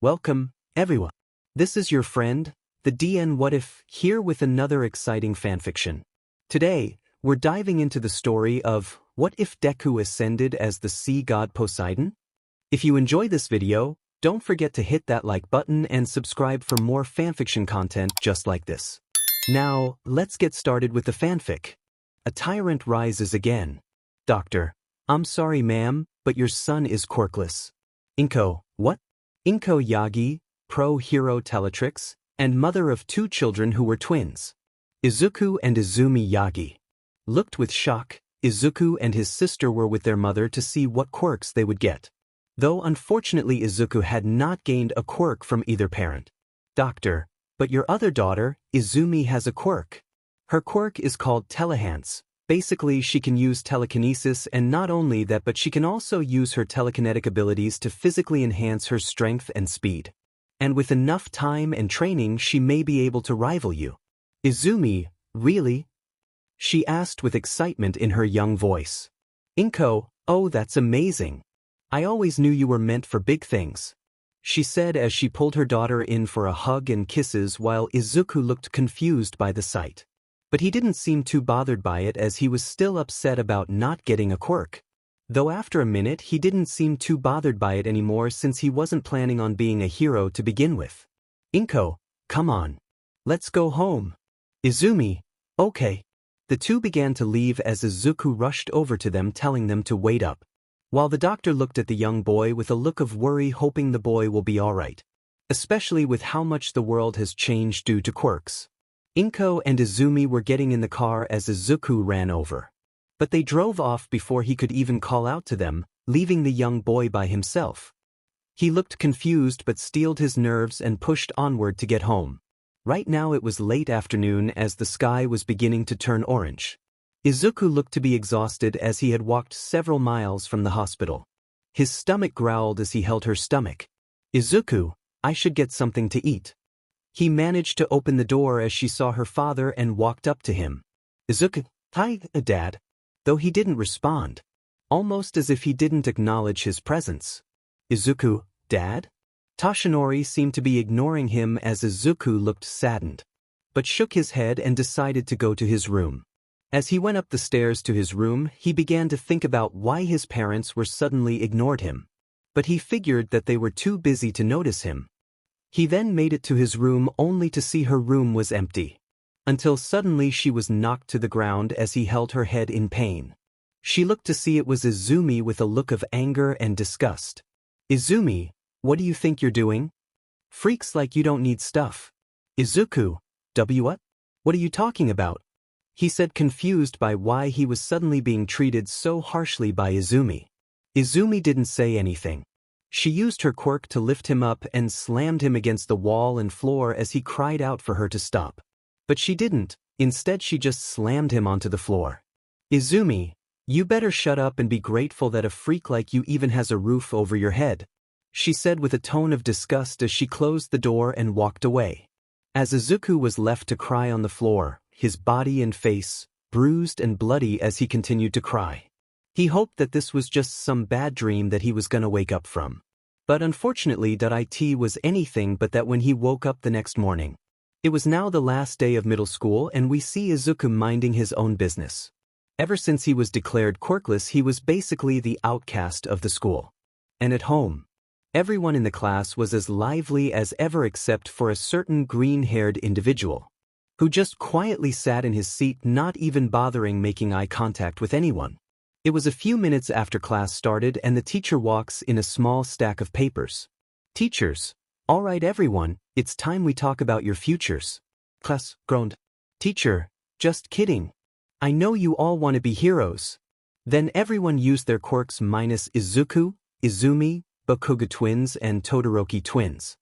Welcome, everyone. This is your friend, the DN What If, here with another exciting fanfiction. Today, we're diving into the story of What If Deku Ascended as the Sea God Poseidon? If you enjoy this video, don't forget to hit that like button and subscribe for more fanfiction content just like this. Now, let's get started with the fanfic. A tyrant rises again. Doctor, I'm sorry ma'am, but your son is Quirkless. Inko, what? Inko Yagi, pro-hero Teletrix, and mother of 2 children who were twins. Izuku and Izumi Yagi. Looked with shock, Izuku and his sister were with their mother to see what quirks they would get. Though unfortunately Izuku had not gained a quirk from either parent. Doctor, but your other daughter, Izumi, has a quirk. Her quirk is called Telehance. Basically, she can use telekinesis, and not only that, but she can also use her telekinetic abilities to physically enhance her strength and speed. And with enough time and training, she may be able to rival you. Izumi, really? She asked with excitement in her young voice. Inko, oh, that's amazing. I always knew you were meant for big things, she said as she pulled her daughter in for a hug and kisses while Izuku looked confused by the sight. But he didn't seem too bothered by it as he was still upset about not getting a quirk. Though after a minute he didn't seem too bothered by it anymore since he wasn't planning on being a hero to begin with. Inko, come on. Let's go home. Izumi, okay. The two began to leave as Izuku rushed over to them telling them to wait up. While the doctor looked at the young boy with a look of worry, hoping the boy will be alright. Especially with how much the world has changed due to quirks. Inko and Izumi were getting in the car as Izuku ran over. But they drove off before he could even call out to them, leaving the young boy by himself. He looked confused but steeled his nerves and pushed onward to get home. Right now it was late afternoon as the sky was beginning to turn orange. Izuku looked to be exhausted as he had walked several miles from the hospital. His stomach growled as he held her stomach. Izuku, I should get something to eat. He managed to open the door as she saw her father and walked up to him. Izuku, hi, Dad. Though he didn't respond. Almost as if he didn't acknowledge his presence. Izuku, Dad? Toshinori seemed to be ignoring him as Izuku looked saddened. But shook his head and decided to go to his room. As he went up the stairs to his room, he began to think about why his parents were suddenly ignored him. But he figured that they were too busy to notice him. He then made it to his room only to see her room was empty. Until suddenly she was knocked to the ground as he held her head in pain. She looked to see it was Izumi with a look of anger and disgust. Izumi, what do you think you're doing? Freaks like you don't need stuff. Izuku, what? What are you talking about? He said, confused by why he was suddenly being treated so harshly by Izumi. Izumi didn't say anything. She used her quirk to lift him up and slammed him against the wall and floor as he cried out for her to stop. But she didn't. Instead, she just slammed him onto the floor. Izumi, you better shut up and be grateful that a freak like you even has a roof over your head, she said with a tone of disgust as she closed the door and walked away. As Izuku was left to cry on the floor, his body and face bruised and bloody as he continued to cry. He hoped that this was just some bad dream that he was gonna wake up from. But unfortunately, it was anything but that when he woke up the next morning. It was now the last day of middle school and we see Izuku minding his own business. Ever since he was declared quirkless, he was basically the outcast of the school. And at home, everyone in the class was as lively as ever except for a certain green-haired individual, who just quietly sat in his seat, not even bothering making eye contact with anyone. It was a few minutes after class started and the teacher walks in a small stack of papers. Teachers, all right everyone, it's time we talk about your futures. Class groaned. Teacher, just kidding. I know you all want to be heroes. Then everyone used their quirks minus Izuku, Izumi, Bakuga twins and Todoroki twins.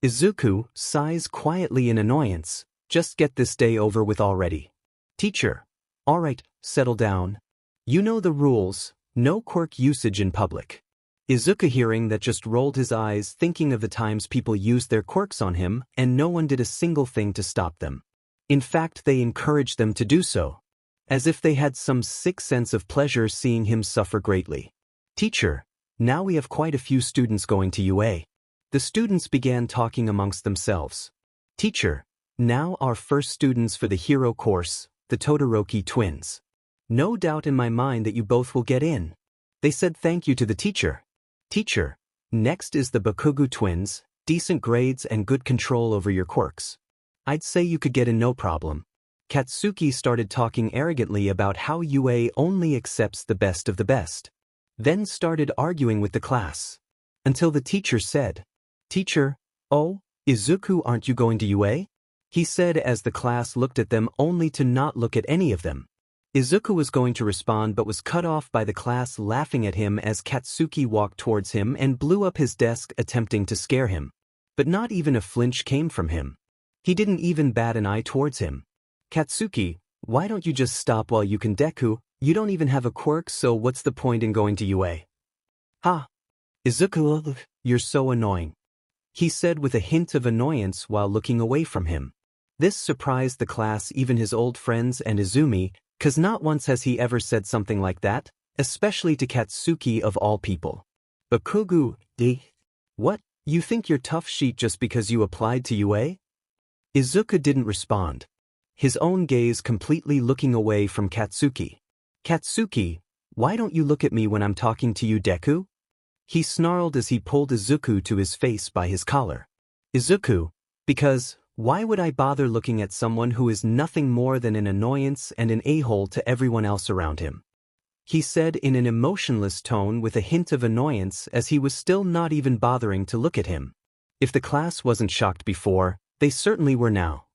Izuku sighs quietly in annoyance. Just get this day over with already. Teacher, all right, settle down. You know the rules, no quirk usage in public. Izuku, hearing that, just rolled his eyes, thinking of the times people used their quirks on him and no one did a single thing to stop them. In fact, they encouraged them to do so, as if they had some sick sense of pleasure seeing him suffer greatly. Teacher, now we have quite a few students going to UA. The students began talking amongst themselves. Teacher, now our first students for the hero course, the Todoroki twins. No doubt in my mind that you both will get in. They said thank you to the teacher. Teacher, next is the Bakugo twins, decent grades and good control over your quirks. I'd say you could get in no problem. Katsuki started talking arrogantly about how UA only accepts the best of the best. Then started arguing with the class. Until the teacher said, Teacher, oh, Izuku, aren't you going to UA? He said as the class looked at them only to not look at any of them. Izuku was going to respond but was cut off by the class laughing at him as Katsuki walked towards him and blew up his desk attempting to scare him. But not even a flinch came from him. He didn't even bat an eye towards him. Katsuki, why don't you just stop while you can, Deku? You don't even have a quirk, so what's the point in going to UA? Ha! Izuku, you're so annoying. He said with a hint of annoyance while looking away from him. This surprised the class, even his old friends and Izumi, 'cause not once has he ever said something like that, especially to Katsuki of all people. Bakugo, what? You think you're tough sheet just because you applied to UA? Izuku didn't respond. His own gaze completely looking away from Katsuki. Katsuki, why don't you look at me when I'm talking to you, Deku? He snarled as he pulled Izuku to his face by his collar. Izuku, because, why would I bother looking at someone who is nothing more than an annoyance and an a-hole to everyone else around him? He said in an emotionless tone with a hint of annoyance as he was still not even bothering to look at him. If the class wasn't shocked before, they certainly were now.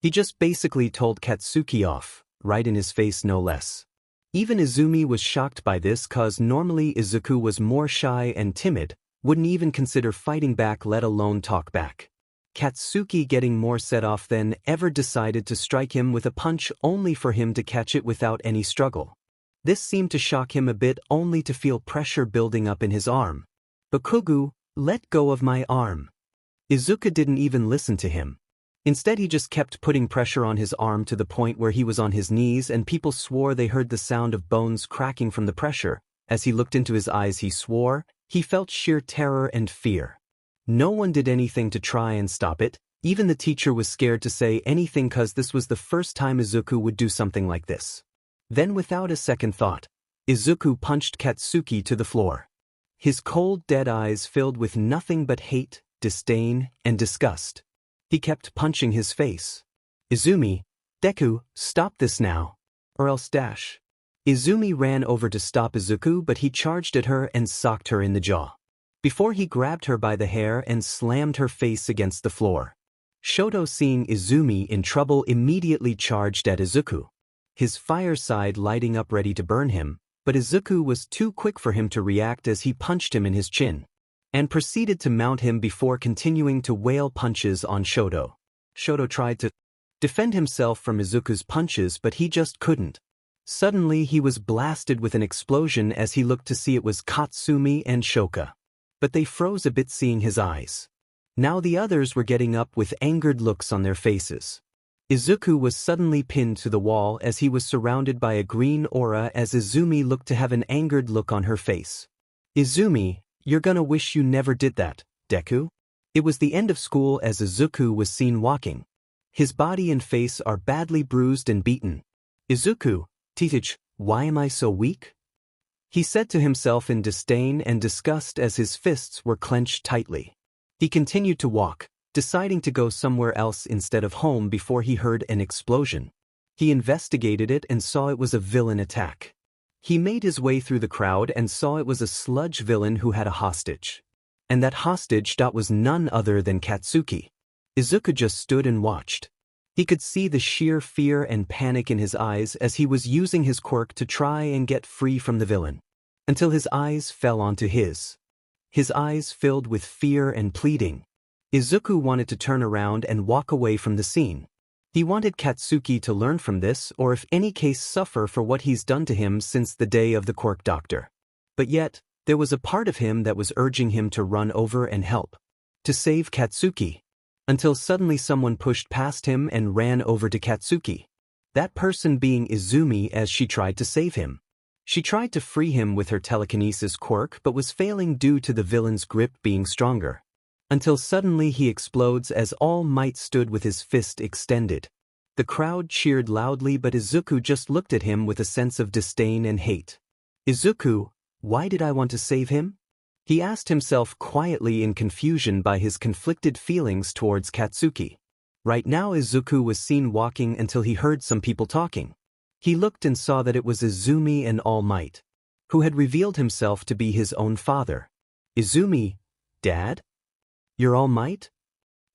He just basically told Katsuki off, right in his face no less. Even Izumi was shocked by this cause normally Izuku was more shy and timid, wouldn't even consider fighting back let alone talk back. Katsuki getting more set off than ever decided to strike him with a punch only for him to catch it without any struggle. This seemed to shock him a bit only to feel pressure building up in his arm. Bakugo, let go of my arm. Izuku didn't even listen to him. Instead he just kept putting pressure on his arm to the point where he was on his knees and people swore they heard the sound of bones cracking from the pressure. As he looked into his eyes he swore, he felt sheer terror and fear. No one did anything to try and stop it, even the teacher was scared to say anything cause this was the first time Izuku would do something like this. Then without a second thought, Izuku punched Katsuki to the floor. His cold dead eyes filled with nothing but hate, disdain, and disgust. He kept punching his face. Izumi, Deku, stop this now. Or else dash. Izumi ran over to stop Izuku but he charged at her and socked her in the jaw. Before he grabbed her by the hair and slammed her face against the floor. Shoto seeing Izumi in trouble immediately charged at Izuku. His fire side lighting up ready to burn him, but Izuku was too quick for him to react as he punched him in his chin. And proceeded to mount him before continuing to wail punches on Shoto. Shoto tried to defend himself from Izuku's punches but he just couldn't. Suddenly he was blasted with an explosion as he looked to see it was Katsumi and Shoka. But they froze a bit seeing his eyes. Now the others were getting up with angered looks on their faces. Izuku was suddenly pinned to the wall as he was surrounded by a green aura as Izumi looked to have an angered look on her face. Izumi, you're gonna wish you never did that, Deku. It was the end of school as Izuku was seen walking. His body and face are badly bruised and beaten. Izuku, Titich, why am I so weak? He said to himself in disdain and disgust as his fists were clenched tightly. He continued to walk, deciding to go somewhere else instead of home before he heard an explosion. He investigated it and saw it was a villain attack. He made his way through the crowd and saw it was a sludge villain who had a hostage. And that hostage was none other than Katsuki. Izuku just stood and watched. He could see the sheer fear and panic in his eyes as he was using his quirk to try and get free from the villain. Until his eyes fell onto his. His eyes filled with fear and pleading. Izuku wanted to turn around and walk away from the scene. He wanted Katsuki to learn from this or if any case suffer for what he's done to him since the day of the quirk doctor. But yet, there was a part of him that was urging him to run over and help. To save Katsuki. Until suddenly someone pushed past him and ran over to Katsuki. That person being Izumi as she tried to save him. She tried to free him with her telekinesis quirk but was failing due to the villain's grip being stronger. until suddenly he explodes as All Might stood with his fist extended. The crowd cheered loudly, but Izuku just looked at him with a sense of disdain and hate. Izuku, why did I want to save him? He asked himself quietly in confusion by his conflicted feelings towards Katsuki. Right now Izuku was seen walking until he heard some people talking. He looked and saw that it was Izumi and All Might, who had revealed himself to be his own father. Izumi, Dad? You're All Might?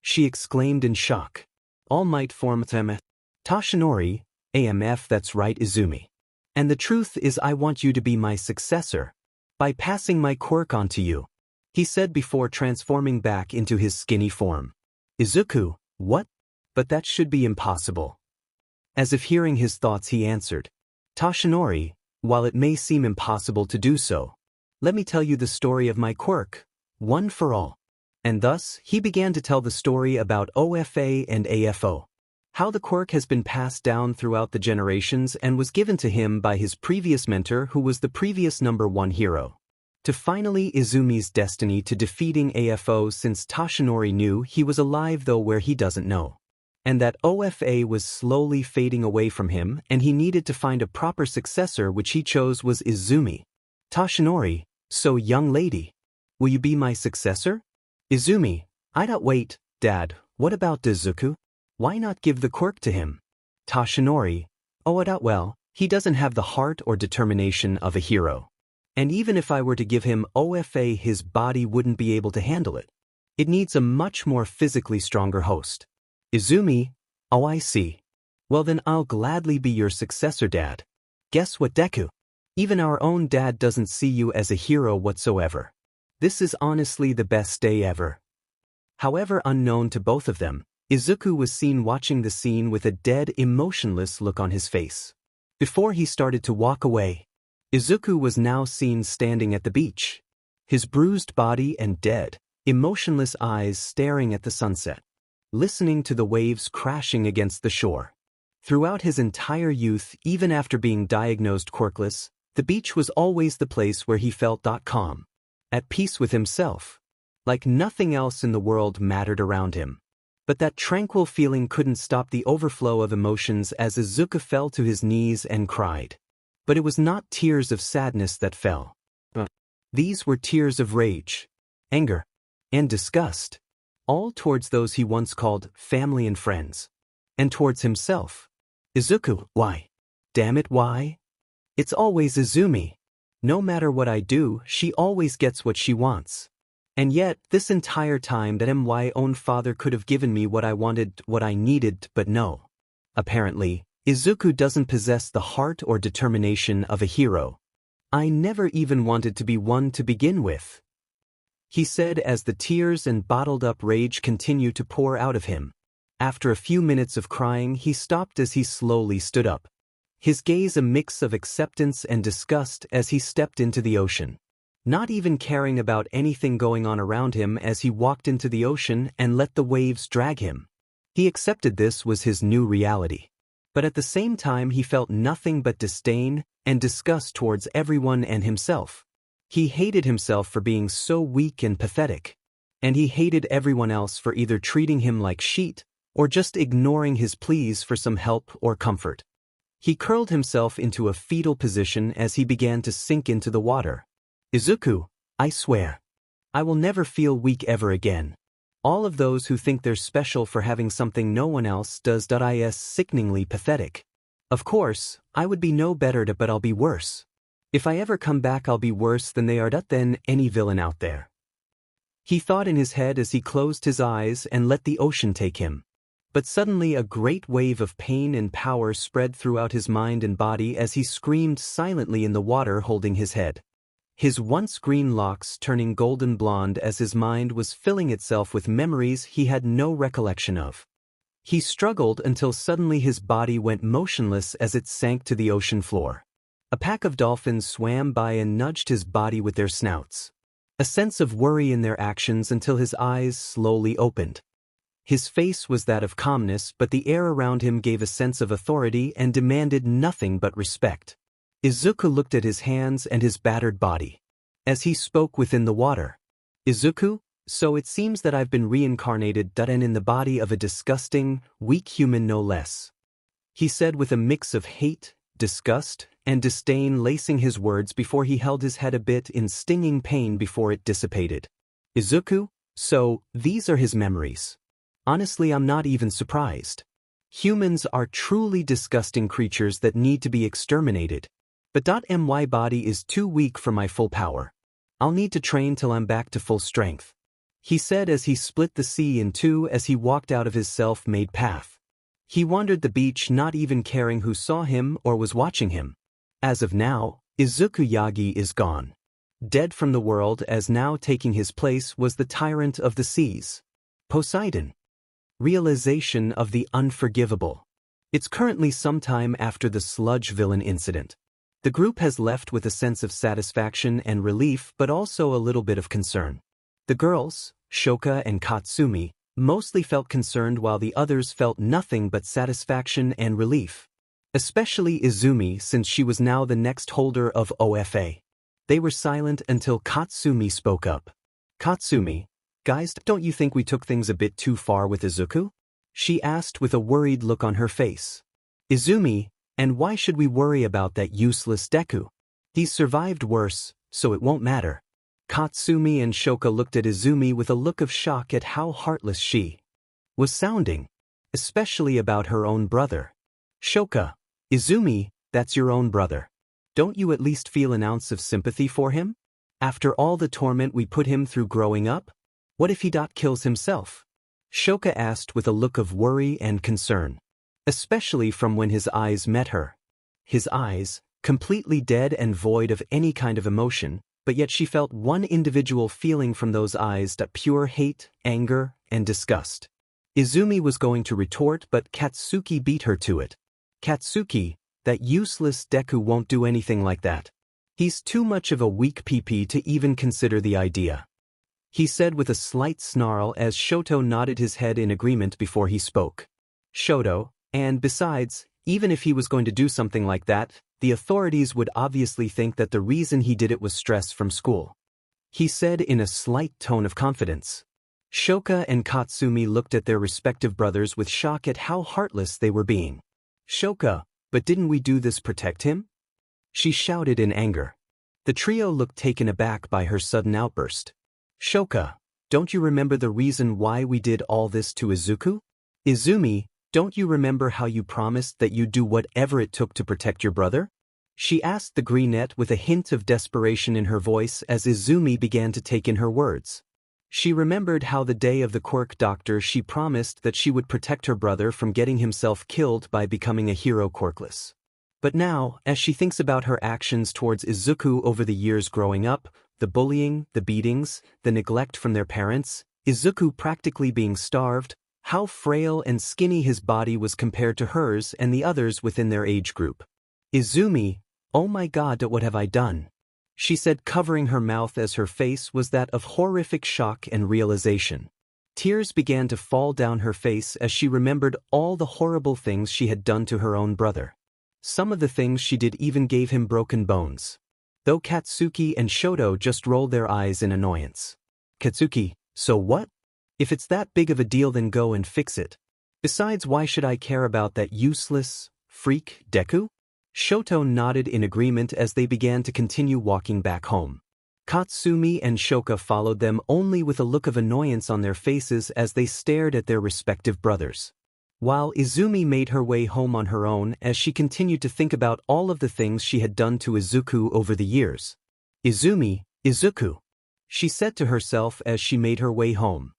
She exclaimed in shock. All Might formed them. Toshinori, AMF, that's right Izumi. And the truth is I want you to be my successor, by passing my quirk on to you, he said before transforming back into his skinny form. Izuku, what? But that should be impossible. As if hearing his thoughts he answered. Toshinori, while it may seem impossible to do so, let me tell you the story of my quirk, one for all. And thus, he began to tell the story about OFA and AFO. How the quirk has been passed down throughout the generations and was given to him by his previous mentor who was the previous #1 hero. To finally Izumi's destiny to defeating AFO since Toshinori knew he was alive though where he doesn't know. And that OFA was slowly fading away from him and he needed to find a proper successor which he chose was Izumi. Toshinori, so young lady, will you be my successor? Izumi, I don't wait, Dad, what about Izuku? Why not give the quirk to him? Toshinori, well, he doesn't have the heart or determination of a hero. And even if I were to give him OFA his body wouldn't be able to handle it. It needs a much more physically stronger host. Izumi, oh I see. Well then I'll gladly be your successor Dad. Guess what Deku? Even our own dad doesn't see you as a hero whatsoever. This is honestly the best day ever. However unknown to both of them, Izuku was seen watching the scene with a dead, emotionless look on his face. Before he started to walk away, Izuku was now seen standing at the beach, his bruised body and dead, emotionless eyes staring at the sunset, listening to the waves crashing against the shore. Throughout his entire youth, even after being diagnosed quirkless, the beach was always the place where he felt calm, at peace with himself, like nothing else in the world mattered around him. But that tranquil feeling couldn't stop the overflow of emotions as Izuku fell to his knees and cried. But it was not tears of sadness that fell. These were tears of rage, anger, and disgust, all towards those he once called family and friends, and towards himself. Izuku, why? Damn it, why? It's always Izumi. No matter what I do, she always gets what she wants. And yet, this entire time that my own father could have given me what I wanted, what I needed, but no. Apparently, Izuku doesn't possess the heart or determination of a hero. I never even wanted to be one to begin with, he said as the tears and bottled-up rage continued to pour out of him. After a few minutes of crying, he stopped as he slowly stood up, his gaze a mix of acceptance and disgust as he stepped into the ocean, not even caring about anything going on around him as he walked into the ocean and let the waves drag him. He accepted this was his new reality. But at the same time he felt nothing but disdain and disgust towards everyone and himself. He hated himself for being so weak and pathetic. And he hated everyone else for either treating him like shit or just ignoring his pleas for some help or comfort. He curled himself into a fetal position as he began to sink into the water. Izuku, I swear, I will never feel weak ever again. All of those who think they're special for having something no one else does is sickeningly pathetic. Of course, I would be no better but I'll be worse. If I ever come back I'll be worse than they are than any villain out there. He thought in his head as he closed his eyes and let the ocean take him. But suddenly a great wave of pain and power spread throughout his mind and body as he screamed silently in the water holding his head. His once green locks turning golden blonde as his mind was filling itself with memories he had no recollection of. He struggled until suddenly his body went motionless as it sank to the ocean floor. A pack of dolphins swam by and nudged his body with their snouts. A sense of worry in their actions until his eyes slowly opened. His face was that of calmness, but the air around him gave a sense of authority and demanded nothing but respect. Izuku looked at his hands and his battered body as he spoke within the water. Izuku, So it seems that I've been reincarnated and in the body of a disgusting, weak human no less. He said with a mix of hate, disgust, and disdain lacing his words before he held his head a bit in stinging pain before it dissipated. Izuku? So, these are his memories. Honestly, I'm not even surprised. Humans are truly disgusting creatures that need to be exterminated. But my body is too weak for my full power. I'll need to train till I'm back to full strength. He said as he split the sea in two as he walked out of his self-made path. He wandered the beach not even caring who saw him or was watching him. As of now, Izuku Yagi is gone. Dead from the world, as now taking his place was the tyrant of the seas, Poseidon. Realization of the unforgivable. It's currently sometime after the sludge villain incident. The group has left with a sense of satisfaction and relief but also a little bit of concern. The girls, Shoka and Katsumi, mostly felt concerned while the others felt nothing but satisfaction and relief. Especially Izumi since she was now the next holder of OFA. They were silent until Katsumi spoke up. Katsumi, guys, don't you think we took things a bit too far with Izuku? She asked with a worried look on her face. Izumi, and why should we worry about that useless Deku? He's survived worse, so it won't matter. Katsumi and Shoka looked at Izumi with a look of shock at how heartless she was sounding, especially about her own brother. Shoka, Izumi, that's your own brother. Don't you at least feel an ounce of sympathy for him? After all the torment we put him through growing up? What if he kills himself? Shoka asked with a look of worry and concern. Especially from when his eyes met her. His eyes, completely dead and void of any kind of emotion, but yet she felt one individual feeling from those eyes, that pure hate, anger, and disgust. Izumi was going to retort but Katsuki beat her to it. Katsuki, that useless Deku won't do anything like that. He's too much of a weak PP to even consider the idea. He said with a slight snarl as Shoto nodded his head in agreement before he spoke. Shoto, and besides, even if he was going to do something like that, the authorities would obviously think that the reason he did it was stress from school. He said in a slight tone of confidence. Shoka and Katsumi looked at their respective brothers with shock at how heartless they were being. Shoka, but didn't we do this protect him? She shouted in anger. The trio looked taken aback by her sudden outburst. Shoka, don't you remember the reason why we did all this to Izuku? Izumi, don't you remember how you promised that you'd do whatever it took to protect your brother? She asked the brunette with a hint of desperation in her voice as Izumi began to take in her words. She remembered how the day of the quirk doctor she promised that she would protect her brother from getting himself killed by becoming a hero quirkless. But now, as she thinks about her actions towards Izuku over the years growing up, the bullying, the beatings, the neglect from their parents, Izuku practically being starved, how frail and skinny his body was compared to hers and the others within their age group. Izumi, oh my god, what have I done? She said, covering her mouth as her face was that of horrific shock and realization. Tears began to fall down her face as she remembered all the horrible things she had done to her own brother. Some of the things she did even gave him broken bones. Though Katsuki and Shoto just rolled their eyes in annoyance. Katsuki, so what? If it's that big of a deal, then go and fix it. Besides, why should I care about that useless freak Deku? Shoto nodded in agreement as they began to continue walking back home. Katsumi and Shoka followed them only with a look of annoyance on their faces as they stared at their respective brothers. While Izumi made her way home on her own as she continued to think about all of the things she had done to Izuku over the years. Izumi, Izuku, she said to herself as she made her way home.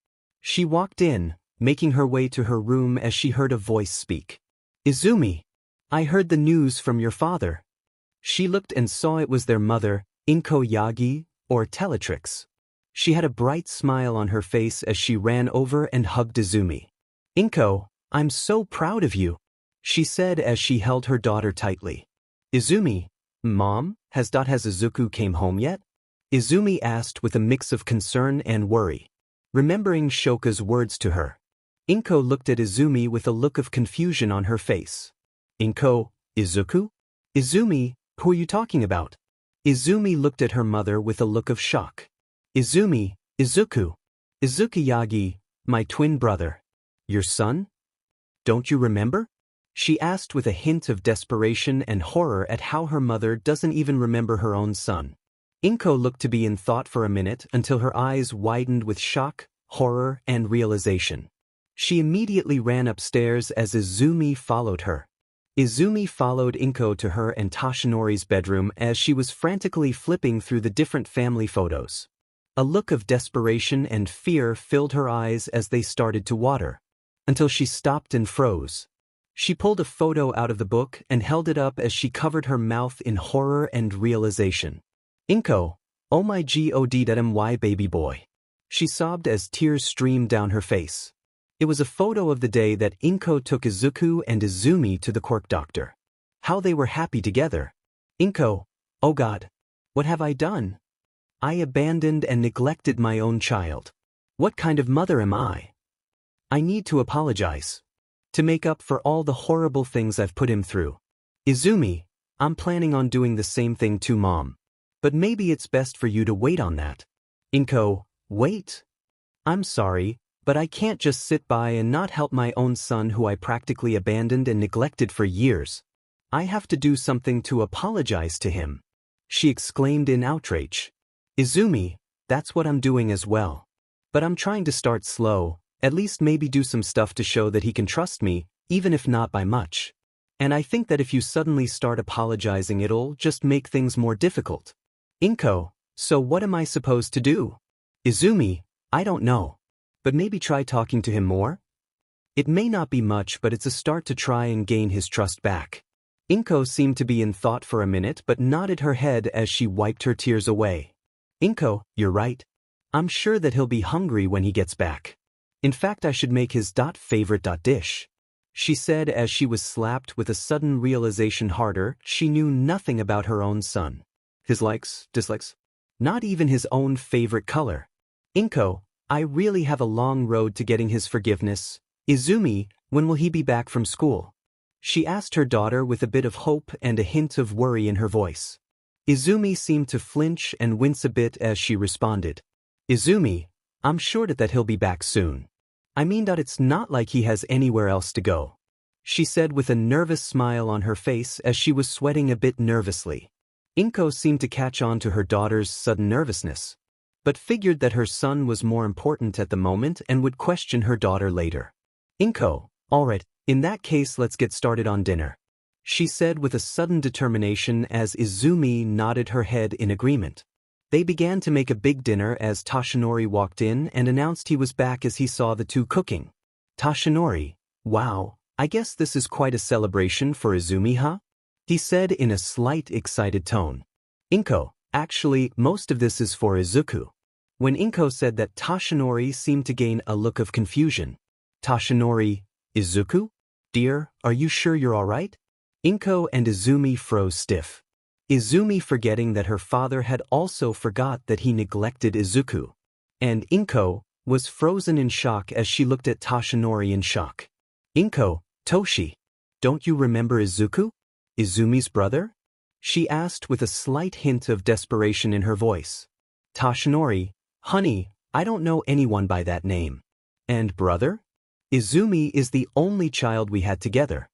She walked in, making her way to her room as she heard a voice speak. Izumi, I heard the news from your father. She looked and saw it was their mother, Inko Yagi, or Teletrix. She had a bright smile on her face as she ran over and hugged Izumi. Inko, I'm so proud of you, she said as she held her daughter tightly. Izumi, Mom, has Izuku came home yet? Izumi asked with a mix of concern and worry, remembering Shoka's words to her. Inko looked at Izumi with a look of confusion on her face. Inko, Izuku? Izumi, who are you talking about? Izumi looked at her mother with a look of shock. Izumi, Izuku. Izukiyagi, my twin brother. Your son? Don't you remember? She asked with a hint of desperation and horror at how her mother doesn't even remember her own son. Inko looked to be in thought for a minute until her eyes widened with shock, horror, and realization. She immediately ran upstairs as Izumi followed her. Izumi followed Inko to her and Toshinori's bedroom as she was frantically flipping through the different family photos. A look of desperation and fear filled her eyes as they started to water, until she stopped and froze. She pulled a photo out of the book and held it up as she covered her mouth in horror and realization. Inko, oh my god baby boy. She sobbed as tears streamed down her face. It was a photo of the day that Inko took Izuku and Izumi to the quirk doctor. How they were happy together. Inko, oh God. What have I done? I abandoned and neglected my own child. What kind of mother am I? I need to apologize. To make up for all the horrible things I've put him through. Izumi, I'm planning on doing the same thing too, Mom. But maybe it's best for you to wait on that. Inko, wait? I'm sorry, but I can't just sit by and not help my own son who I practically abandoned and neglected for years. I have to do something to apologize to him. She exclaimed in outrage. Izumi, that's what I'm doing as well. But I'm trying to start slow, at least maybe do some stuff to show that he can trust me, even if not by much. And I think that if you suddenly start apologizing it'll just make things more difficult. Inko, so what am I supposed to do? Izumi, I don't know. But maybe try talking to him more? It may not be much, but it's a start to try and gain his trust back. Inko seemed to be in thought for a minute but nodded her head as she wiped her tears away. Inko, you're right. I'm sure that he'll be hungry when he gets back. In fact, I should make his favorite dish. She said as she was slapped with a sudden realization harder she knew nothing about her own son. His likes, dislikes. Not even his own favorite color. Inko, I really have a long road to getting his forgiveness. Izumi, when will he be back from school? She asked her daughter with a bit of hope and a hint of worry in her voice. Izumi seemed to flinch and wince a bit as she responded. Izumi, I'm sure that he'll be back soon. I mean that it's not like he has anywhere else to go. She said with a nervous smile on her face as she was sweating a bit nervously. Inko seemed to catch on to her daughter's sudden nervousness, but figured that her son was more important at the moment and would question her daughter later. Inko, alright, in that case let's get started on dinner. She said with a sudden determination as Izumi nodded her head in agreement. They began to make a big dinner as Toshinori walked in and announced he was back as he saw the two cooking. Toshinori, wow, I guess this is quite a celebration for Izumi, huh? He said in a slight excited tone. Inko, actually, most of this is for Izuku. When Inko said that, Toshinori seemed to gain a look of confusion. Toshinori, Izuku? Dear, are you sure you're alright? Inko and Izumi froze stiff. Izumi forgetting that her father had also forgot that he neglected Izuku. And Inko was frozen in shock as she looked at Toshinori in shock. Inko, Toshi, don't you remember Izuku? Izumi's brother? She asked with a slight hint of desperation in her voice. Toshinori, honey, I don't know anyone by that name. And brother? Izumi is the only child we had together.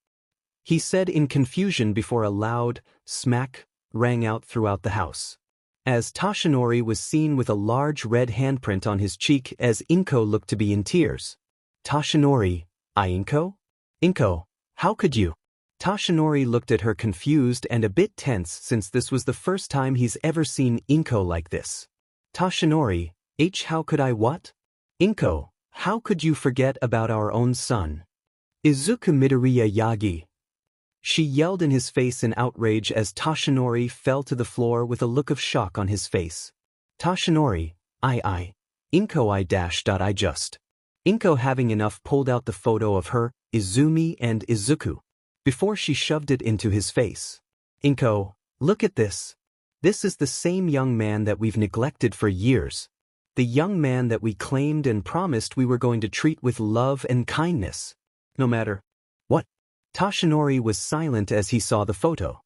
He said in confusion before a loud smack rang out throughout the house. As Toshinori was seen with a large red handprint on his cheek as Inko looked to be in tears. Toshinori, Inko? Inko, how could you? Toshinori looked at her confused and a bit tense since this was the first time he's ever seen Inko like this. Toshinori, how could I what? Inko, how could you forget about our own son? Izuku Midoriya Yagi. She yelled in his face in outrage as Toshinori fell to the floor with a look of shock on his face. Toshinori, Inko I just. Inko having enough pulled out the photo of her, Izumi and Izuku. Before she shoved it into his face. Inko, look at this. This is the same young man that we've neglected for years. The young man that we claimed and promised we were going to treat with love and kindness. No matter what. Toshinori was silent as he saw the photo.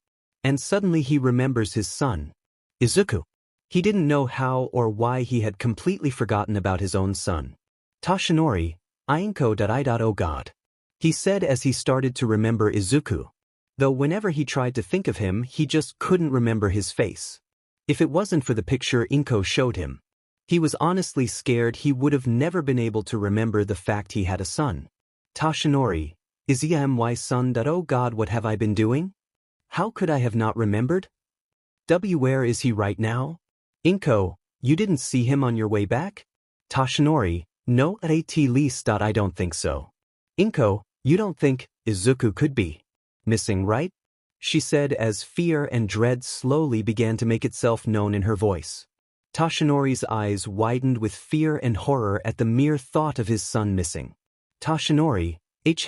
And suddenly he remembers his son. Izuku. He didn't know how or why he had completely forgotten about his own son. Toshinori, oh god. He said as he started to remember Izuku. Though whenever he tried to think of him, he just couldn't remember his face. If it wasn't for the picture Inko showed him, he was honestly scared he would have never been able to remember the fact he had a son. Toshinori, is he my son? Oh god, what have I been doing? How could I have not remembered? Where is he right now? Inko, you didn't see him on your way back? Toshinori, no, at least I don't think so. Inko, you don't think Izuku could be missing, right? She said as fear and dread slowly began to make itself known in her voice. Toshinori's eyes widened with fear and horror at the mere thought of his son missing. Toshinori,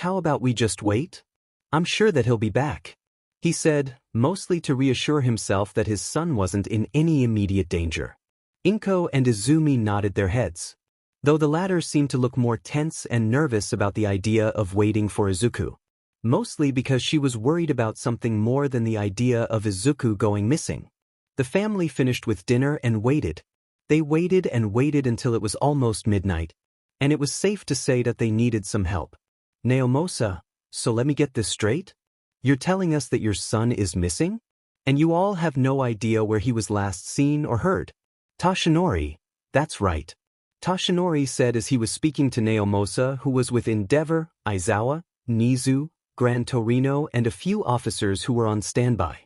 how about we just wait? I'm sure that he'll be back, he said, mostly to reassure himself that his son wasn't in any immediate danger. Inko and Izumi nodded their heads, though the latter seemed to look more tense and nervous about the idea of waiting for Izuku, mostly because she was worried about something more than the idea of Izuku going missing. The family finished with dinner and waited. They waited and waited until it was almost midnight, and it was safe to say that they needed some help. Naomosa, so let me get this straight? You're telling us that your son is missing? And you all have no idea where he was last seen or heard? Toshinori, that's right. Toshinori said as he was speaking to Naomosa, who was with Endeavor, Aizawa, Nizu, Gran Torino and a few officers who were on standby.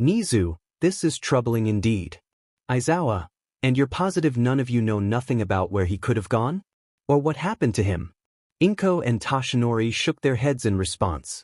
Nizu, this is troubling indeed. Aizawa, and you're positive none of you know nothing about where he could have gone? Or what happened to him? Inko and Toshinori shook their heads in response.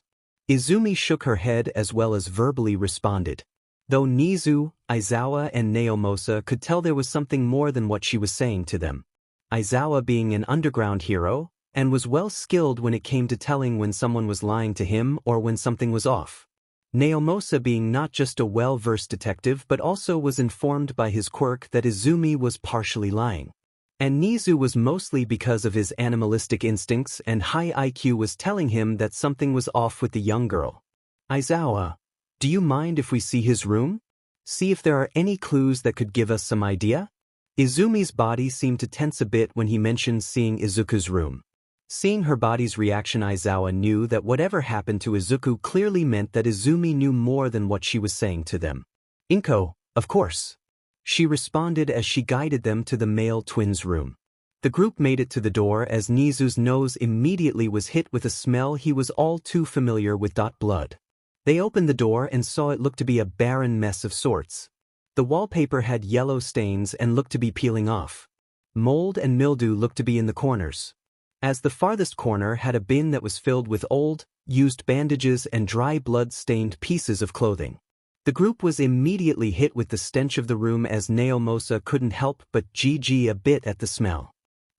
Izumi shook her head as well as verbally responded. Though Nizu, Aizawa and Naomosa could tell there was something more than what she was saying to them. Aizawa being an underground hero, and was well skilled when it came to telling when someone was lying to him or when something was off. Naomosa being not just a well-versed detective but also was informed by his quirk that Izumi was partially lying. And Nizu was mostly because of his animalistic instincts and high IQ was telling him that something was off with the young girl. Aizawa, do you mind if we see his room? See if there are any clues that could give us some idea? Izumi's body seemed to tense a bit when he mentioned seeing Izuku's room. Seeing her body's reaction, Aizawa knew that whatever happened to Izuku clearly meant that Izumi knew more than what she was saying to them. Inko, of course. She responded as she guided them to the male twins' room. The group made it to the door as Nizu's nose immediately was hit with a smell he was all too familiar with. Blood. They opened the door and saw it looked to be a barren mess of sorts. The wallpaper had yellow stains and looked to be peeling off. Mold and mildew looked to be in the corners. As the farthest corner had a bin that was filled with old, used bandages and dry blood-stained pieces of clothing. The group was immediately hit with the stench of the room as Naomosa couldn't help but GG a bit at the smell.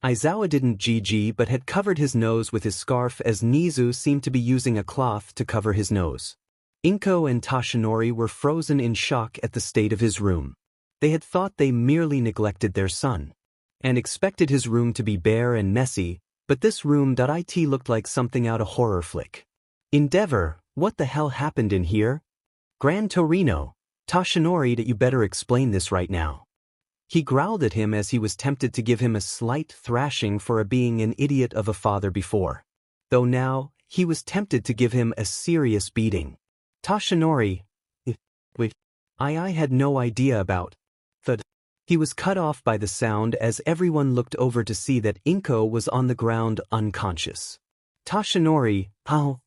Aizawa didn't GG but had covered his nose with his scarf as Nizu seemed to be using a cloth to cover his nose. Inko and Toshinori were frozen in shock at the state of his room. They had thought they merely neglected their son, and expected his room to be bare and messy, but this room looked like something out a horror flick. Endeavor, what the hell happened in here? Gran Torino, Toshinori, that you better explain this right now. He growled at him as he was tempted to give him a slight thrashing for being an idiot of a father before. Though now, he was tempted to give him a serious beating. Toshinori, I had no idea about that. He was cut off by the sound as everyone looked over to see that Inko was on the ground unconscious. Toshinori, how?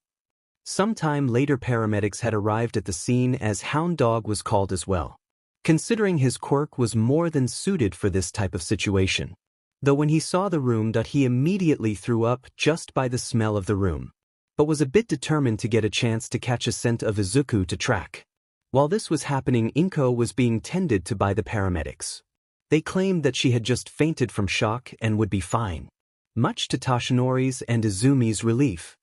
Sometime later paramedics had arrived at the scene as Hound Dog was called as well, considering his quirk was more than suited for this type of situation. Though when he saw the room he immediately threw up just by the smell of the room, but was a bit determined to get a chance to catch a scent of Izuku to track. While this was happening, Inko was being tended to by the paramedics. They claimed that she had just fainted from shock and would be fine. Much to Toshinori's and Izumi's relief,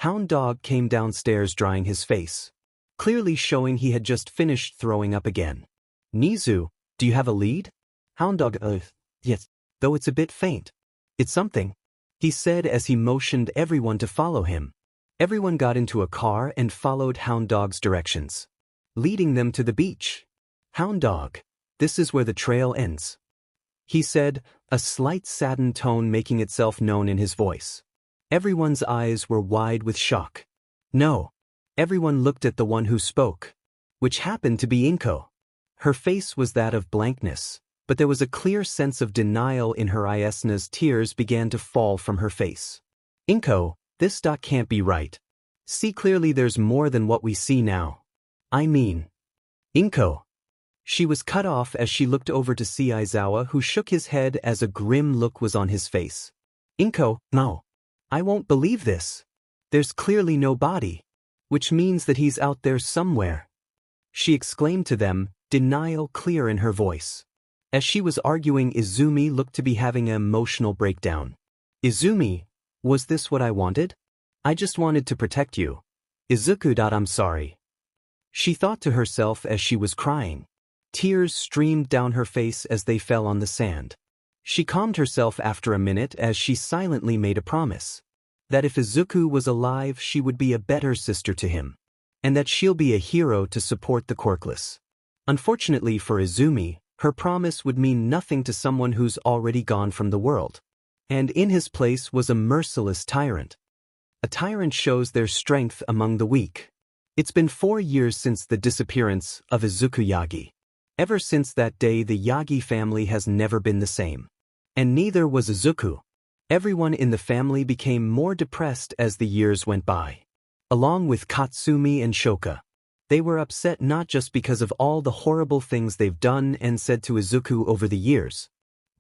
Hound Dog came downstairs drying his face, clearly showing he had just finished throwing up again. Nizu, do you have a lead? Hound Dog, yes, though it's a bit faint. It's something, he said as he motioned everyone to follow him. Everyone got into a car and followed Hound Dog's directions, leading them to the beach. Hound Dog, this is where the trail ends," he said, a slight saddened tone making itself known in his voice. Everyone's eyes were wide with shock. No. Everyone looked at the one who spoke, which happened to be Inko. Her face was that of blankness, but there was a clear sense of denial in her eyes as tears began to fall from her face. "Inko, this can't be right. See clearly there's more than what we see now. I mean, Inko." She was cut off as she looked over to see Aizawa, who shook his head as a grim look was on his face. "Inko, no. I won't believe this. There's clearly no body. Which means that he's out there somewhere," she exclaimed to them, denial clear in her voice. As she was arguing, Izumi looked to be having an emotional breakdown. "Izumi, was this what I wanted? I just wanted to protect you. Izuku. I'm sorry," she thought to herself as she was crying. Tears streamed down her face as they fell on the sand. She calmed herself after a minute as she silently made a promise. That if Izuku was alive, she would be a better sister to him. And that she'll be a hero to support the Quirkless. Unfortunately for Izumi, her promise would mean nothing to someone who's already gone from the world. And in his place was a merciless tyrant. A tyrant shows their strength among the weak. It's been 4 years since the disappearance of Izuku Yagi. Ever since that day, the Yagi family has never been the same. And neither was Izuku. Everyone in the family became more depressed as the years went by. Along with Katsumi and Shoka. They were upset not just because of all the horrible things they've done and said to Izuku over the years,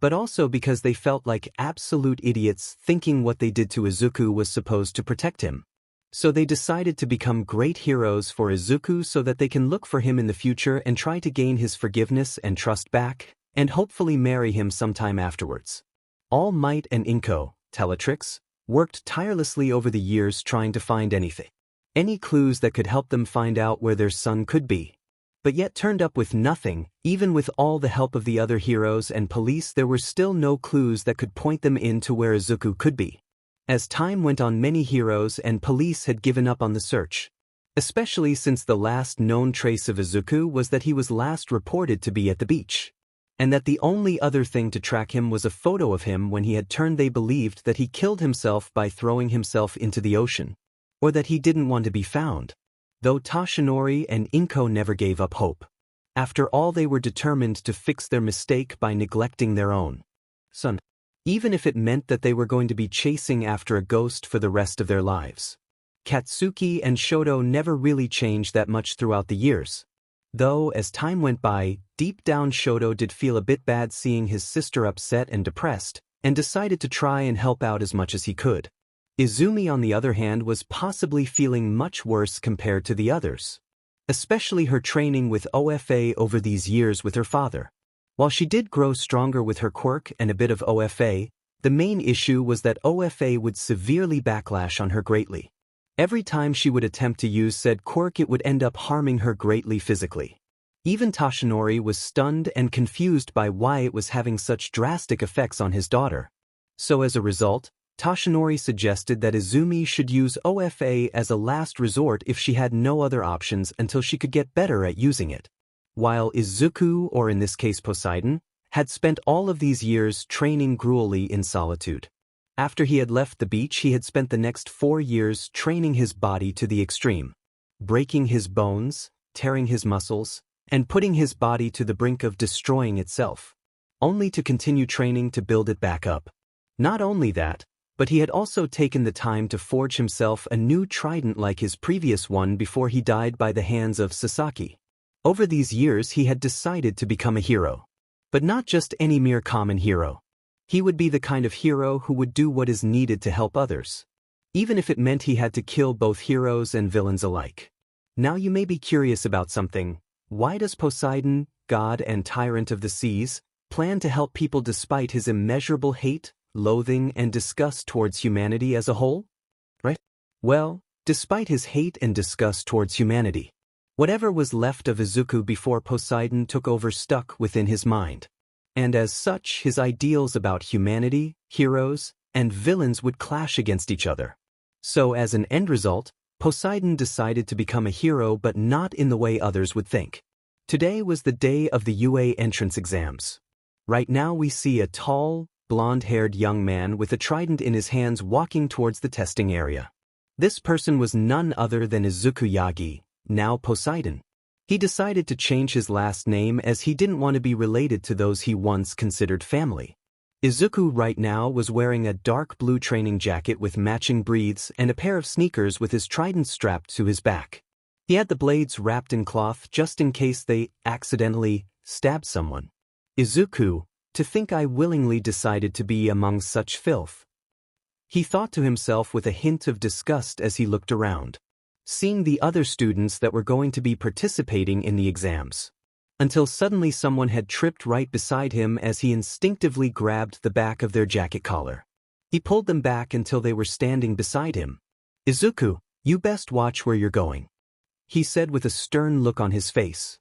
but also because they felt like absolute idiots thinking what they did to Izuku was supposed to protect him. So they decided to become great heroes for Izuku so that they can look for him in the future and try to gain his forgiveness and trust back, and hopefully marry him sometime afterwards. All Might and Inko, Teletrix, worked tirelessly over the years trying to find any clues that could help them find out where their son could be. But yet turned up with nothing. Even with all the help of the other heroes and police, there were still no clues that could point them into where Izuku could be. As time went on, many heroes and police had given up on the search, especially since the last known trace of Izuku was that he was last reported to be at the beach, and that the only other thing to track him was a photo of him when he had turned. They believed that he killed himself by throwing himself into the ocean, or that he didn't want to be found. Though Toshinori and Inko never gave up hope. After all, they were determined to fix their mistake by neglecting their own son, even if it meant that they were going to be chasing after a ghost for the rest of their lives. Katsuki and Shoto never really changed that much throughout the years. Though, as time went by, deep down Shoto did feel a bit bad seeing his sister upset and depressed, and decided to try and help out as much as he could. Izumi, on the other hand, was possibly feeling much worse compared to the others, especially her training with OFA over these years with her father. While she did grow stronger with her quirk and a bit of OFA, the main issue was that OFA would severely backlash on her greatly. Every time she would attempt to use said quirk, it would end up harming her greatly physically. Even Toshinori was stunned and confused by why it was having such drastic effects on his daughter. So as a result, Toshinori suggested that Izumi should use OFA as a last resort if she had no other options until she could get better at using it. While Izuku, or in this case Poseidon, had spent all of these years training gruelly in solitude. After he had left the beach, he had spent the next 4 years training his body to the extreme, breaking his bones, tearing his muscles, and putting his body to the brink of destroying itself, only to continue training to build it back up. Not only that, but he had also taken the time to forge himself a new trident like his previous one before he died by the hands of Sasaki. Over these years, he had decided to become a hero. But not just any mere common hero. He would be the kind of hero who would do what is needed to help others, even if it meant he had to kill both heroes and villains alike. Now you may be curious about something. Why does Poseidon, god and tyrant of the seas, plan to help people despite his immeasurable hate, loathing, and disgust towards humanity as a whole? Right? Well, despite his hate and disgust towards humanity, whatever was left of Izuku before Poseidon took over stuck within his mind. And as such, his ideals about humanity, heroes, and villains would clash against each other. So as an end result, Poseidon decided to become a hero, but not in the way others would think. Today was the day of the UA entrance exams. Right now we see a tall, blonde-haired young man with a trident in his hands walking towards the testing area. This person was none other than Izuku Yagi, now Poseidon. He decided to change his last name as he didn't want to be related to those he once considered family. Izuku right now was wearing a dark blue training jacket with matching breathes and a pair of sneakers with his trident strapped to his back. He had the blades wrapped in cloth just in case they accidentally stabbed someone. Izuku, to think I willingly decided to be among such filth. He thought to himself with a hint of disgust as he looked around, seeing the other students that were going to be participating in the exams. Until suddenly someone had tripped right beside him as he instinctively grabbed the back of their jacket collar. He pulled them back until they were standing beside him. "Izuku, you best watch where you're going," he said with a stern look on his face.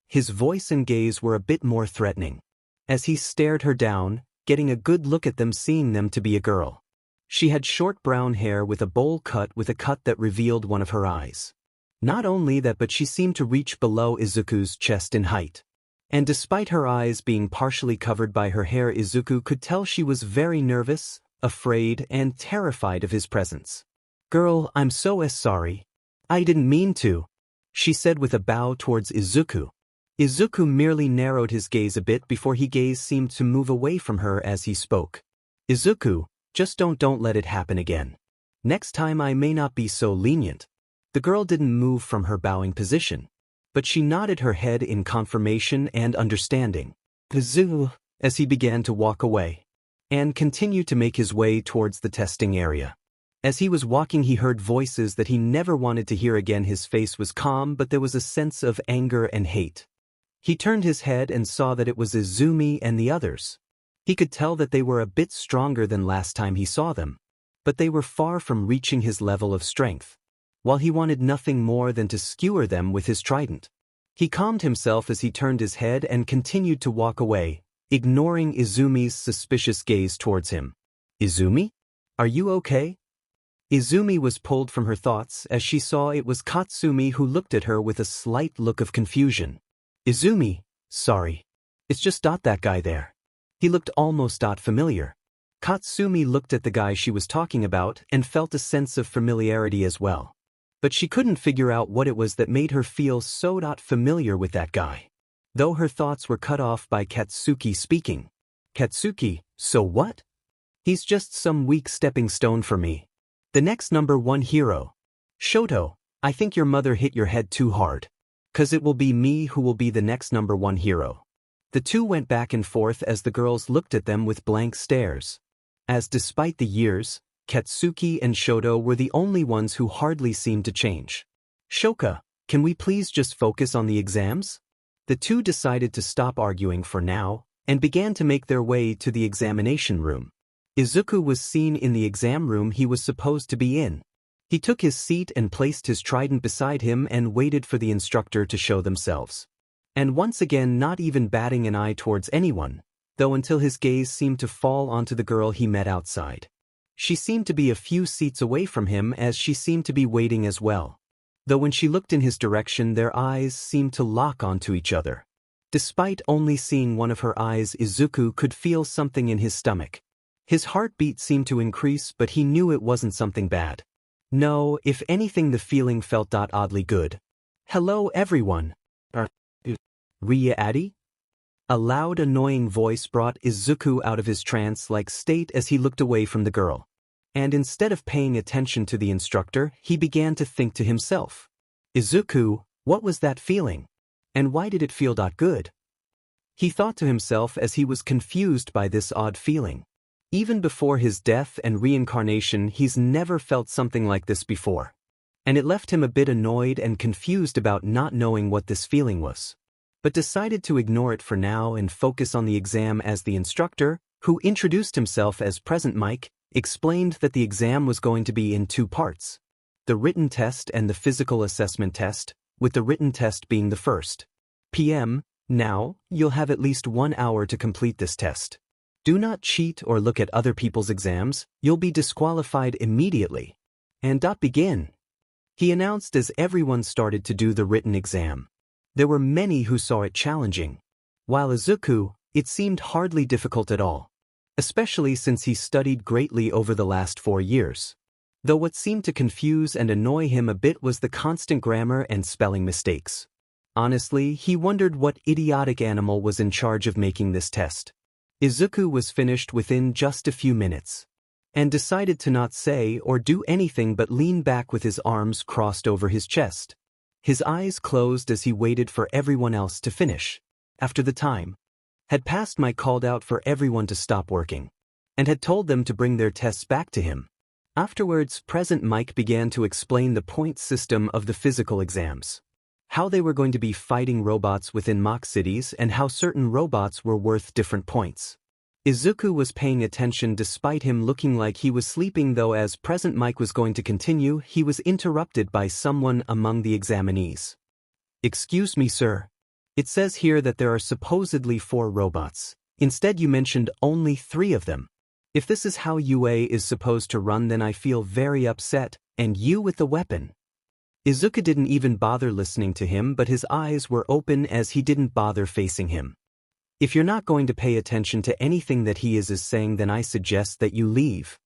His voice and gaze were a bit more threatening, as he stared her down, getting a good look at them, seeing them to be a girl. She had short brown hair with a bowl cut with a cut that revealed one of her eyes. Not only that, but she seemed to reach below Izuku's chest in height. And despite her eyes being partially covered by her hair, Izuku could tell she was very nervous, afraid, and terrified of his presence. "Girl, I'm so sorry. I didn't mean to," she said with a bow towards Izuku. Izuku merely narrowed his gaze a bit before his gaze seemed to move away from her as he spoke. "Izuku, just don't let it happen again. Next time I may not be so lenient." The girl didn't move from her bowing position, but she nodded her head in confirmation and understanding. Izuku, as he began to walk away, and continued to make his way towards the testing area. As he was walking, he heard voices that he never wanted to hear again. His face was calm, but there was a sense of anger and hate. He turned his head and saw that it was Izumi and the others. He could tell that they were a bit stronger than last time he saw them, but they were far from reaching his level of strength, while he wanted nothing more than to skewer them with his trident. He calmed himself as he turned his head and continued to walk away, ignoring Izumi's suspicious gaze towards him. "Izumi? Are you okay?" Izumi was pulled from her thoughts as she saw it was Katsumi, who looked at her with a slight look of confusion. "Izumi, sorry. It's just that guy there. He looked almost familiar." Katsumi looked at the guy she was talking about and felt a sense of familiarity as well. But she couldn't figure out what it was that made her feel so familiar with that guy. Though her thoughts were cut off by Katsuki speaking. "Katsuki, so what? He's just some weak stepping stone for me. The next #1 hero. Shoto, I think your mother hit your head too hard. 'Cause it will be me who will be the next #1 hero." The two went back and forth as the girls looked at them with blank stares. As despite the years, Katsuki and Shoto were the only ones who hardly seemed to change. "Shoka, can we please just focus on the exams?" The two decided to stop arguing for now, and began to make their way to the examination room. Izuku was seen in the exam room he was supposed to be in. He took his seat and placed his trident beside him and waited for the instructor to show themselves. And once again, not even batting an eye towards anyone, though, until his gaze seemed to fall onto the girl he met outside. She seemed to be a few seats away from him, as she seemed to be waiting as well. Though when she looked in his direction, their eyes seemed to lock onto each other. Despite only seeing one of her eyes, Izuku could feel something in his stomach. His heartbeat seemed to increase, but he knew it wasn't something bad. No, if anything, the feeling felt oddly good. "Hello everyone. Ria Addy?" A loud, annoying voice brought Izuku out of his trance-like state as he looked away from the girl. And instead of paying attention to the instructor, he began to think to himself. "Izuku, what was that feeling? And why did it feel good?" He thought to himself as he was confused by this odd feeling. Even before his death and reincarnation, he's never felt something like this before. And it left him a bit annoyed and confused about not knowing what this feeling was, but decided to ignore it for now and focus on the exam as the instructor, who introduced himself as Present Mike, explained that the exam was going to be in 2 parts. The written test and the physical assessment test, with the written test being the first. PM, now, you'll have at least 1 hour to complete this test. Do not cheat or look at other people's exams, you'll be disqualified immediately. And begin. He announced as everyone started to do the written exam. There were many who saw it challenging. While Izuku, it seemed hardly difficult at all, especially since he studied greatly over the last 4 years. Though what seemed to confuse and annoy him a bit was the constant grammar and spelling mistakes. Honestly, he wondered what idiotic animal was in charge of making this test. Izuku was finished within just a few minutes, and decided to not say or do anything but lean back with his arms crossed over his chest. His eyes closed as he waited for everyone else to finish. After the time had passed, Mike called out for everyone to stop working, and had told them to bring their tests back to him. Afterwards, present Mike began to explain the point system of the physical exams, how they were going to be fighting robots within mock cities and how certain robots were worth different points. Izuku was paying attention despite him looking like he was sleeping, though as present Mike was going to continue, he was interrupted by someone among the examinees. "Excuse me, sir. It says here that there are supposedly 4 robots. Instead you mentioned only 3 of them. If this is how UA is supposed to run, then I feel very upset, and you with the weapon." Izuku didn't even bother listening to him, but his eyes were open as he didn't bother facing him. "If you're not going to pay attention to anything that he is saying, then I suggest that you leave.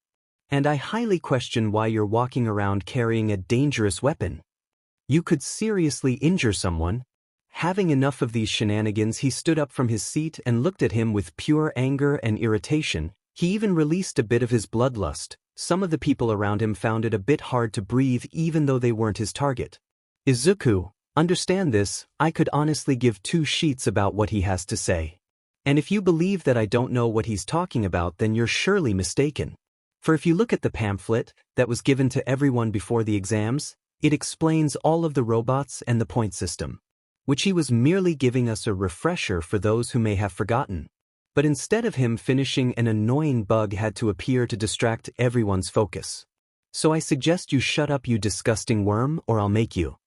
And I highly question why you're walking around carrying a dangerous weapon. You could seriously injure someone." Having enough of these shenanigans, he stood up from his seat and looked at him with pure anger and irritation. He even released a bit of his bloodlust. Some of the people around him found it a bit hard to breathe even though they weren't his target. "Izuku, understand this, I could honestly give 2 sheets about what he has to say. And if you believe that I don't know what he's talking about, then you're surely mistaken. For if you look at the pamphlet that was given to everyone before the exams, it explains all of the robots and the point system, which he was merely giving us a refresher for those who may have forgotten." But instead of him finishing, an annoying bug had to appear to distract everyone's focus. "So I suggest you shut up, you disgusting worm, or I'll make you,"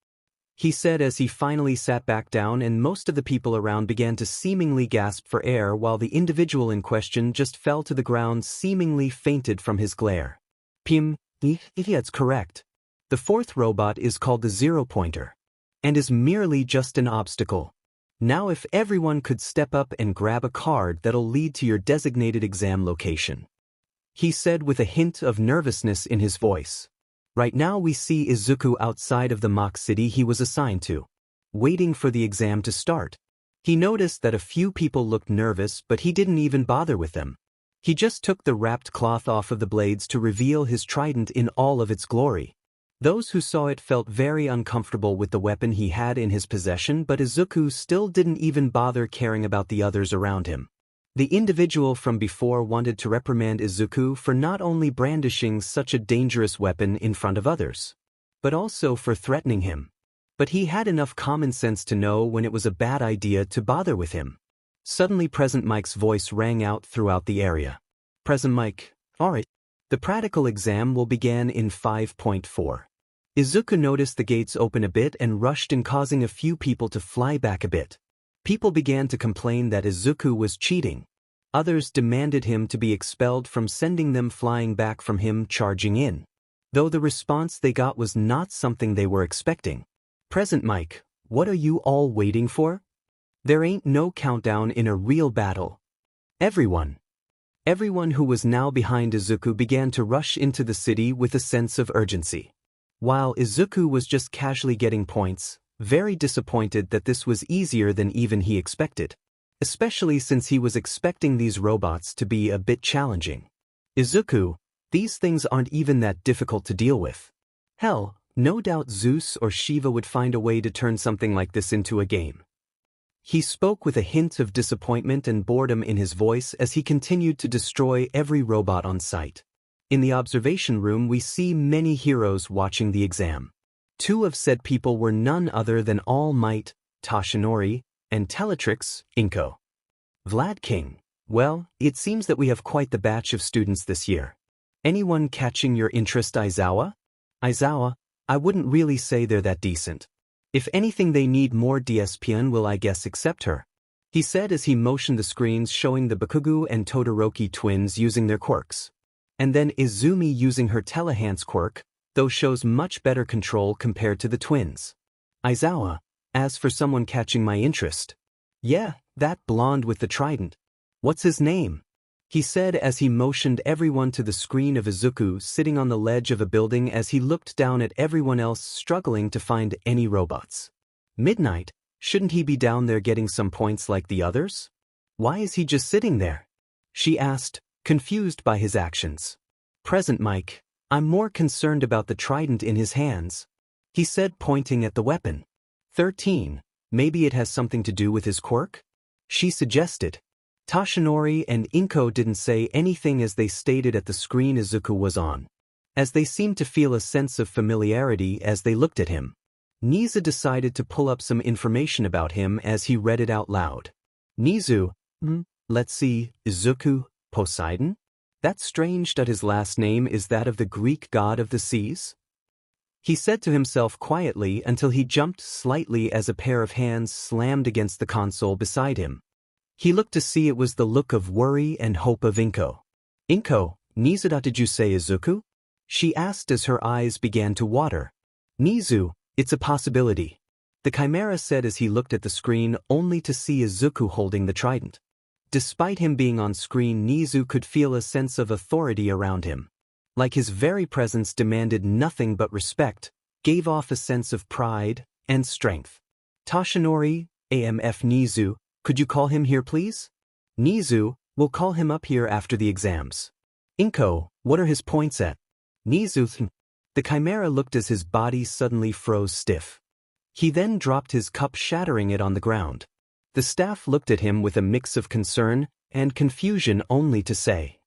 he said as he finally sat back down, and most of the people around began to seemingly gasp for air while the individual in question just fell to the ground, seemingly fainted from his glare. It's correct. The 4th robot is called the 0-pointer, and is merely just an obstacle. Now if everyone could step up and grab a card that'll lead to your designated exam location," he said with a hint of nervousness in his voice. Right now we see Izuku outside of the mock city he was assigned to, waiting for the exam to start. He noticed that a few people looked nervous, but he didn't even bother with them. He just took the wrapped cloth off of the blades to reveal his trident in all of its glory. Those who saw it felt very uncomfortable with the weapon he had in his possession, but Izuku still didn't even bother caring about the others around him. The individual from before wanted to reprimand Izuku for not only brandishing such a dangerous weapon in front of others, but also for threatening him. But he had enough common sense to know when it was a bad idea to bother with him. Suddenly present Mike's voice rang out throughout the area. "Present Mike, alright. The practical exam will begin in 5.4. Izuku noticed the gates open a bit and rushed in, causing a few people to fly back a bit. People began to complain that Izuku was cheating. Others demanded him to be expelled from sending them flying back from him charging in, though the response they got was not something they were expecting. "Present Mike, what are you all waiting for? There ain't no countdown in a real battle. Everyone who was now behind Izuku began to rush into the city with a sense of urgency. While Izuku was just casually getting points, very disappointed that this was easier than even he expected, especially since he was expecting these robots to be a bit challenging. "Izuku, these things aren't even that difficult to deal with. Hell, no doubt Zeus or Shiva would find a way to turn something like this into a game." He spoke with a hint of disappointment and boredom in his voice as he continued to destroy every robot on site. In the observation room we see many heroes watching the exam. 2 of said people were none other than All Might, Toshinori, and Teletrix, Inko. "Vlad King, well, it seems that we have quite the batch of students this year. Anyone catching your interest, Aizawa?" "Aizawa, I wouldn't really say they're that decent. If anything, they need more DSPN, will I guess accept her," he said as he motioned the screens showing the Bakugo and Todoroki twins using their quirks. And then Izumi using her Telehance quirk, though shows much better control compared to the twins. "Aizawa, As for someone catching my interest. Yeah, that blonde with the trident. What's his name? He said as he motioned everyone to the screen of Izuku sitting on the ledge of a building as he looked down at everyone else struggling to find any robots. Midnight, shouldn't he be down there getting some points like the others? Why is he just sitting there? She asked, confused by his actions. Present Mike, I'm more concerned about the trident in his hands. He said pointing at the weapon. 13. Maybe it has something to do with his quirk? She suggested. Toshinori and Inko didn't say anything as they stared at the screen Izuku was on. As they seemed to feel a sense of familiarity as they looked at him. Nizu decided to pull up some information about him as he read it out loud. Nizu, let's see, Izuku, Poseidon? That's strange that his last name is that of the Greek god of the seas. He said to himself quietly until he jumped slightly as a pair of hands slammed against the console beside him. He looked to see it was the look of worry and hope of Inko. Inko, Nizu, did you say Izuku? She asked as her eyes began to water. Nizu, it's a possibility. The Chimera said as he looked at the screen only to see Izuku holding the trident. Despite him being on screen, Nizu could feel a sense of authority around him. Like his very presence demanded nothing but respect, gave off a sense of pride and strength. Toshinori, AMF Nizu, could you call him here please? Nizu, we'll call him up here after the exams. Inko, what are his points at? Nizu, the Chimera looked as his body suddenly froze stiff. He then dropped his cup, shattering it on the ground. The staff looked at him with a mix of concern and confusion only to say,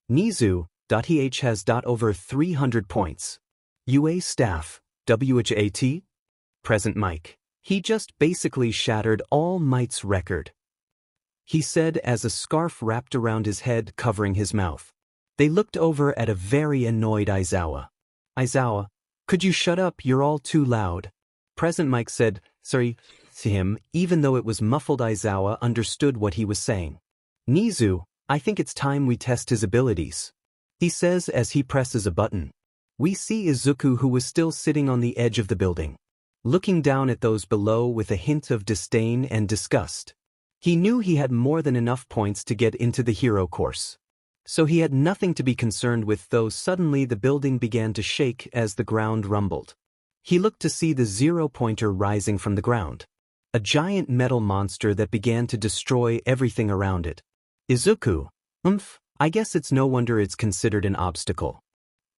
Nizu, he has over 300 points. UA staff, WHAT? Present Mike. He just basically shattered All Might's record. He said as a scarf wrapped around his head covering his mouth. They looked over at a very annoyed Aizawa. Aizawa, could you shut up, you're all too loud. Present Mike said, sorry, to him, even though it was muffled. Aizawa understood what he was saying. Nizu, I think it's time we test his abilities. He says as he presses a button. We see Izuku, who was still sitting on the edge of the building, looking down at those below with a hint of disdain and disgust. He knew he had more than enough points to get into the hero course. So he had nothing to be concerned with, though suddenly the building began to shake as the ground rumbled. He looked to see the 0-pointer rising from the ground. A giant metal monster that began to destroy everything around it. Izuku, I guess it's no wonder it's considered an obstacle.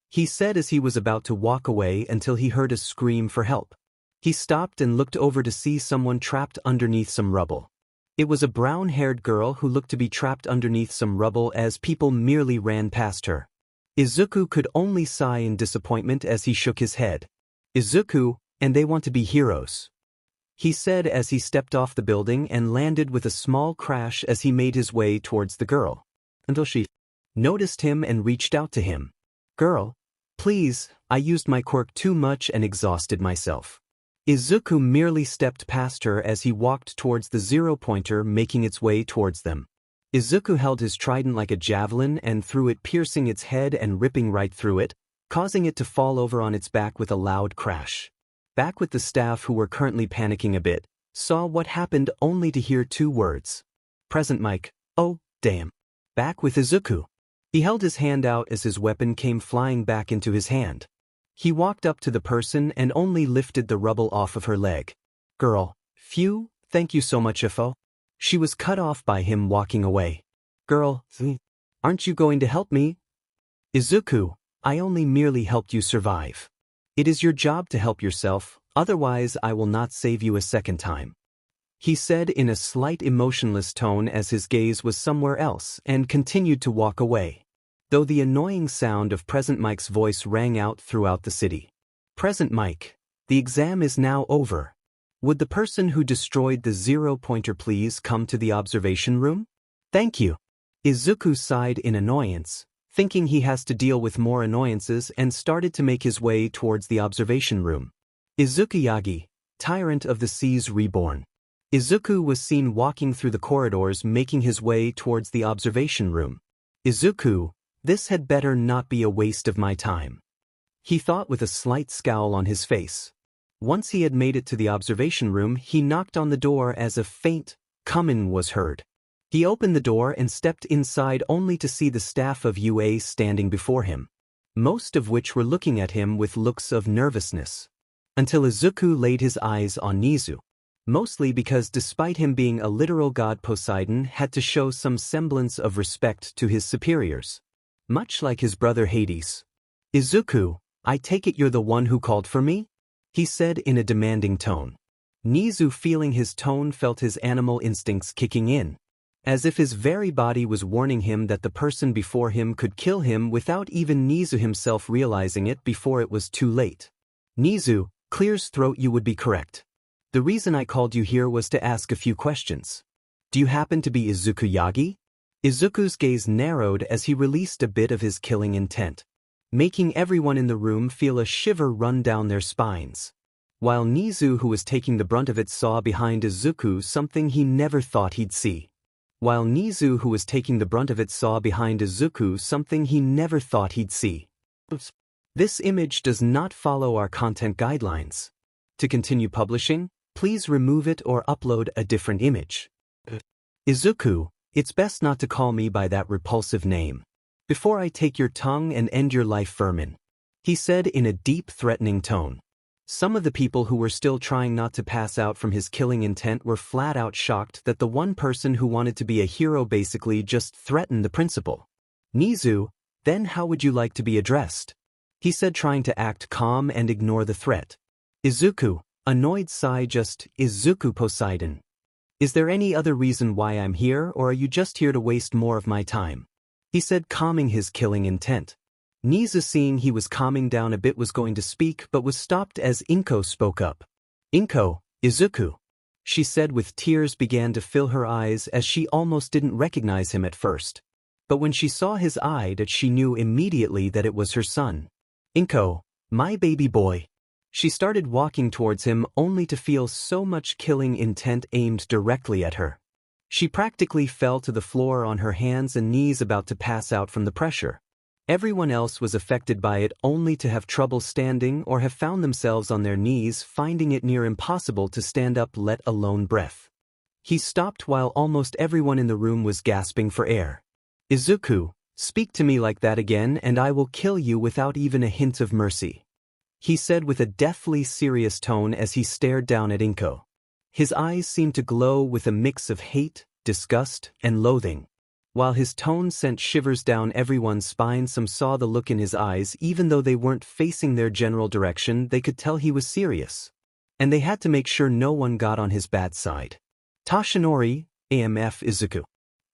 He said as he was about to walk away until he heard a scream for help. He stopped and looked over to see someone trapped underneath some rubble. It was a brown-haired girl who looked to be trapped underneath some rubble as people merely ran past her. Izuku could only sigh in disappointment as he shook his head. Izuku, and they want to be heroes. He said as he stepped off the building and landed with a small crash as he made his way towards the girl. Until she noticed him and reached out to him. Girl, please, I used my quirk too much and exhausted myself. Izuku merely stepped past her as he walked towards the 0-pointer, making its way towards them. Izuku held his trident like a javelin and threw it, piercing its head and ripping right through it, causing it to fall over on its back with a loud crash. Back with the staff, who were currently panicking a bit, saw what happened only to hear two words. Present Mike, oh, damn. Back with Izuku. He held his hand out as his weapon came flying back into his hand. He walked up to the person and only lifted the rubble off of her leg. Girl, phew, thank you so much, Ifo. She was cut off by him walking away. Girl, aren't you going to help me? Izuku, I only merely helped you survive. It is your job to help yourself, otherwise I will not save you a second time. He said in a slight emotionless tone as his gaze was somewhere else and continued to walk away. Though the annoying sound of Present Mike's voice rang out throughout the city. Present Mike, the exam is now over. Would the person who destroyed the 0-pointer please come to the observation room? Thank you. Izuku sighed in annoyance, thinking he has to deal with more annoyances, and started to make his way towards the observation room. Izuku Yagi, Tyrant of the Seas Reborn. Izuku was seen walking through the corridors, making his way towards the observation room. Izuku, this had better not be a waste of my time. He thought with a slight scowl on his face. Once he had made it to the observation room, he knocked on the door as a faint "come in" was heard. He opened the door and stepped inside only to see the staff of UA standing before him, most of which were looking at him with looks of nervousness. Until Izuku laid his eyes on Nizu. Mostly because despite him being a literal god, Poseidon had to show some semblance of respect to his superiors. Much like his brother Hades. "Izuku, I take it you're the one who called for me?" he said in a demanding tone. Nizu, feeling his tone, felt his animal instincts kicking in, as if his very body was warning him that the person before him could kill him without even Nizu himself realizing it before it was too late. "Nizu, clears throat, you would be correct. The reason I called you here was to ask a few questions. Do you happen to be Izuku Yagi?" Izuku's gaze narrowed as he released a bit of his killing intent, making everyone in the room feel a shiver run down their spines. While Nizu, who was taking the brunt of it, saw behind Izuku something he never thought he'd see. This image does not follow our content guidelines. To continue publishing, please remove it or upload a different image. "Izuku, it's best not to call me by that repulsive name, before I take your tongue and end your life, vermin," he said in a deep, threatening tone. Some of the people who were still trying not to pass out from his killing intent were flat out shocked that the one person who wanted to be a hero basically just threatened the principal. "Nizu, then how would you like to be addressed?" he said, trying to act calm and ignore the threat. "Izuku," annoyed sigh, "just Izuku Poseidon. Is there any other reason why I'm here, or are you just here to waste more of my time?" he said, calming his killing intent. Nizu, seeing he was calming down a bit, was going to speak but was stopped as Inko spoke up. "Inko, Izuku," she said, with tears began to fill her eyes as she almost didn't recognize him at first. But when she saw his eye, she knew immediately that it was her son. "Inko, my baby boy." She started walking towards him only to feel so much killing intent aimed directly at her. She practically fell to the floor on her hands and knees, about to pass out from the pressure. Everyone else was affected by it only to have trouble standing or have found themselves on their knees, finding it near impossible to stand up, let alone breath. He stopped while almost everyone in the room was gasping for air. "Izuku, speak to me like that again and I will kill you without even a hint of mercy," he said with a deathly serious tone as he stared down at Inko. His eyes seemed to glow with a mix of hate, disgust, and loathing. While his tone sent shivers down everyone's spine, some saw the look in his eyes. Even though they weren't facing their general direction, they could tell he was serious. And they had to make sure no one got on his bad side. "Tashinori, AMF Izuku,"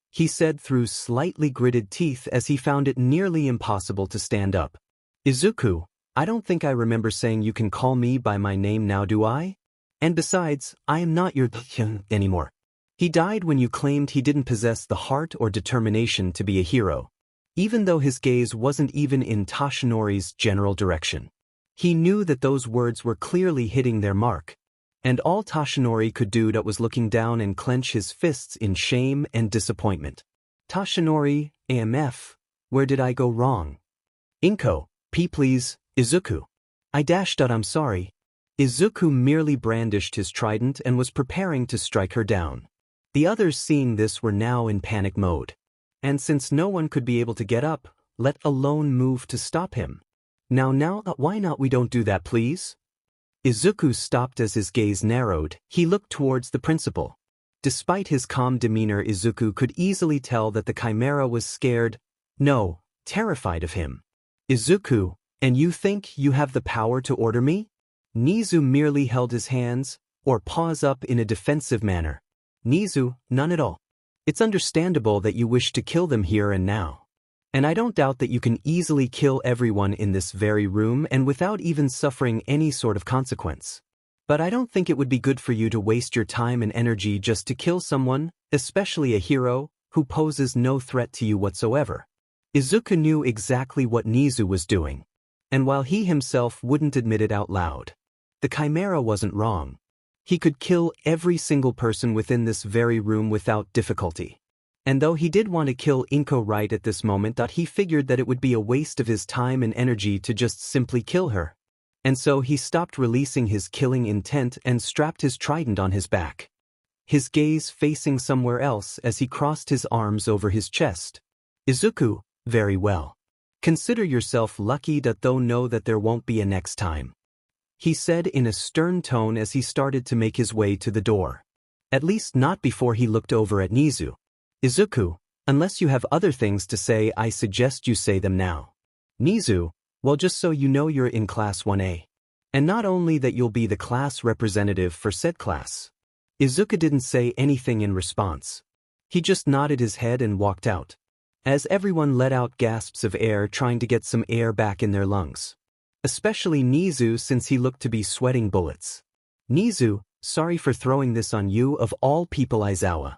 he said through slightly gritted teeth as he found it nearly impossible to stand up. "Izuku, I don't think I remember saying you can call me by my name now, do I? And besides, I am not your anymore. He died when you claimed he didn't possess the heart or determination to be a hero." Even though his gaze wasn't even in Tashinori's general direction, he knew that those words were clearly hitting their mark. And all Tashinori could do was looking down and clench his fists in shame and disappointment. "Tashinori, AMF, where did I go wrong?" "Inko, please, Izuku." "I'm sorry." Izuku merely brandished his trident and was preparing to strike her down. The others, seeing this, were now in panic mode. And since no one could be able to get up, let alone move to stop him. Now, why not we don't do that, please?" Izuku stopped as his gaze narrowed. He looked towards the principal. Despite his calm demeanor, Izuku could easily tell that the chimera was scared, no, terrified of him. "Izuku, and you think you have the power to order me?" Nizu merely held his hands, or paws up in a defensive manner. "Nizu, none at all. It's understandable that you wish to kill them here and now. And I don't doubt that you can easily kill everyone in this very room and without even suffering any sort of consequence. But I don't think it would be good for you to waste your time and energy just to kill someone, especially a hero, who poses no threat to you whatsoever." Izuku knew exactly what Nizu was doing. And while he himself wouldn't admit it out loud, the chimera wasn't wrong. He could kill every single person within this very room without difficulty. And though he did want to kill Inko right at this moment, he figured that it would be a waste of his time and energy to just simply kill her. And so he stopped releasing his killing intent and strapped his trident on his back. His gaze facing somewhere else as he crossed his arms over his chest. Izuku, very well. Consider yourself lucky that though know that there won't be a next time. He said in a stern tone as he started to make his way to the door. At least not before he looked over at Nizu. Izuku, unless you have other things to say, I suggest you say them now. Nizu, well, just so you know, you're in class 1A. And not only that, you'll be the class representative for said class. Izuku didn't say anything in response. He just nodded his head and walked out. As everyone let out gasps of air, trying to get some air back in their lungs. Especially Nizu, since he looked to be sweating bullets. Nizu, sorry for throwing this on you of all people. Aizawa.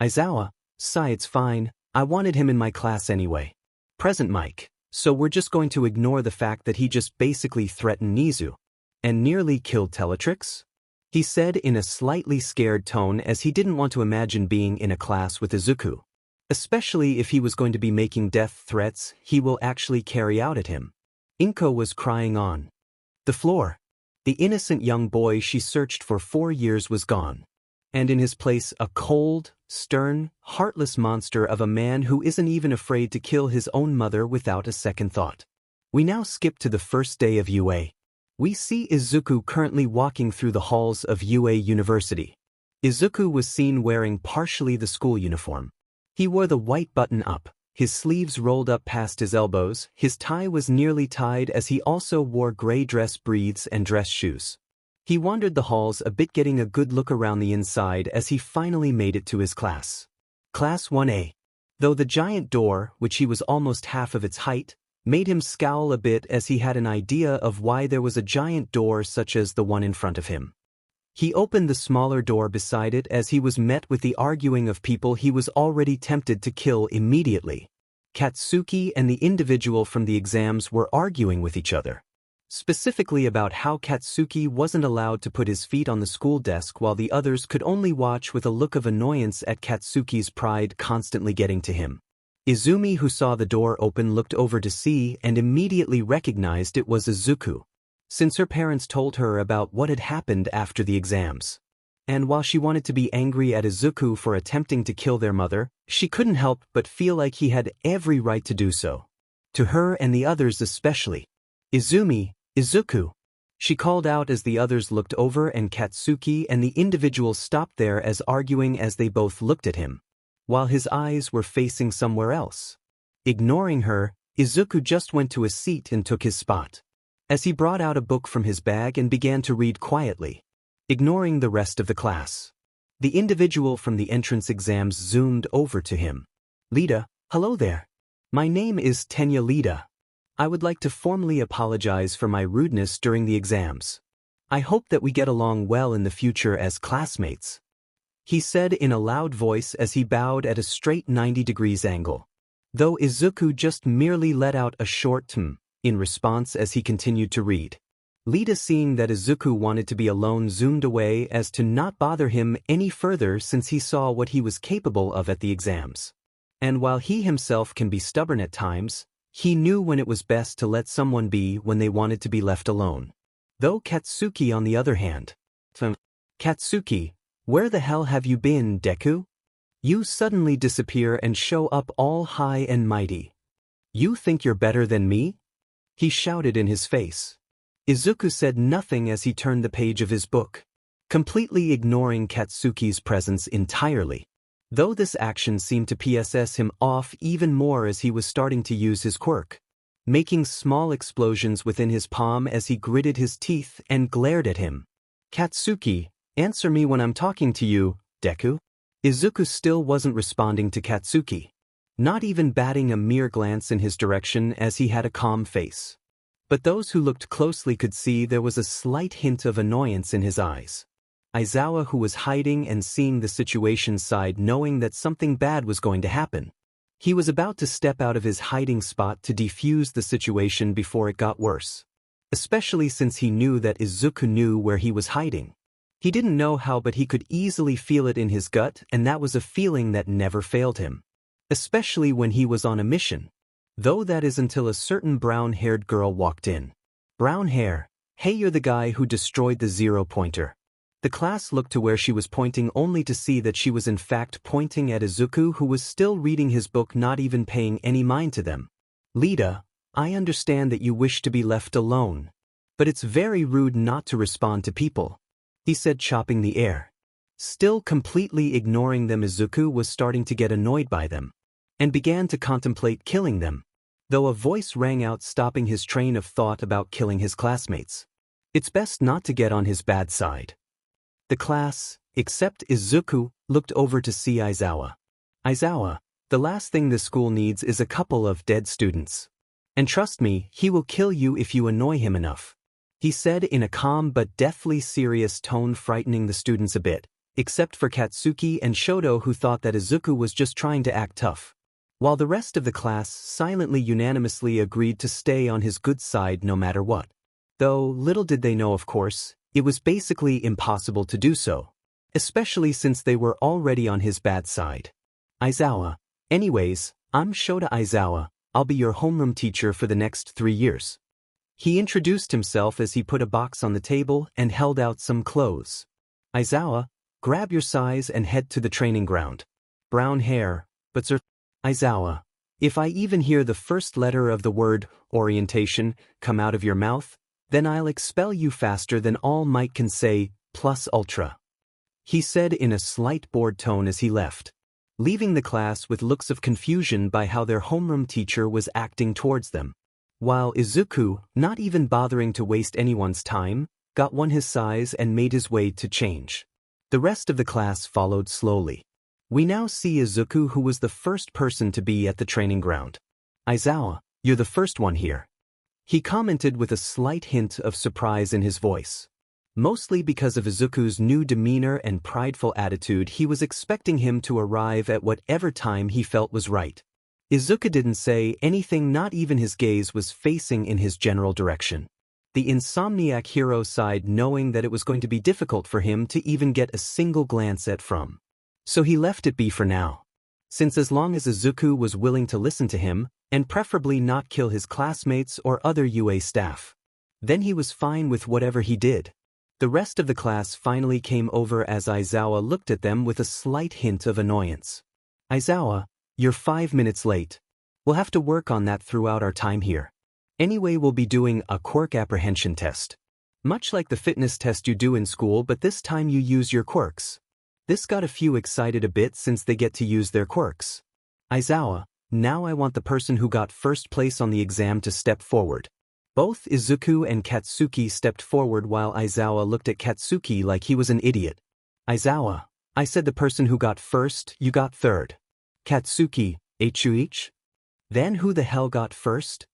Aizawa, sigh, it's fine, I wanted him in my class anyway. Present Mike, so we're just going to ignore the fact that he just basically threatened Nizu. And nearly killed Teletrix? He said in a slightly scared tone, as he didn't want to imagine being in a class with Izuku. Especially if he was going to be making death threats he will actually carry out at him. Inko was crying on the floor. The innocent young boy she searched for 4 years was gone. And in his place a cold, stern, heartless monster of a man who isn't even afraid to kill his own mother without a second thought. We now skip to the first day of UA. We see Izuku currently walking through the halls of UA University. Izuku was seen wearing partially the school uniform. He wore the white button-up, his sleeves rolled up past his elbows, his tie was nearly tied, as he also wore gray dress breathes and dress shoes. He wandered the halls a bit, getting a good look around the inside as he finally made it to his class. Class 1A. Though the giant door, which he was almost half of its height, made him scowl a bit, as he had an idea of why there was a giant door such as the one in front of him. He opened the smaller door beside it as he was met with the arguing of people he was already tempted to kill immediately. Katsuki and the individual from the exams were arguing with each other. Specifically about how Katsuki wasn't allowed to put his feet on the school desk while the others could only watch with a look of annoyance at Katsuki's pride constantly getting to him. Izumi, who saw the door open, looked over to see and immediately recognized it was Izuku, since her parents told her about what had happened after the exams. And while she wanted to be angry at Izuku for attempting to kill their mother, she couldn't help but feel like he had every right to do so. To her and the others especially. Izumi, Izuku, she called out as the others looked over, and Katsuki and the individual stopped there as arguing as they both looked at him, while his eyes were facing somewhere else. Ignoring her, Izuku just went to a seat and took his spot. As he brought out a book from his bag and began to read quietly, ignoring the rest of the class. The individual from the entrance exams zoomed over to him. Lida, hello there. My name is Tenya Lida. I would like to formally apologize for my rudeness during the exams. I hope that we get along well in the future as classmates. He said in a loud voice as he bowed at a straight 90 degrees angle. Though Izuku just merely let out a short in response as he continued to read. Lida, seeing that Izuku wanted to be alone, zoomed away as to not bother him any further, since he saw what he was capable of at the exams. And while he himself can be stubborn at times, he knew when it was best to let someone be when they wanted to be left alone. Though Katsuki, on the other hand. Katsuki, where the hell have you been, Deku? You suddenly disappear and show up all high and mighty. You think you're better than me? He shouted in his face. Izuku said nothing as he turned the page of his book, completely ignoring Katsuki's presence entirely. Though this action seemed to piss him off even more as he was starting to use his quirk, making small explosions within his palm as he gritted his teeth and glared at him. Katsuki, answer me when I'm talking to you, Deku. Izuku still wasn't responding to Katsuki, not even batting a mere glance in his direction as he had a calm face. But those who looked closely could see there was a slight hint of annoyance in his eyes. Aizawa, who was hiding and seeing the situation, sighed, knowing that something bad was going to happen. He was about to step out of his hiding spot to defuse the situation before it got worse. Especially since he knew that Izuku knew where he was hiding. He didn't know how, but he could easily feel it in his gut, and that was a feeling that never failed him. Especially when he was on a mission. Though that is until a certain brown-haired girl walked in. Brown hair, Hey, you're the guy who destroyed the zero-pointer. The class looked to where she was pointing only to see that she was in fact pointing at Izuku, who was still reading his book, not even paying any mind to them. Lita, I understand that you wish to be left alone. But it's very rude not to respond to people, he said, chopping the air. Still completely ignoring them, Izuku was starting to get annoyed by them, and began to contemplate killing them, though a voice rang out stopping his train of thought about killing his classmates. It's best not to get on his bad side. The class, except Izuku, looked over to see Aizawa. Aizawa, the last thing this school needs is a couple of dead students. And trust me, he will kill you if you annoy him enough, he said in a calm but deathly serious tone, frightening the students a bit, except for Katsuki and Shoto, who thought that Izuku was just trying to act tough, while the rest of the class silently unanimously agreed to stay on his good side no matter what. Though little did they know, of course, it was basically impossible to do so, especially since they were already on his bad side. Aizawa, anyways, I'm Shota Aizawa, I'll be your homeroom teacher for the next 3 years. He introduced himself as he put a box on the table and held out some clothes. Aizawa, grab your size and head to the training ground. Brown hair, but sir, Aizawa, if I even hear the first letter of the word orientation come out of your mouth, then I'll expel you faster than All Might can say, plus ultra, he said in a slight bored tone as he left, leaving the class with looks of confusion by how their homeroom teacher was acting towards them. While Izuku, not even bothering to waste anyone's time, got one his size and made his way to change. The rest of the class followed slowly. We now see Izuku, who was the first person to be at the training ground. Aizawa, you're the first one here, he commented with a slight hint of surprise in his voice. Mostly because of Izuku's new demeanor and prideful attitude, he was expecting him to arrive at whatever time he felt was right. Izuku didn't say anything, not even his gaze was facing in his general direction. The insomniac hero sighed, knowing that it was going to be difficult for him to even get a single glance at from. So he left it be for now. Since as long as Izuku was willing to listen to him, and preferably not kill his classmates or other UA staff, then he was fine with whatever he did. The rest of the class finally came over as Aizawa looked at them with a slight hint of annoyance. Aizawa, you're 5 minutes late. We'll have to work on that throughout our time here. Anyway, we'll be doing a quirk apprehension test. Much like the fitness test you do in school, but this time you use your quirks. This got a few excited a bit since they get to use their quirks. Aizawa, now I want the person who got first place on the exam to step forward. Both Izuku and Katsuki stepped forward while Aizawa looked at Katsuki like he was an idiot. Aizawa, I said the person who got first, you got third. Katsuki, H. Then who the hell got first?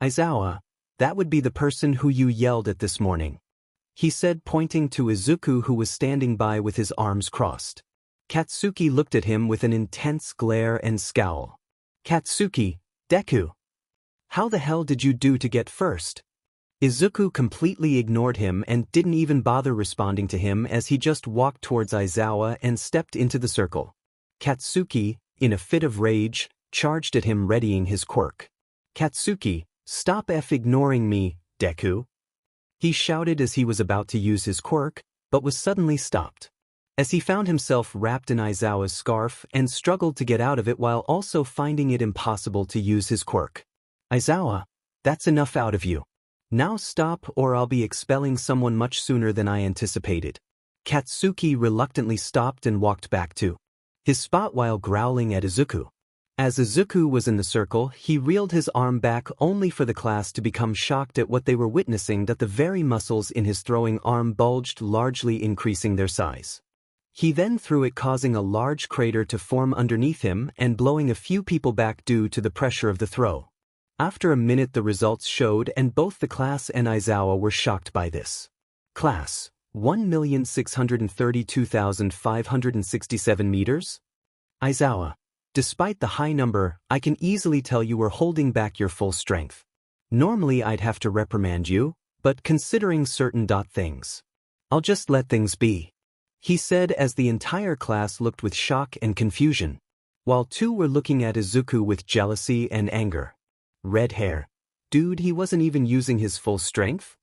Aizawa, that would be the person who you yelled at this morning, he said, pointing to Izuku, who was standing by with his arms crossed. Katsuki looked at him with an intense glare and scowl. Katsuki, Deku, how the hell did you do to get first? Izuku completely ignored him and didn't even bother responding to him as he just walked towards Aizawa and stepped into the circle. Katsuki, in a fit of rage, charged at him, readying his quirk. Katsuki, stop ignoring me, Deku, he shouted as he was about to use his quirk, but was suddenly stopped, as he found himself wrapped in Aizawa's scarf and struggled to get out of it while also finding it impossible to use his quirk. Aizawa, that's enough out of you. Now stop or I'll be expelling someone much sooner than I anticipated. Katsuki reluctantly stopped and walked back to his spot while growling at Izuku. As Izuku was in the circle, he reeled his arm back only for the class to become shocked at what they were witnessing, that the very muscles in his throwing arm bulged, largely increasing their size. He then threw it, causing a large crater to form underneath him and blowing a few people back due to the pressure of the throw. After a minute the results showed, and both the class and Aizawa were shocked by this. Class, 1,632,567 meters? Aizawa, despite the high number, I can easily tell you were holding back your full strength. Normally I'd have to reprimand you, but considering certain things, I'll just let things be, he said as the entire class looked with shock and confusion, while two were looking at Izuku with jealousy and anger. Red hair. Dude, he wasn't even using his full strength?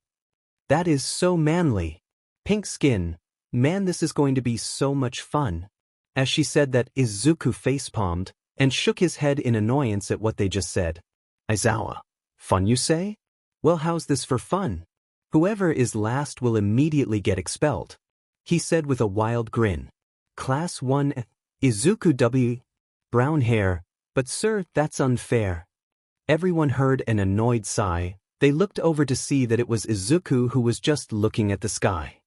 That is so manly. Pink skin. Man, this is going to be so much fun. As she said that, Izuku facepalmed and shook his head in annoyance at what they just said. Aizawa. Fun, you say? Well, how's this for fun? Whoever is last will immediately get expelled, he said with a wild grin. Class 1, Izuku W. Brown hair, but sir, that's unfair. Everyone heard an annoyed sigh. They looked over to see that it was Izuku who was just looking at the sky.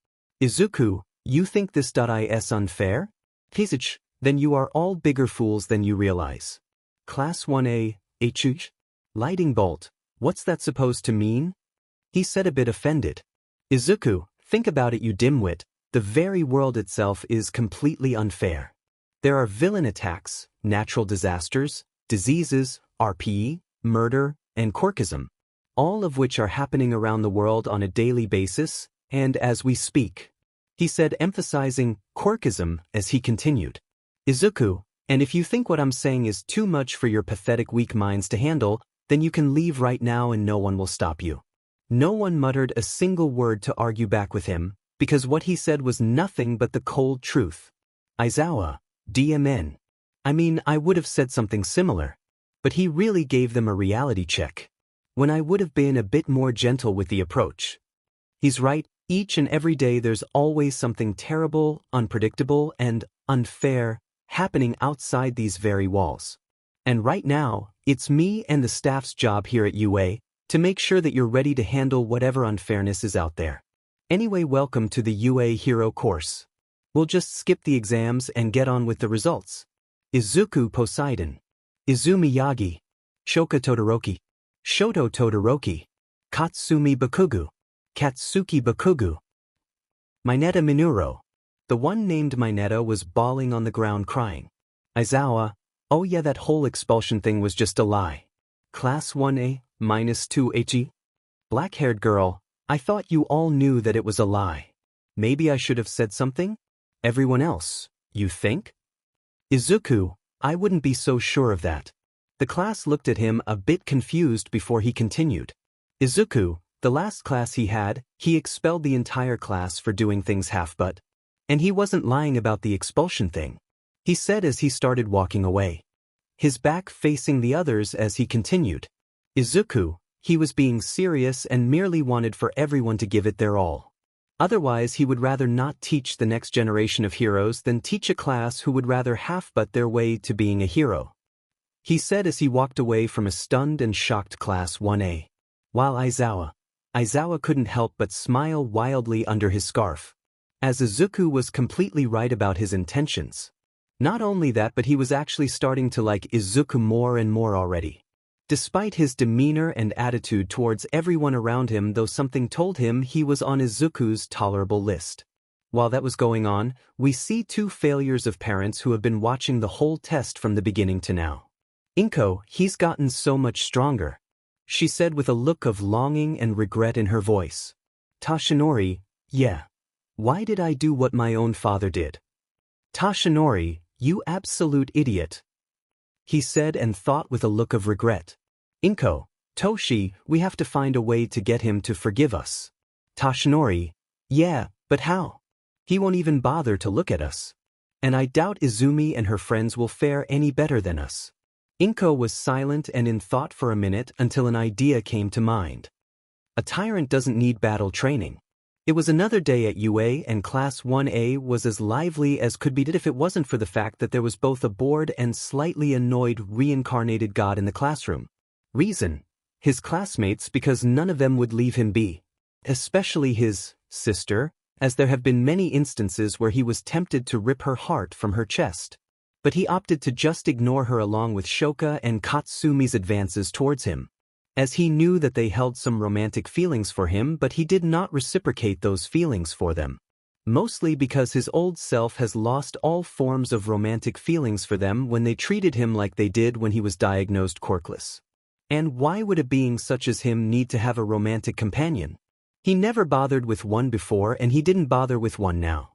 Izuku, you think this is unfair? Kisich, then you are all bigger fools than you realize. Class 1A, Achuch? Lighting bolt, what's that supposed to mean? He said a bit offended. Izuku, think about it, you dimwit. The very world itself is completely unfair. There are villain attacks, natural disasters, diseases, RPE, murder, and quirkism, all of which are happening around the world on a daily basis, and as we speak. He said, emphasizing quirkism as he continued. Izuku, and if you think what I'm saying is too much for your pathetic weak minds to handle, then you can leave right now and no one will stop you. No one muttered a single word to argue back with him, because what he said was nothing but the cold truth. Aizawa, DMN. I mean, I would have said something similar. But he really gave them a reality check. When I would have been a bit more gentle with the approach. He's right, each and every day there's always something terrible, unpredictable, and unfair happening outside these very walls. And right now, it's me and the staff's job here at UA to make sure that you're ready to handle whatever unfairness is out there. Anyway, welcome to the UA Hero course. We'll just skip the exams and get on with the results. Izuku Poseidon. Izumi Yagi. Shoka Todoroki. Shoto Todoroki. Katsumi Bakugu. Katsuki Bakugu. Mineta Minuro. The one named Mineta was bawling on the ground crying. Aizawa, oh yeah, that whole expulsion thing was just a lie. Class 1A, -2 HE. Black-haired girl, I thought you all knew that it was a lie. Maybe I should have said something? Everyone else, you think? Izuku, I wouldn't be so sure of that. The class looked at him a bit confused before he continued. Izuku, the last class he had, he expelled the entire class for doing things half-butt. And he wasn't lying about the expulsion thing. He said as he started walking away. His back facing the others as he continued. Izuku, he was being serious and merely wanted for everyone to give it their all. Otherwise he would rather not teach the next generation of heroes than teach a class who would rather half-butt their way to being a hero. He said as he walked away from a stunned and shocked Class 1A. While Aizawa couldn't help but smile wildly under his scarf. As Izuku was completely right about his intentions. Not only that, but he was actually starting to like Izuku more and more already. Despite his demeanor and attitude towards everyone around him, though something told him he was on Izuku's tolerable list. While that was going on, we see two failures of parents who have been watching the whole test from the beginning to now. Inko, he's gotten so much stronger, she said with a look of longing and regret in her voice. Tashinori, yeah. Why did I do what my own father did? Tashinori, you absolute idiot, he said and thought with a look of regret. Inko, Toshi, we have to find a way to get him to forgive us. Tashinori, yeah, but how? He won't even bother to look at us. And I doubt Izumi and her friends will fare any better than us. Inko was silent and in thought for a minute until an idea came to mind. A tyrant doesn't need battle training. It was another day at UA and Class 1A was as lively as could be if it wasn't for the fact that there was both a bored and slightly annoyed reincarnated god in the classroom. Reason: his classmates, because none of them would leave him be. Especially his sister, as there have been many instances where he was tempted to rip her heart from her chest. But he opted to just ignore her along with Shoka and Katsumi's advances towards him. As he knew that they held some romantic feelings for him, but he did not reciprocate those feelings for them. Mostly because his old self has lost all forms of romantic feelings for them when they treated him like they did when he was diagnosed quirkless. And why would a being such as him need to have a romantic companion? He never bothered with one before and he didn't bother with one now.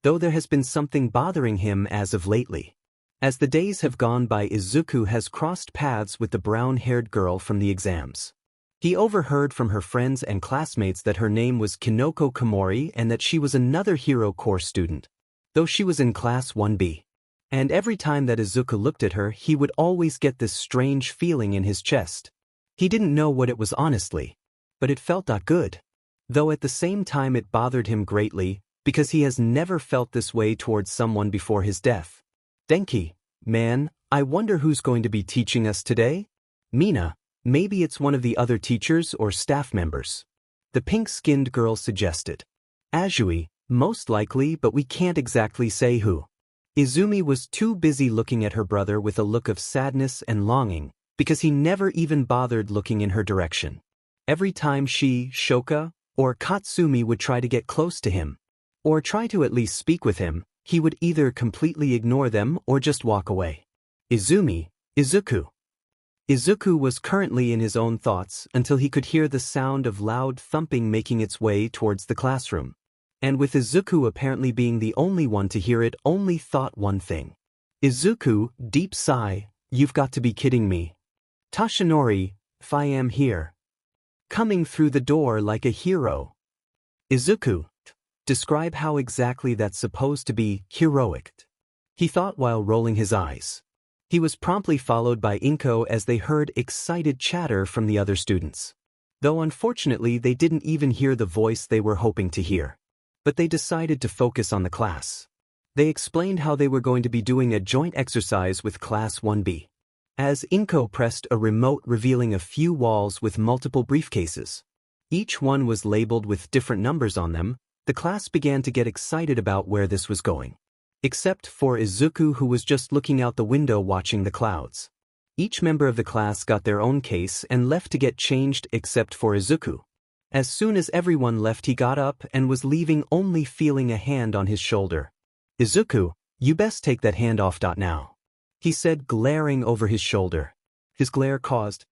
Though there has been something bothering him as of lately. As the days have gone by, Izuku has crossed paths with the brown-haired girl from the exams. He overheard from her friends and classmates that her name was Kinoko Komori and that she was another Hero Course student, though she was in Class 1B. And every time that Izuku looked at her, he would always get this strange feeling in his chest. He didn't know what it was honestly, but it felt not good. Though at the same time it bothered him greatly, because he has never felt this way towards someone before his death. Denki, man, I wonder who's going to be teaching us today? Mina, maybe it's one of the other teachers or staff members. The pink-skinned girl suggested. Azui, most likely, but we can't exactly say who. Izumi was too busy looking at her brother with a look of sadness and longing, because he never even bothered looking in her direction. Every time she, Shoka, or Katsumi would try to get close to him, or try to at least speak with him, he would either completely ignore them or just walk away. Izuku. Izuku was currently in his own thoughts until he could hear the sound of loud thumping making its way towards the classroom. And with Izuku apparently being the only one to hear it, only thought one thing. Izuku, deep sigh, you've got to be kidding me. Tashinori, if I am here. Coming through the door like a hero. Izuku, describe how exactly that's supposed to be heroic. He thought while rolling his eyes. He was promptly followed by Inko as they heard excited chatter from the other students. Though unfortunately they didn't even hear the voice they were hoping to hear. But they decided to focus on the class. They explained how they were going to be doing a joint exercise with Class 1B. As Inko pressed a remote revealing a few walls with multiple briefcases. Each one was labeled with different numbers on them, the class began to get excited about where this was going. Except for Izuku, who was just looking out the window watching the clouds. Each member of the class got their own case and left to get changed except for Izuku. As soon as everyone left, he got up and was leaving, only feeling a hand on his shoulder. Izuku, you best take that hand off now. He said, glaring over his shoulder. His glare caused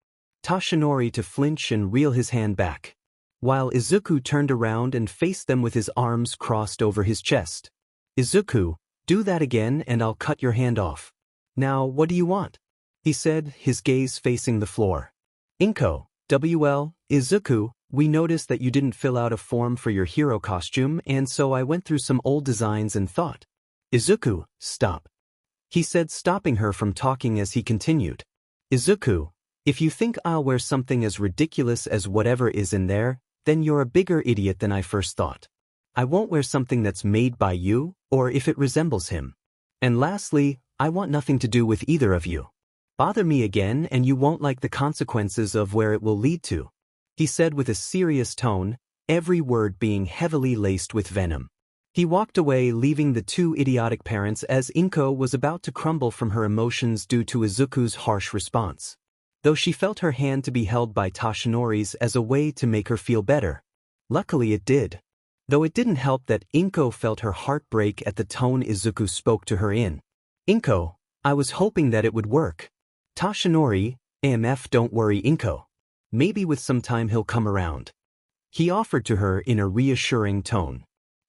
Tashinori to flinch and reel his hand back, while Izuku turned around and faced them with his arms crossed over his chest. Izuku, do that again and I'll cut your hand off. Now, what do you want? He said, his gaze facing the floor. Inko, Izuku, we noticed that you didn't fill out a form for your hero costume, and so I went through some old designs and thought. Izuku, stop. He said, stopping her from talking as he continued. Izuku, if you think I'll wear something as ridiculous as whatever is in there, then you're a bigger idiot than I first thought. I won't wear something that's made by you, or if it resembles him. And lastly, I want nothing to do with either of you. Bother me again and you won't like the consequences of where it will lead to. He said with a serious tone, every word being heavily laced with venom. He walked away, leaving the two idiotic parents as Inko was about to crumble from her emotions due to Izuku's harsh response. Though she felt her hand to be held by Tashinori's as a way to make her feel better. Luckily it did. Though it didn't help that Inko felt her heart break at the tone Izuku spoke to her in. Inko, I was hoping that it would work. Tashinori, AMF, don't worry Inko. Maybe with some time he'll come around. He offered to her in a reassuring tone.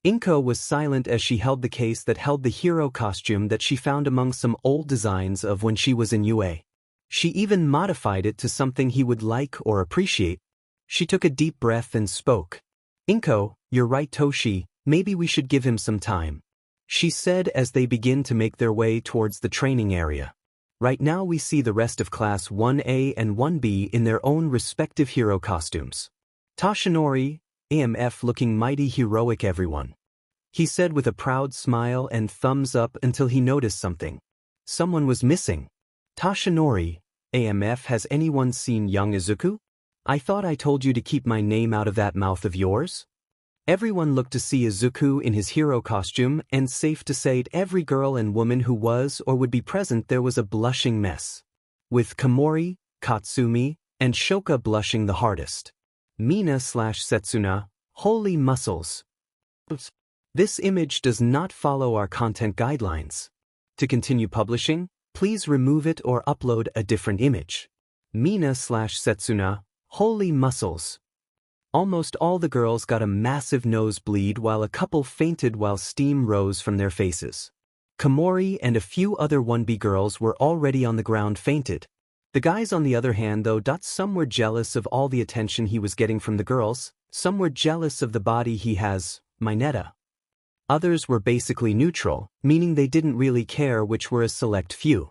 Inko was silent as she held the case that held the hero costume that she found among some old designs of when she was in UA. She even modified it to something he would like or appreciate. She took a deep breath and spoke. Inko, you're right Toshi, maybe we should give him some time. She said as they begin to make their way towards the training area. Right now we see the rest of Class 1A and 1B in their own respective hero costumes. Tashinori, AMF looking mighty heroic everyone. He said with a proud smile and thumbs up until he noticed something. Someone was missing. Tashinori, AMF, has anyone seen young Izuku? I thought I told you to keep my name out of that mouth of yours? Everyone looked to see Izuku in his hero costume, and safe to say every girl and woman who was or would be present there was a blushing mess. With Komori, Katsumi, and Shoka blushing the hardest. Mina/Setsuna, holy muscles. This image does not follow our content guidelines. To continue publishing, please remove it or upload a different image. Mina/Setsuna, holy muscles. Almost all the girls got a massive nosebleed while a couple fainted while steam rose from their faces. Komori and a few other 1B girls were already on the ground fainted. The guys on the other hand though, some were jealous of all the attention he was getting from the girls, some were jealous of the body he has, Mineta. Others were basically neutral, meaning they didn't really care, which were a select few.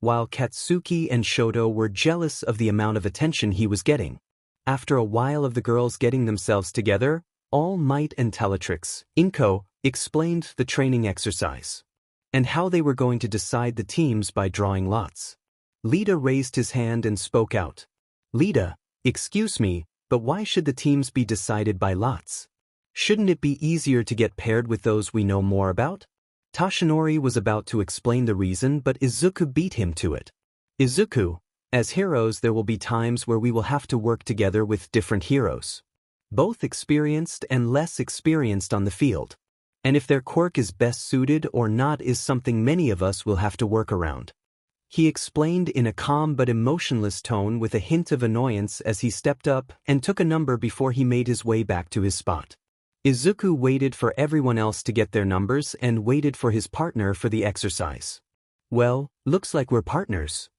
While Katsuki and Shoto were jealous of the amount of attention he was getting. After a while of the girls getting themselves together, All Might and Teletrix, Inko, explained the training exercise. And how they were going to decide the teams by drawing lots. Lita raised his hand and spoke out. Lita, excuse me, but why should the teams be decided by lots? Shouldn't it be easier to get paired with those we know more about? Toshinori was about to explain the reason, but Izuku beat him to it. Izuku, as heroes there will be times where we will have to work together with different heroes. Both experienced and less experienced on the field. And if their quirk is best suited or not is something many of us will have to work around. He explained in a calm but emotionless tone with a hint of annoyance as he stepped up and took a number before he made his way back to his spot. Izuku waited for everyone else to get their numbers and waited for his partner for the exercise. Well, looks like we're partners.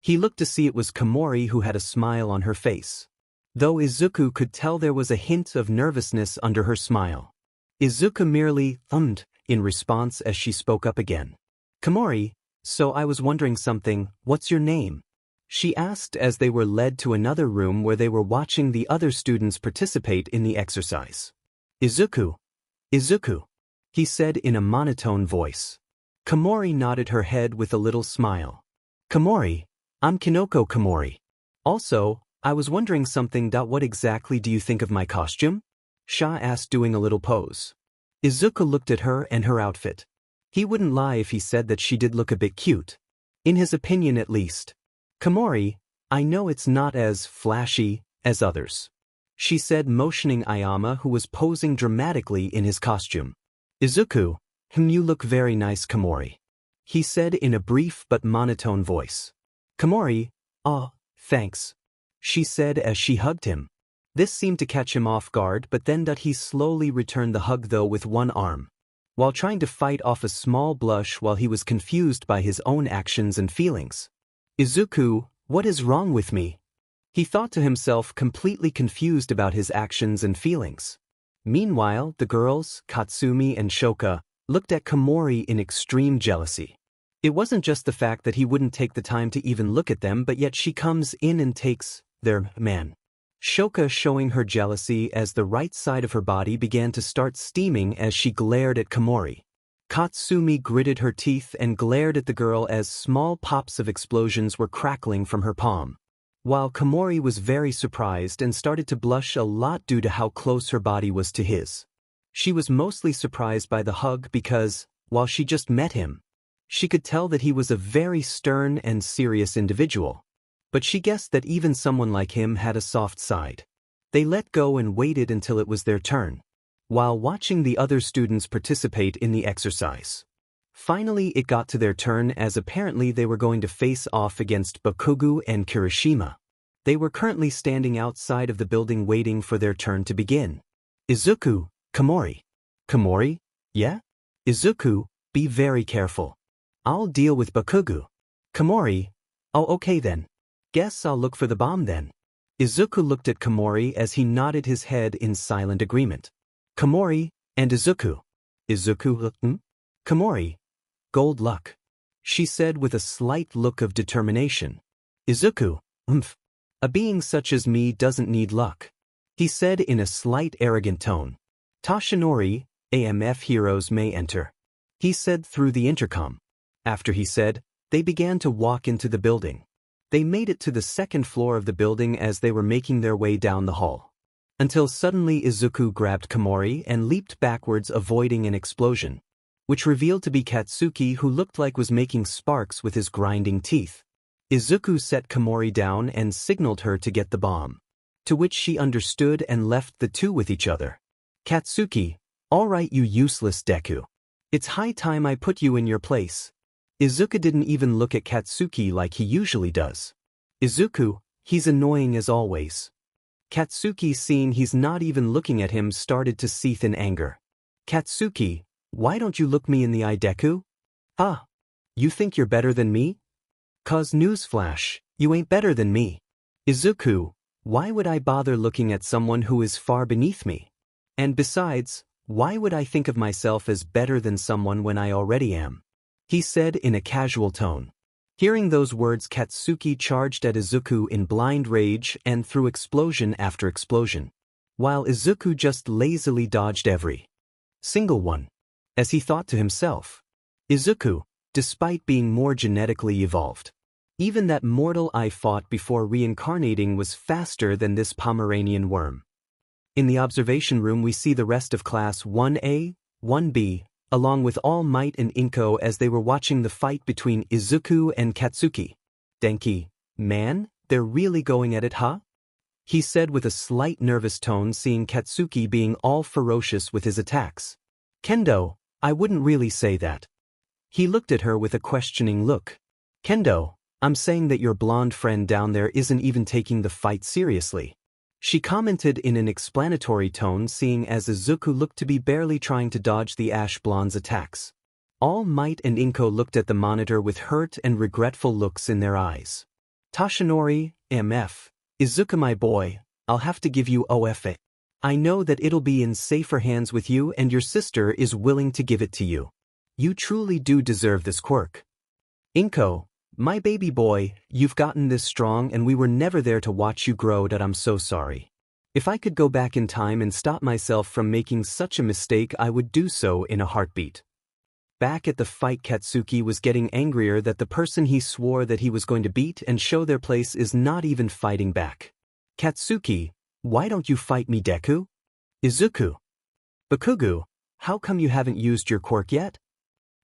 He looked to see it was Komori who had a smile on her face. Though Izuku could tell there was a hint of nervousness under her smile. Izuku merely hummed in response as she spoke up again. Komori, so I was wondering something, what's your name? She asked as they were led to another room where they were watching the other students participate in the exercise. Izuku. Izuku. He said in a monotone voice. Komori nodded her head with a little smile. Komori, I'm Kinoko Komori. Also, I was wondering something. What exactly do you think of my costume? Sha asked, doing a little pose. Izuku looked at her and her outfit. He wouldn't lie if he said that she did look a bit cute. In his opinion at least. Komori, I know it's not as flashy as others. She said, motioning Ayama, who was posing dramatically in his costume. Izuku, you look very nice, Komori. He said in a brief but monotone voice. Komori, oh, thanks. She said as she hugged him. This seemed to catch him off guard, but then he slowly returned the hug though with one arm. While trying to fight off a small blush while he was confused by his own actions and feelings. Izuku, what is wrong with me? He thought to himself, completely confused about his actions and feelings. Meanwhile, the girls, Katsumi and Shoka, looked at Komori in extreme jealousy. It wasn't just the fact that he wouldn't take the time to even look at them, but yet she comes in and takes their man. Shoka showing her jealousy as the right side of her body began to start steaming as she glared at Komori. Katsumi gritted her teeth and glared at the girl as small pops of explosions were crackling from her palm. While Komori was very surprised and started to blush a lot due to how close her body was to his. She was mostly surprised by the hug because, while she just met him, she could tell that he was a very stern and serious individual. But she guessed that even someone like him had a soft side. They let go and waited until it was their turn, while watching the other students participate in the exercise. Finally it got to their turn, as apparently they were going to face off against Bakugo and Kirishima. They were currently standing outside of the building waiting for their turn to begin. Izuku, Komori. Komori? Yeah? Izuku, be very careful. I'll deal with Bakugo. Komori? Oh, okay then. Guess I'll look for the bomb then. Izuku looked at Komori as he nodded his head in silent agreement. Komori and Izuku. Izuku, Komori. Gold luck. She said with a slight look of determination. Izuku, a being such as me doesn't need luck. He said in a slight arrogant tone. Toshinori, AMF heroes may enter. He said through the intercom. After he said, they began to walk into the building. They made it to the second floor of the building as they were making their way down the hall. Until suddenly Izuku grabbed Komori and leaped backwards, avoiding an explosion, which revealed to be Katsuki, who looked like was making sparks with his grinding teeth. Izuku set Komori down and signaled her to get the bomb, to which she understood and left the two with each other. Katsuki, all right, you useless Deku. It's high time I put you in your place. Izuku didn't even look at Katsuki like he usually does. Izuku, he's annoying as always. Katsuki, seeing he's not even looking at him, started to seethe in anger. Katsuki, why don't you look me in the eye, Deku? Ah, you think you're better than me? 'Cause newsflash, You ain't better than me. Izuku, why would I bother looking at someone who is far beneath me? And besides, why would I think of myself as better than someone when I already am? He said in a casual tone. Hearing those words, Katsuki charged at Izuku in blind rage and threw explosion after explosion, while Izuku just lazily dodged every single one. As he thought to himself, Izuku, despite being more genetically evolved, even that mortal I fought before reincarnating was faster than this Pomeranian worm. In the observation room we see the rest of Class 1A, 1B, along with All Might and Inko as they were watching the fight between Izuku and Katsuki. Denki, man, they're really going at it, huh? He said with a slight nervous tone, seeing Katsuki being all ferocious with his attacks. Kendo, I wouldn't really say that. He looked at her with a questioning look. Kendo, I'm saying that your blonde friend down there isn't even taking the fight seriously. She commented in an explanatory tone, seeing as Izuku looked to be barely trying to dodge the ash blonde's attacks. All Might and Inko looked at the monitor with hurt and regretful looks in their eyes. Toshinori, MF, Izuku my boy, I'll have to give you OFA. I know that it'll be in safer hands with you and your sister is willing to give it to you. You truly do deserve this quirk. Inko, my baby boy, you've gotten this strong and we were never there to watch you grow. That I'm so sorry. If I could go back in time and stop myself from making such a mistake, I would do so in a heartbeat. Back at the fight, Katsuki was getting angrier that the person he swore that he was going to beat and show their place is not even fighting back. Katsuki, why don't you fight me, Deku? Izuku. Bakugu, how come you haven't used your quirk yet?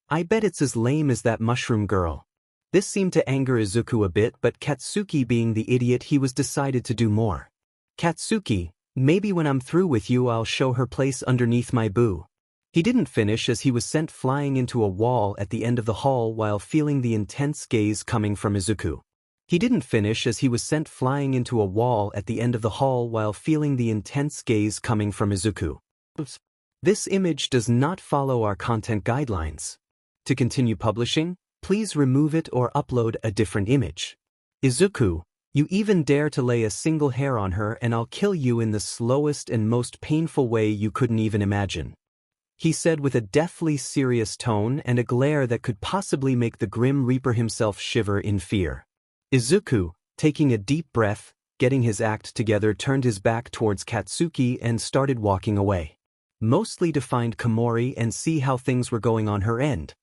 I bet it's as lame as that mushroom girl. This seemed to anger Izuku a bit, but Katsuki being the idiot he was decided to do more. Katsuki, maybe when I'm through with you I'll show her place underneath my boo. He didn't finish as he was sent flying into a wall at the end of the hall while feeling the intense gaze coming from Izuku. This image does not follow our content guidelines. To continue publishing, please remove it or upload a different image. Izuku, you even dare to lay a single hair on her and I'll kill you in the slowest and most painful way you couldn't even imagine. He said with a deathly serious tone and a glare that could possibly make the Grim Reaper himself shiver in fear. Izuku, taking a deep breath, getting his act together, turned his back towards Katsuki and started walking away. Mostly to find Komori and see how things were going on her end.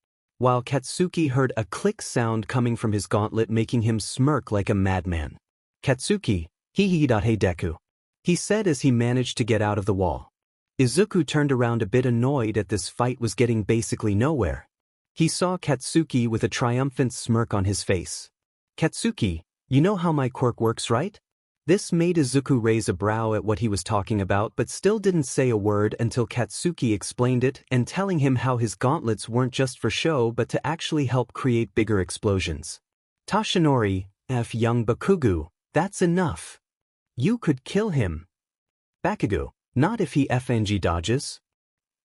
While Katsuki heard a click sound coming from his gauntlet, making him smirk like a madman. Katsuki, hey Deku. He said as he managed to get out of the wall. Izuku turned around a bit annoyed at this fight was getting basically nowhere. He saw Katsuki with a triumphant smirk on his face. Katsuki, you know how my quirk works, right? This made Izuku raise a brow at what he was talking about, but still didn't say a word until Katsuki explained it and telling him how his gauntlets weren't just for show but to actually help create bigger explosions. Toshinori, F young Bakugu, that's enough. You could kill him. Bakugu, not if he FNG dodges.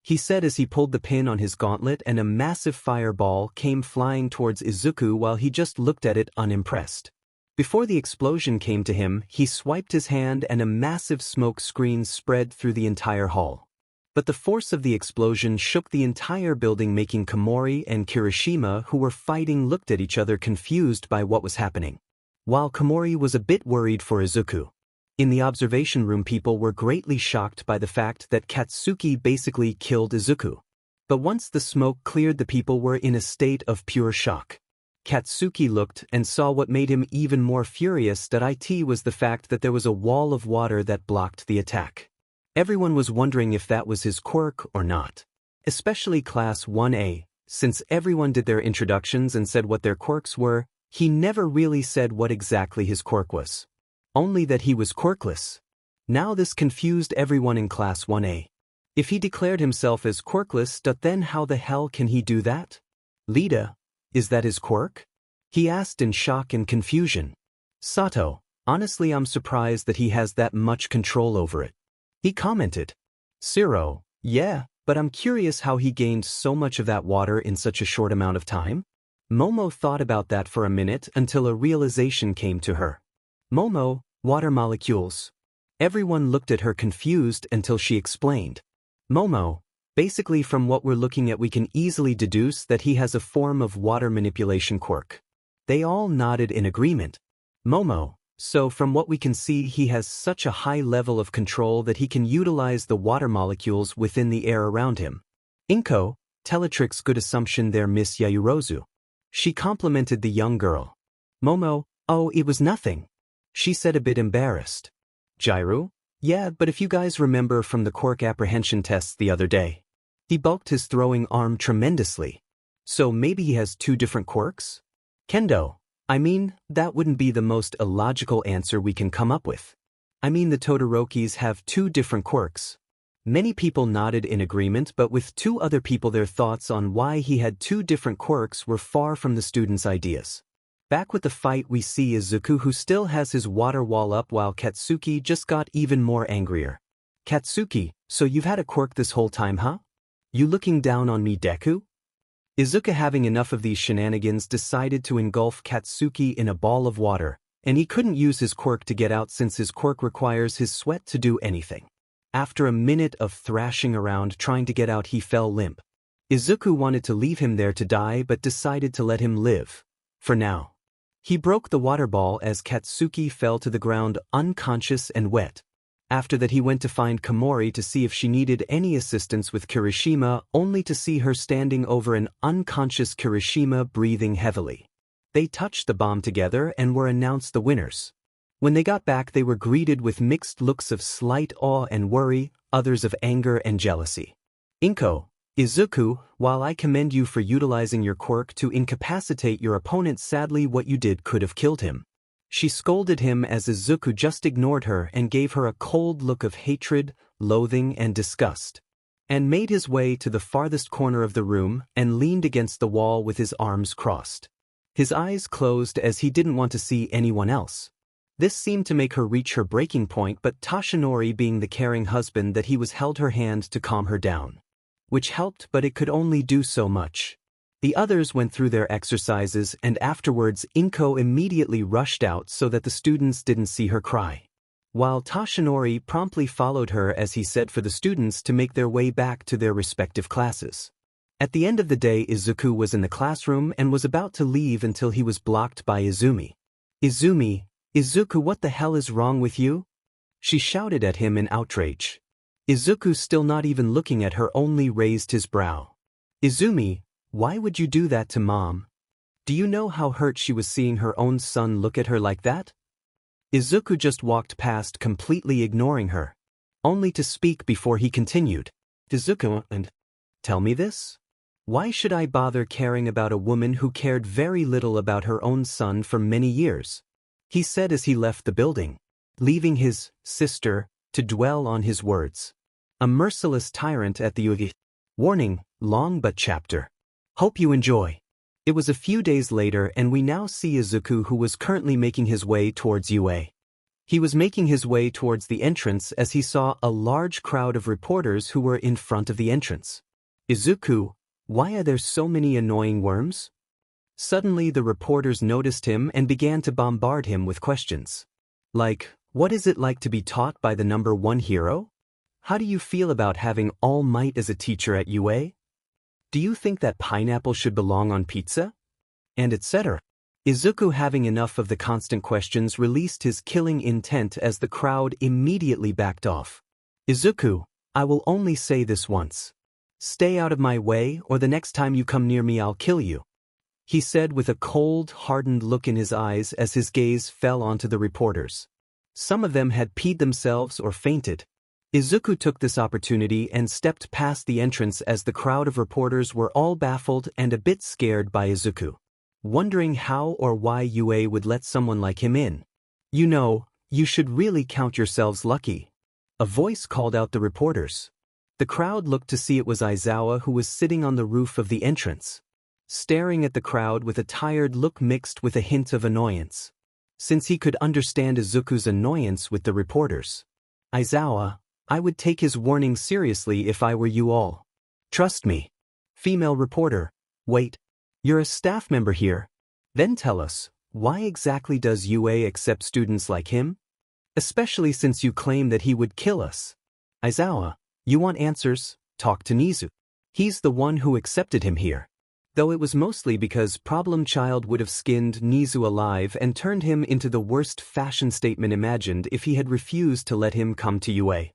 He said as he pulled the pin on his gauntlet and a massive fireball came flying towards Izuku while he just looked at it unimpressed. Before the explosion came to him, he swiped his hand and a massive smoke screen spread through the entire hall. But the force of the explosion shook the entire building, making Komori and Kirishima, who were fighting, looked at each other confused by what was happening. While Komori was a bit worried for Izuku. In the observation room, people were greatly shocked by the fact that Katsuki basically killed Izuku. But once the smoke cleared, the people were in a state of pure shock. Katsuki looked and saw what made him even more furious, that it was the fact that there was a wall of water that blocked the attack. Everyone was wondering if that was his quirk or not. Especially Class 1A, since everyone did their introductions and said what their quirks were, he never really said what exactly his quirk was. Only that he was quirkless. Now this confused everyone in Class 1A. If he declared himself as quirkless, then how the hell can he do that? Lita, is that his quirk? He asked in shock and confusion. Sato, honestly I'm surprised that he has that much control over it. He commented. Zero, yeah, but I'm curious how he gained so much of that water in such a short amount of time. Momo thought about that for a minute until a realization came to her. Momo, water molecules. Everyone looked at her confused until she explained. Momo, basically from what we're looking at we can easily deduce that he has a form of water manipulation quirk. They all nodded in agreement. Momo, so from what we can see he has such a high level of control that he can utilize the water molecules within the air around him. Inko, Teletrix, good assumption there, Miss Yayurozu. She complimented the young girl. Momo, oh, it was nothing. She said a bit embarrassed. Jairu? Yeah, but if you guys remember from the quirk apprehension tests the other day. He bulked his throwing arm tremendously. So maybe he has two different quirks? Kendo, I mean, that wouldn't be the most illogical answer we can come up with. I mean the Todorokis have two different quirks. Many people nodded in agreement, but with two other people their thoughts on why he had two different quirks were far from the students' ideas. Back with the fight we see Izuku who still has his water wall up while Katsuki just got even more angrier. Katsuki, so you've had a quirk this whole time, huh? You looking down on me, Deku? Izuku, having enough of these shenanigans, decided to engulf Katsuki in a ball of water, and he couldn't use his quirk to get out since his quirk requires his sweat to do anything. After a minute of thrashing around trying to get out he fell limp. Izuku wanted to leave him there to die but decided to let him live. For now. He broke the water ball as Katsuki fell to the ground unconscious and wet. After that he went to find Komori to see if she needed any assistance with Kirishima, only to see her standing over an unconscious Kirishima breathing heavily. They touched the bomb together and were announced the winners. When they got back they were greeted with mixed looks of slight awe and worry, others of anger and jealousy. Inko, Izuku, while I commend you for utilizing your quirk to incapacitate your opponent, sadly what you did could have killed him. She scolded him as Izuku just ignored her and gave her a cold look of hatred, loathing and disgust. And made his way to the farthest corner of the room and leaned against the wall with his arms crossed. His eyes closed as he didn't want to see anyone else. This seemed to make her reach her breaking point, but Tashinori, being the caring husband that he was, held her hand to calm her down. Which helped, but it could only do so much. The others went through their exercises and afterwards Inko immediately rushed out so that the students didn't see her cry. While Tashinori promptly followed her as he said for the students to make their way back to their respective classes. At the end of the day Izuku was in the classroom and was about to leave until he was blocked by Izumi. Izuku, what the hell is wrong with you? She shouted at him in outrage. Izuku, still not even looking at her, only raised his brow. Izumi, why would you do that to Mom? Do you know how hurt she was seeing her own son look at her like that? Izuku just walked past, completely ignoring her. Only to speak before he continued. Izuku, and tell me this? Why should I bother caring about a woman who cared very little about her own son for many years? He said as he left the building, leaving his sister to dwell on his words. A merciless tyrant at the Yugi. Warning, long but chapter. Hope you enjoy. It was a few days later and we now see Izuku, who was currently making his way towards UA. He was making his way towards the entrance as he saw a large crowd of reporters who were in front of the entrance. Izuku, why are there so many annoying worms? Suddenly the reporters noticed him and began to bombard him with questions. Like, what is it like to be taught by the #1 hero? How do you feel about having All Might as a teacher at UA? Do you think that pineapple should belong on pizza? And etc. Izuku, having enough of the constant questions, released his killing intent as the crowd immediately backed off. Izuku, I will only say this once. Stay out of my way, or the next time you come near me I'll kill you. He said with a cold, hardened look in his eyes as his gaze fell onto the reporters. Some of them had peed themselves or fainted. Izuku took this opportunity and stepped past the entrance as the crowd of reporters were all baffled and a bit scared by Izuku, wondering how or why UA would let someone like him in. You know, you should really count yourselves lucky. A voice called out the reporters. The crowd looked to see it was Aizawa, who was sitting on the roof of the entrance, staring at the crowd with a tired look mixed with a hint of annoyance. Since he could understand Izuku's annoyance with the reporters. Aizawa, I would take his warning seriously if I were you all. Trust me. Female reporter, wait. You're a staff member here. Then tell us, why exactly does UA accept students like him? Especially since you claim that he would kill us. Aizawa, you want answers? Talk to Nizu. He's the one who accepted him here. Though it was mostly because Problem Child would have skinned Nizu alive and turned him into the worst fashion statement imagined if he had refused to let him come to UA.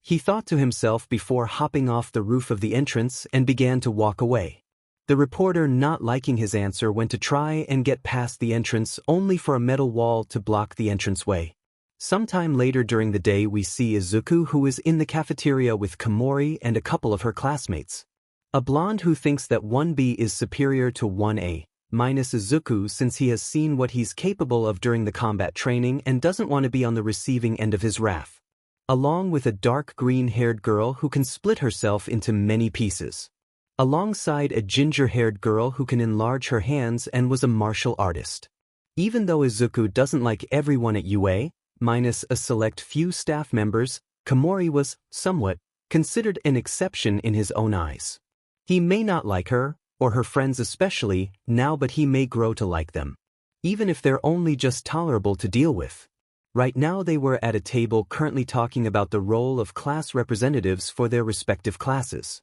He thought to himself before hopping off the roof of the entrance and began to walk away. The reporter, not liking his answer, went to try and get past the entrance only for a metal wall to block the entranceway. Sometime later during the day we see Izuku, who is in the cafeteria with Komori and a couple of her classmates. A blonde who thinks that 1B is superior to 1A, minus Izuku since he has seen what he's capable of during the combat training and doesn't want to be on the receiving end of his wrath. Along with a dark green-haired girl who can split herself into many pieces. Alongside a ginger-haired girl who can enlarge her hands and was a martial artist. Even though Izuku doesn't like everyone at UA, minus a select few staff members, Komori was, somewhat, considered an exception in his own eyes. He may not like her, or her friends especially, now, but he may grow to like them. Even if they're only just tolerable to deal with. Right now they were at a table currently talking about the role of class representatives for their respective classes.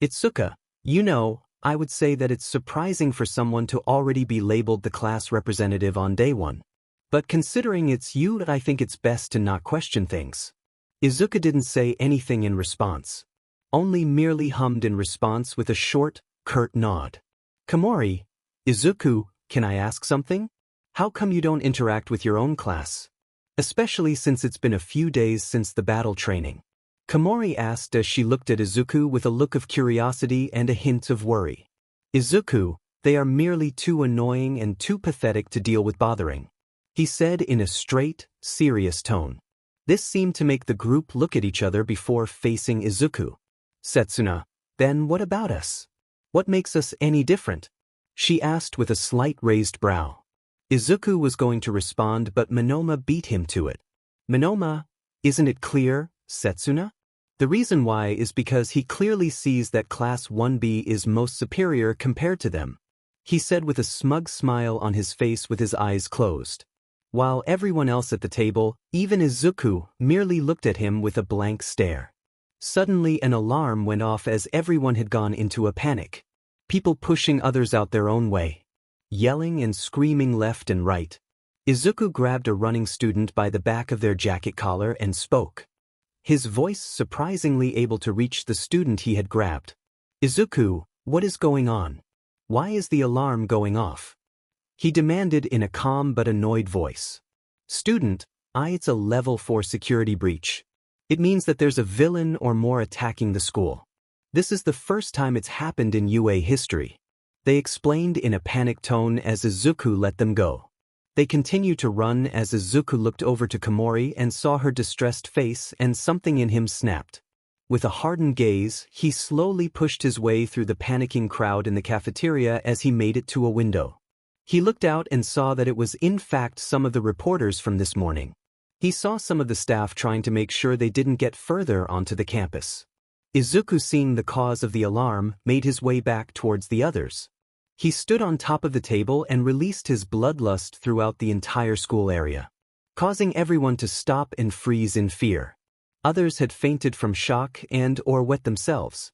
Itsuka, you know, I would say that it's surprising for someone to already be labeled the class representative on day one. But considering it's you, I think it's best to not question things. Izuka didn't say anything in response. Only merely hummed in response with a short, curt nod. Komori, Izuku, can I ask something? How come you don't interact with your own class? Especially since it's been a few days since the battle training. Komori asked as she looked at Izuku with a look of curiosity and a hint of worry. Izuku, they are merely too annoying and too pathetic to deal with bothering. He said in a straight, serious tone. This seemed to make the group look at each other before facing Izuku. Setsuna, then what about us? What makes us any different? She asked with a slight raised brow. Izuku was going to respond, but Monoma beat him to it. Monoma, isn't it clear, Setsuna? The reason why is because he clearly sees that Class 1B is most superior compared to them. He said with a smug smile on his face with his eyes closed. While everyone else at the table, even Izuku, merely looked at him with a blank stare. Suddenly an alarm went off as everyone had gone into a panic. People pushing others out their own way. Yelling and screaming left and right. Izuku grabbed a running student by the back of their jacket collar and spoke. His voice surprisingly able to reach the student he had grabbed. Izuku, what is going on? Why is the alarm going off? He demanded in a calm but annoyed voice. Student, it's a level 4 security breach. It means that there's a villain or more attacking the school. This is the first time it's happened in UA history. They explained in a panicked tone as Izuku let them go. They continued to run as Izuku looked over to Komori and saw her distressed face, and something in him snapped. With a hardened gaze, he slowly pushed his way through the panicking crowd in the cafeteria as he made it to a window. He looked out and saw that it was in fact some of the reporters from this morning. He saw some of the staff trying to make sure they didn't get further onto the campus. Izuku, seeing the cause of the alarm, made his way back towards the others. He stood on top of the table and released his bloodlust throughout the entire school area, causing everyone to stop and freeze in fear. Others had fainted from shock and/or wet themselves.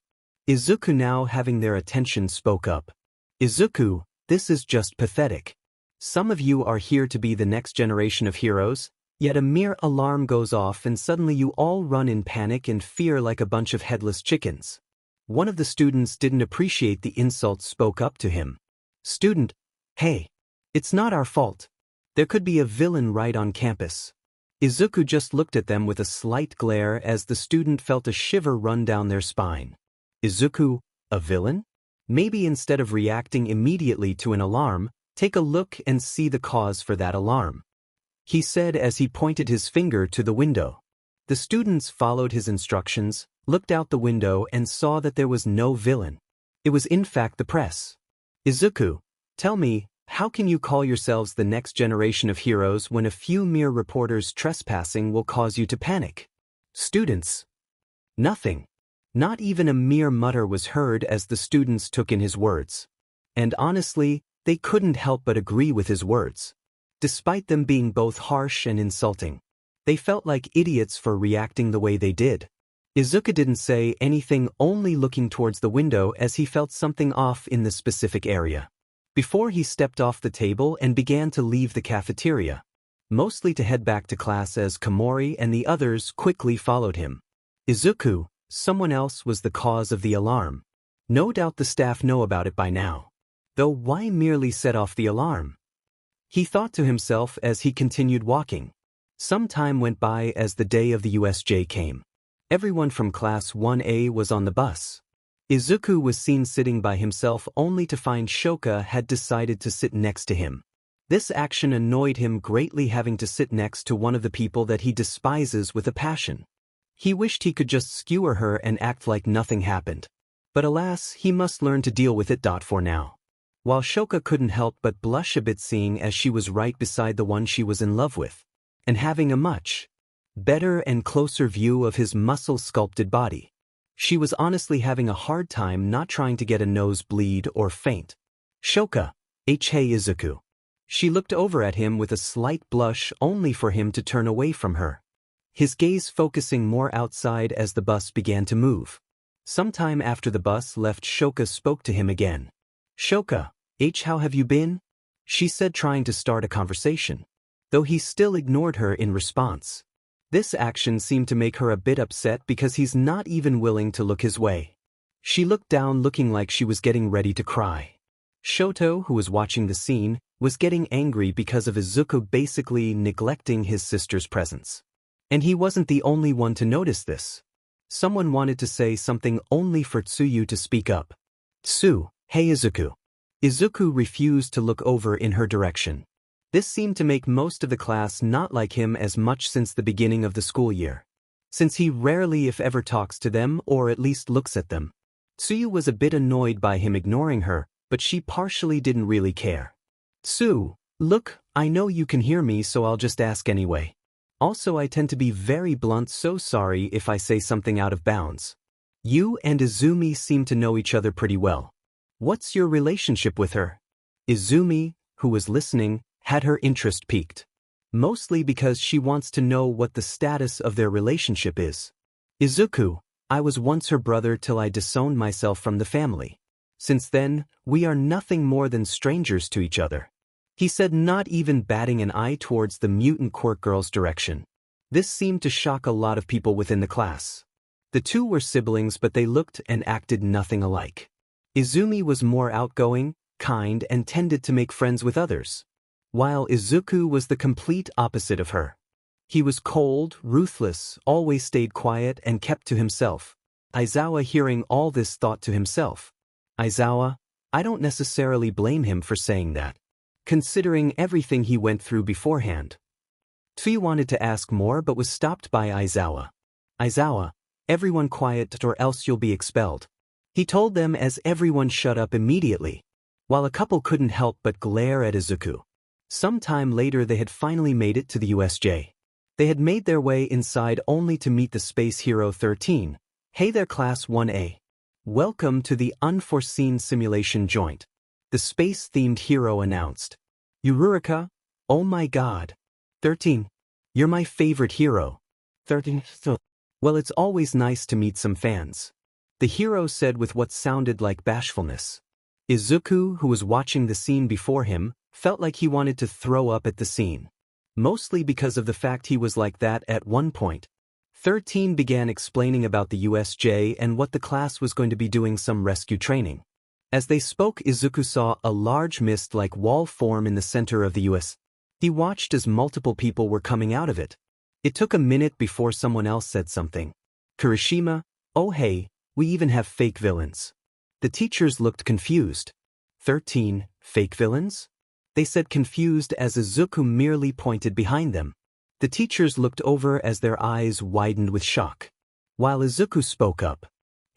Izuku, now having their attention, spoke up. Izuku, this is just pathetic. Some of you are here to be the next generation of heroes, yet a mere alarm goes off and suddenly you all run in panic and fear like a bunch of headless chickens. One of the students didn't appreciate the insult, spoke up to him. Student, hey, it's not our fault. There could be a villain right on campus. Izuku just looked at them with a slight glare as the student felt a shiver run down their spine. Izuku, a villain? Maybe instead of reacting immediately to an alarm, take a look and see the cause for that alarm, he said as he pointed his finger to the window. The students followed his instructions, looked out the window and saw that there was no villain. It was in fact the press. Izuku, tell me, how can you call yourselves the next generation of heroes when a few mere reporters trespassing will cause you to panic? Students. Nothing. Not even a mere mutter was heard as the students took in his words. And honestly, they couldn't help but agree with his words. Despite them being both harsh and insulting, they felt like idiots for reacting the way they did. Izuku didn't say anything, only looking towards the window as he felt something off in the specific area. Before he stepped off the table and began to leave the cafeteria, mostly to head back to class as Komori and the others quickly followed him. Izuku, someone else was the cause of the alarm. No doubt the staff know about it by now. Though why merely set off the alarm? He thought to himself as he continued walking. Some time went by as the day of the USJ came. Everyone from Class 1A was on the bus. Izuku was seen sitting by himself only to find Shoka had decided to sit next to him. This action annoyed him greatly, having to sit next to one of the people that he despises with a passion. He wished he could just skewer her and act like nothing happened. But alas, he must learn to deal with it. For now. While Shoka couldn't help but blush a bit seeing as she was right beside the one she was in love with, and having a much better and closer view of his muscle-sculpted body. She was honestly having a hard time not trying to get a nosebleed or faint. Shoka, hey Izuku. She looked over at him with a slight blush only for him to turn away from her. His gaze focusing more outside as the bus began to move. Sometime after the bus left, Shoka spoke to him again. Shoka, how have you been? She said, trying to start a conversation, though he still ignored her in response. This action seemed to make her a bit upset because he's not even willing to look his way. She looked down looking like she was getting ready to cry. Shoto, who was watching the scene, was getting angry because of Izuku basically neglecting his sister's presence. And he wasn't the only one to notice this. Someone wanted to say something only for Tsuyu to speak up. Tsu, hey Izuku. Izuku refused to look over in her direction. This seemed to make most of the class not like him as much since the beginning of the school year, since he rarely if ever talks to them or at least looks at them. Tsuyu was a bit annoyed by him ignoring her, but she partially didn't really care. Tsu, look, I know you can hear me, so I'll just ask anyway. Also, I tend to be very blunt, so sorry if I say something out of bounds. You and Izumi seem to know each other pretty well. What's your relationship with her? Izumi, who was listening, had her interest piqued. Mostly because she wants to know what the status of their relationship is. Izuku, I was once her brother till I disowned myself from the family. Since then, we are nothing more than strangers to each other. He said, not even batting an eye towards the mutant quirk girl's direction. This seemed to shock a lot of people within the class. The two were siblings, but they looked and acted nothing alike. Izumi was more outgoing, kind, and tended to make friends with others, while Izuku was the complete opposite of her. He was cold, ruthless, always stayed quiet and kept to himself. Aizawa, hearing all this, thought to himself, Aizawa, I don't necessarily blame him for saying that, considering everything he went through beforehand. Tsuyu wanted to ask more but was stopped by Aizawa. Aizawa, everyone quiet or else you'll be expelled. He told them as everyone shut up immediately, while a couple couldn't help but glare at Izuku. Some time later they had finally made it to the USJ. They had made their way inside only to meet the Space Hero 13. Hey there, Class 1A. Welcome to the Unforeseen Simulation Joint, the space-themed hero announced. Eureka, oh my god. 13. You're my favorite hero. 13. Well, it's always nice to meet some fans, the hero said with what sounded like bashfulness. Izuku, who was watching the scene before him, felt like he wanted to throw up at the scene, mostly because of the fact he was like that at one point. 13 began explaining about the USJ and what the class was going to be doing some rescue training. As they spoke, Izuku saw a large mist-like wall form in the center of the US. He watched as multiple people were coming out of it. It took a minute before someone else said something. Kirishima, oh hey, we even have fake villains. The teachers looked confused. 13, fake villains? They said, confused as Izuku merely pointed behind them. The teachers looked over as their eyes widened with shock, while Izuku spoke up.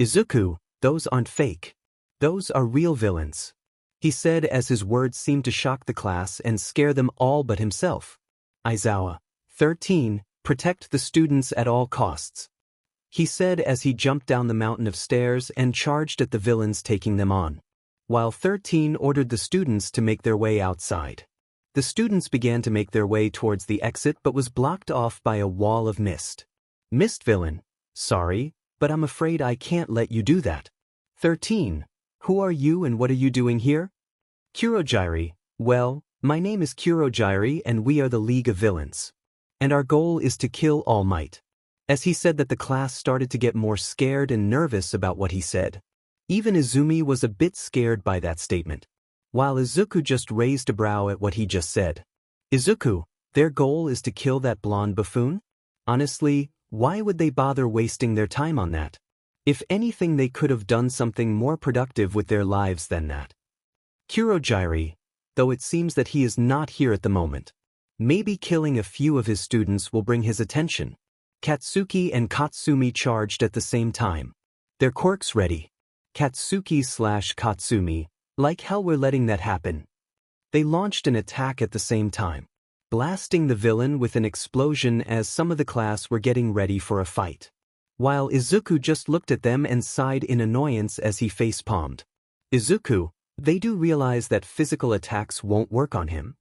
Izuku, those aren't fake. Those are real villains, he said as his words seemed to shock the class and scare them all but himself. Aizawa, 13, protect the students at all costs, he said as he jumped down the mountain of stairs and charged at the villains, taking them on. while 13 ordered the students to make their way outside. The students began to make their way towards the exit but was blocked off by a wall of mist. Mist villain, sorry, but I'm afraid I can't let you do that. 13. Who are you and what are you doing here? Kurogiri, well, my name is Kurogiri and we are the League of Villains. And our goal is to kill All Might. As he said that, the class started to get more scared and nervous about what he said. Even Izumi was a bit scared by that statement, while Izuku just raised a brow at what he just said. Izuku, their goal is to kill that blonde buffoon? Honestly, why would they bother wasting their time on that? If anything, they could have done something more productive with their lives than that. Kurogiri, though it seems that he is not here at the moment. Maybe killing a few of his students will bring his attention. Katsuki and Katsumi charged at the same time. Their quirks ready. Katsuki/Katsumi, like hell we're letting that happen. They launched an attack at the same time, blasting the villain with an explosion as some of the class were getting ready for a fight. While Izuku just looked at them and sighed in annoyance as he face-palmed. Izuku, they do realize that physical attacks won't work on him.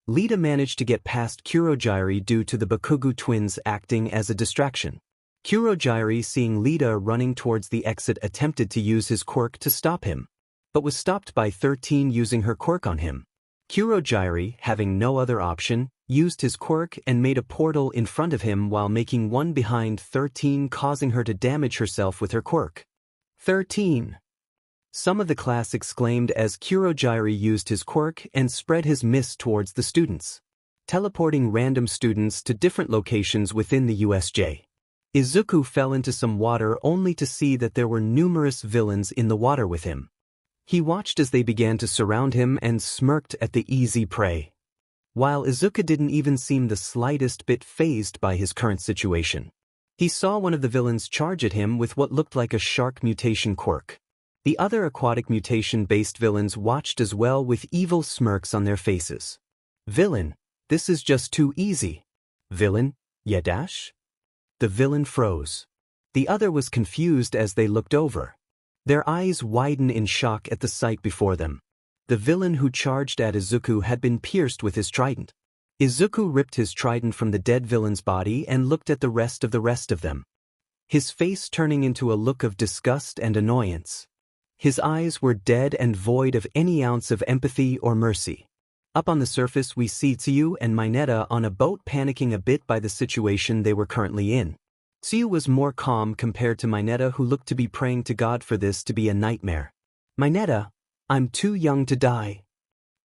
Lita managed to get past Kurogiri due to the Bakugo twins acting as a distraction. Kurogiri, seeing Lita running towards the exit, attempted to use his quirk to stop him, but was stopped by 13 using her quirk on him. Kurogiri, having no other option, used his quirk and made a portal in front of him while making one behind 13, causing her to damage herself with her quirk. 13. Some of the class exclaimed as Kurogiri used his quirk and spread his mist towards the students, teleporting random students to different locations within the USJ. Izuku fell into some water only to see that there were numerous villains in the water with him. He watched as they began to surround him and smirked at the easy prey, while Izuku didn't even seem the slightest bit fazed by his current situation. He saw one of the villains charge at him with what looked like a shark mutation quirk. The other aquatic mutation-based villains watched as well with evil smirks on their faces. Villain, this is just too easy. Villain, ya dash? The villain froze. The other was confused as they looked over. Their eyes widened in shock at the sight before them. The villain who charged at Izuku had been pierced with his trident. Izuku ripped his trident from the dead villain's body and looked at the rest of them, his face turning into a look of disgust and annoyance. His eyes were dead and void of any ounce of empathy or mercy. Up on the surface we see Tsuyu and Mineta on a boat, panicking a bit by the situation they were currently in. Tsuyu was more calm compared to Mineta, who looked to be praying to God for this to be a nightmare. Mineta, I'm too young to die.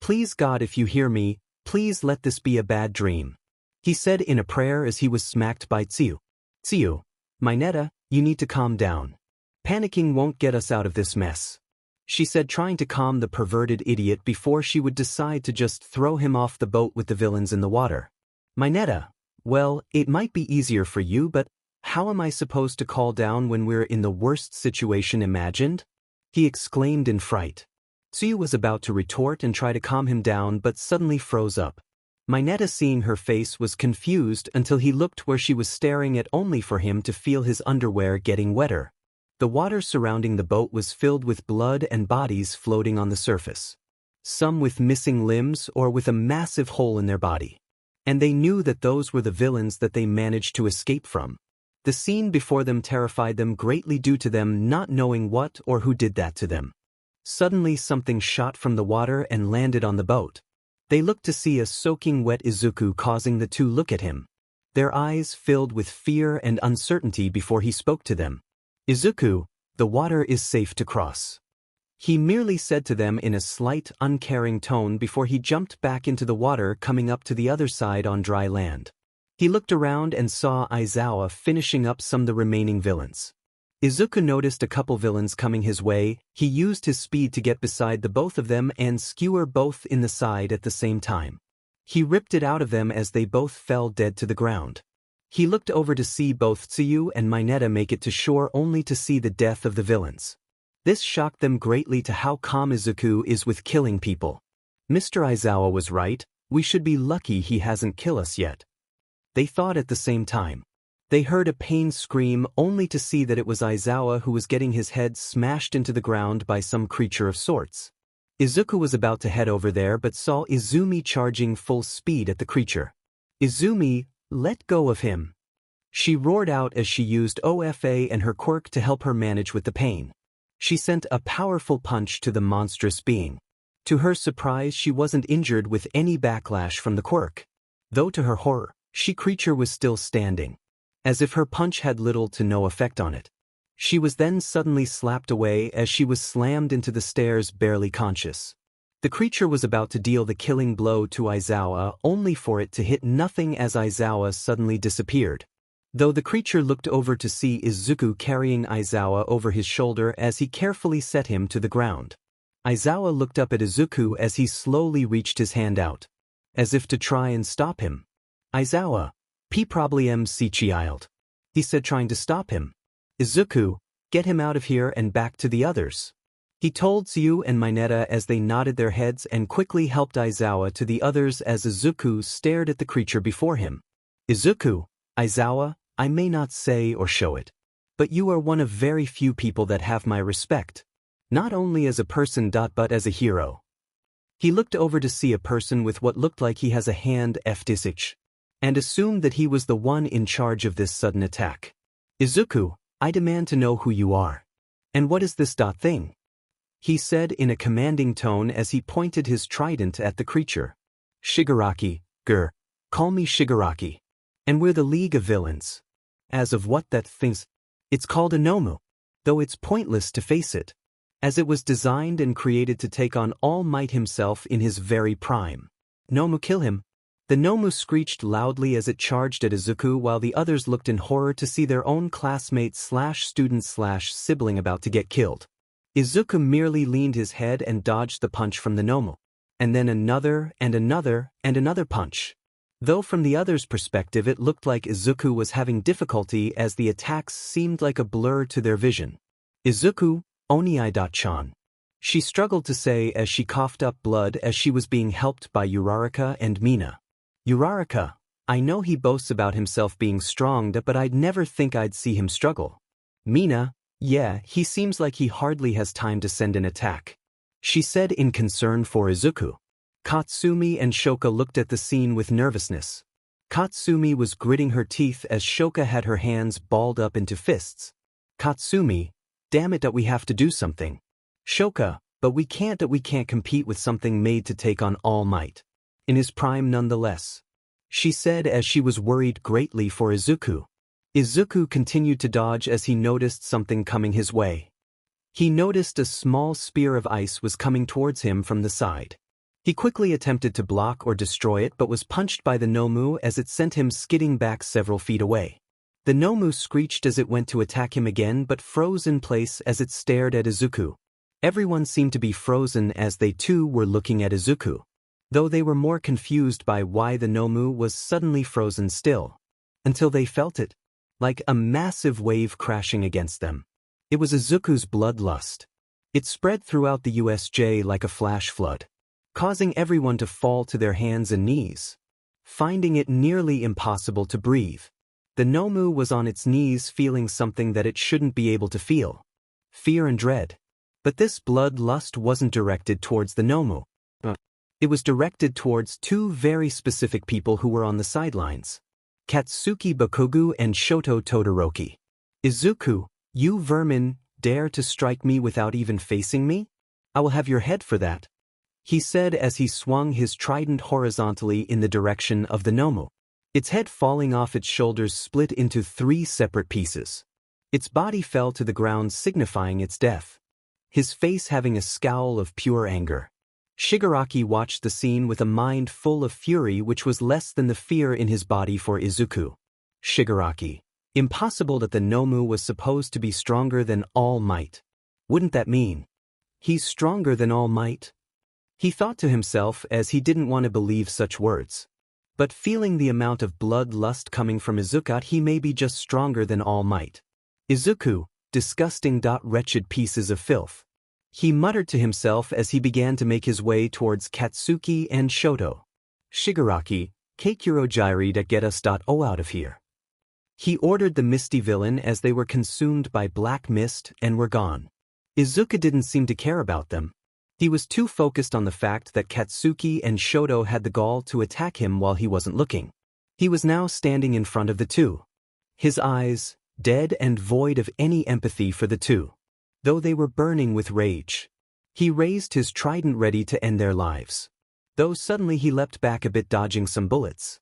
Please God, if you hear me, please let this be a bad dream, he said in a prayer as he was smacked by Tsuyu. Tsuyu, Mineta, you need to calm down. Panicking won't get us out of this mess, she said, trying to calm the perverted idiot before she would decide to just throw him off the boat with the villains in the water. Mineta, well, it might be easier for you, but how am I supposed to calm down when we're in the worst situation imagined? He exclaimed in fright. Tsuyu was about to retort and try to calm him down but suddenly froze up. Mineta, seeing her face, was confused until he looked where she was staring at, only for him to feel his underwear getting wetter. The water surrounding the boat was filled with blood and bodies floating on the surface, some with missing limbs or with a massive hole in their body. And they knew that those were the villains that they managed to escape from. The scene before them terrified them greatly due to them not knowing what or who did that to them. Suddenly something shot from the water and landed on the boat. They looked to see a soaking wet Izuku, causing the two look at him, their eyes filled with fear and uncertainty before he spoke to them. Izuku, the water is safe to cross, he merely said to them in a slight, uncaring tone before he jumped back into the water, coming up to the other side on dry land. He looked around and saw Aizawa finishing up some of the remaining villains. Izuku noticed a couple villains coming his way. He used his speed to get beside the both of them and skewer both in the side at the same time. He ripped it out of them as they both fell dead to the ground. He looked over to see both Tsuyu and Mineta make it to shore, only to see the death of the villains. This shocked them greatly to how calm Izuku is with killing people. Mr. Aizawa was right, we should be lucky he hasn't killed us yet, they thought at the same time. They heard a pain scream only to see that it was Aizawa who was getting his head smashed into the ground by some creature of sorts. Izuku was about to head over there but saw Izumi charging full speed at the creature. "Izumi, let go of him!" She roared out as she used OFA and her quirk to help her manage with the pain. She sent a powerful punch to the monstrous being. To her surprise, she wasn't injured with any backlash from the quirk. Though to her horror, she creature was still standing, as if her punch had little to no effect on it. She was then suddenly slapped away as she was slammed into the stairs, barely conscious. The creature was about to deal the killing blow to Aizawa only for it to hit nothing as Aizawa suddenly disappeared. Though the creature looked over to see Izuku carrying Aizawa over his shoulder as he carefully set him to the ground. Aizawa looked up at Izuku as he slowly reached his hand out, as if to try and stop him. "Aizawa, P probably MC child," he said, trying to stop him. "Izuku, get him out of here and back to the others," he told Tsuyu and Mineta as they nodded their heads and quickly helped Aizawa to the others as Izuku stared at the creature before him. "Izuku, Aizawa, I may not say or show it, but you are one of very few people that have my respect, not only as a person but as a hero." He looked over to see a person with what looked like he has a hand fdisich, and assumed that he was the one in charge of this sudden attack. "Izuku, I demand to know who you are. And what is this thing?" he said in a commanding tone as he pointed his trident at the creature. "Shigaraki, call me Shigaraki. And we're the League of Villains." "As of what that thing's? It's called a Nomu. Though it's pointless to face it, as it was designed and created to take on All Might himself in his very prime." "Nomu, kill him." The Nomu screeched loudly as it charged at Izuku while the others looked in horror to see their own classmate/student/sibling about to get killed. Izuku merely leaned his head and dodged the punch from the Nomu, and then another and another and another punch. Though from the others' perspective it looked like Izuku was having difficulty as the attacks seemed like a blur to their vision. "Izuku, Oniai-chan," she struggled to say as she coughed up blood as she was being helped by Uraraka and Mina. "Uraraka, I know he boasts about himself being strong but I'd never think I'd see him struggle." "Mina, yeah, he seems like he hardly has time to send an attack," she said in concern for Izuku. Katsumi and Shoka looked at the scene with nervousness. Katsumi was gritting her teeth as Shoka had her hands balled up into fists. "Katsumi, damn it that we have to do something." "Shoka, but we can't compete with something made to take on All Might. In his prime nonetheless," she said as she was worried greatly for Izuku. Izuku continued to dodge as he noticed something coming his way. He noticed a small spear of ice was coming towards him from the side. He quickly attempted to block or destroy it but was punched by the Nomu as it sent him skidding back several feet away. The Nomu screeched as it went to attack him again but froze in place as it stared at Izuku. Everyone seemed to be frozen as they too were looking at Izuku, though they were more confused by why the Nomu was suddenly frozen still, until they felt it, like a massive wave crashing against them. It was Izuku's bloodlust. It spread throughout the USJ like a flash flood, causing everyone to fall to their hands and knees, finding it nearly impossible to breathe. The Nomu was on its knees feeling something that it shouldn't be able to feel: fear and dread. But this bloodlust wasn't directed towards the Nomu. It was directed towards two very specific people who were on the sidelines: Katsuki Bakugu and Shoto Todoroki. "Izuku, you vermin, dare to strike me without even facing me? I will have your head for that," he said as he swung his trident horizontally in the direction of the Nomu. Its head falling off its shoulders split into 3 separate pieces. Its body fell to the ground, signifying its death, his face having a scowl of pure anger. Shigaraki watched the scene with a mind full of fury which was less than the fear in his body for Izuku. Shigaraki. Impossible that the Nomu was supposed to be stronger than All Might. Wouldn't that mean he's stronger than All Might? He thought to himself as he didn't want to believe such words. But feeling the amount of bloodlust coming from Izuku, he may be just stronger than All Might. "Izuku, disgusting, wretched pieces of filth," he muttered to himself as he began to make his way towards Katsuki and Shoto. "Shigaraki, Keikuro Jairi that get us out of here." He ordered the misty villain as they were consumed by black mist and were gone. Izuku didn't seem to care about them. He was too focused on the fact that Katsuki and Shoto had the gall to attack him while he wasn't looking. He was now standing in front of the two. His eyes, dead and void of any empathy for the two. Though they were burning with rage. He raised his trident ready to end their lives. Though suddenly he leapt back a bit, dodging some bullets.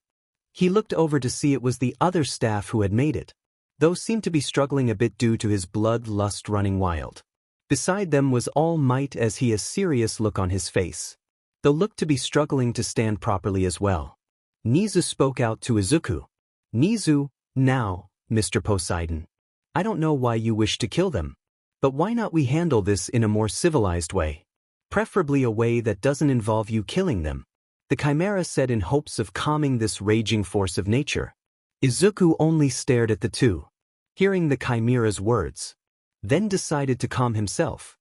He looked over to see it was the other staff who had made it, though seemed to be struggling a bit due to his blood lust running wild. Beside them was All Might as he a serious look on his face, though looked to be struggling to stand properly as well. Nizu spoke out to Izuku. Nizu, now, Mr. Poseidon. I don't know why you wish to kill them. But why not we handle this in a more civilized way? Preferably a way that doesn't involve you killing them. The Chimera said in hopes of calming this raging force of nature. Izuku only stared at the two, hearing the Chimera's words, then decided to calm himself.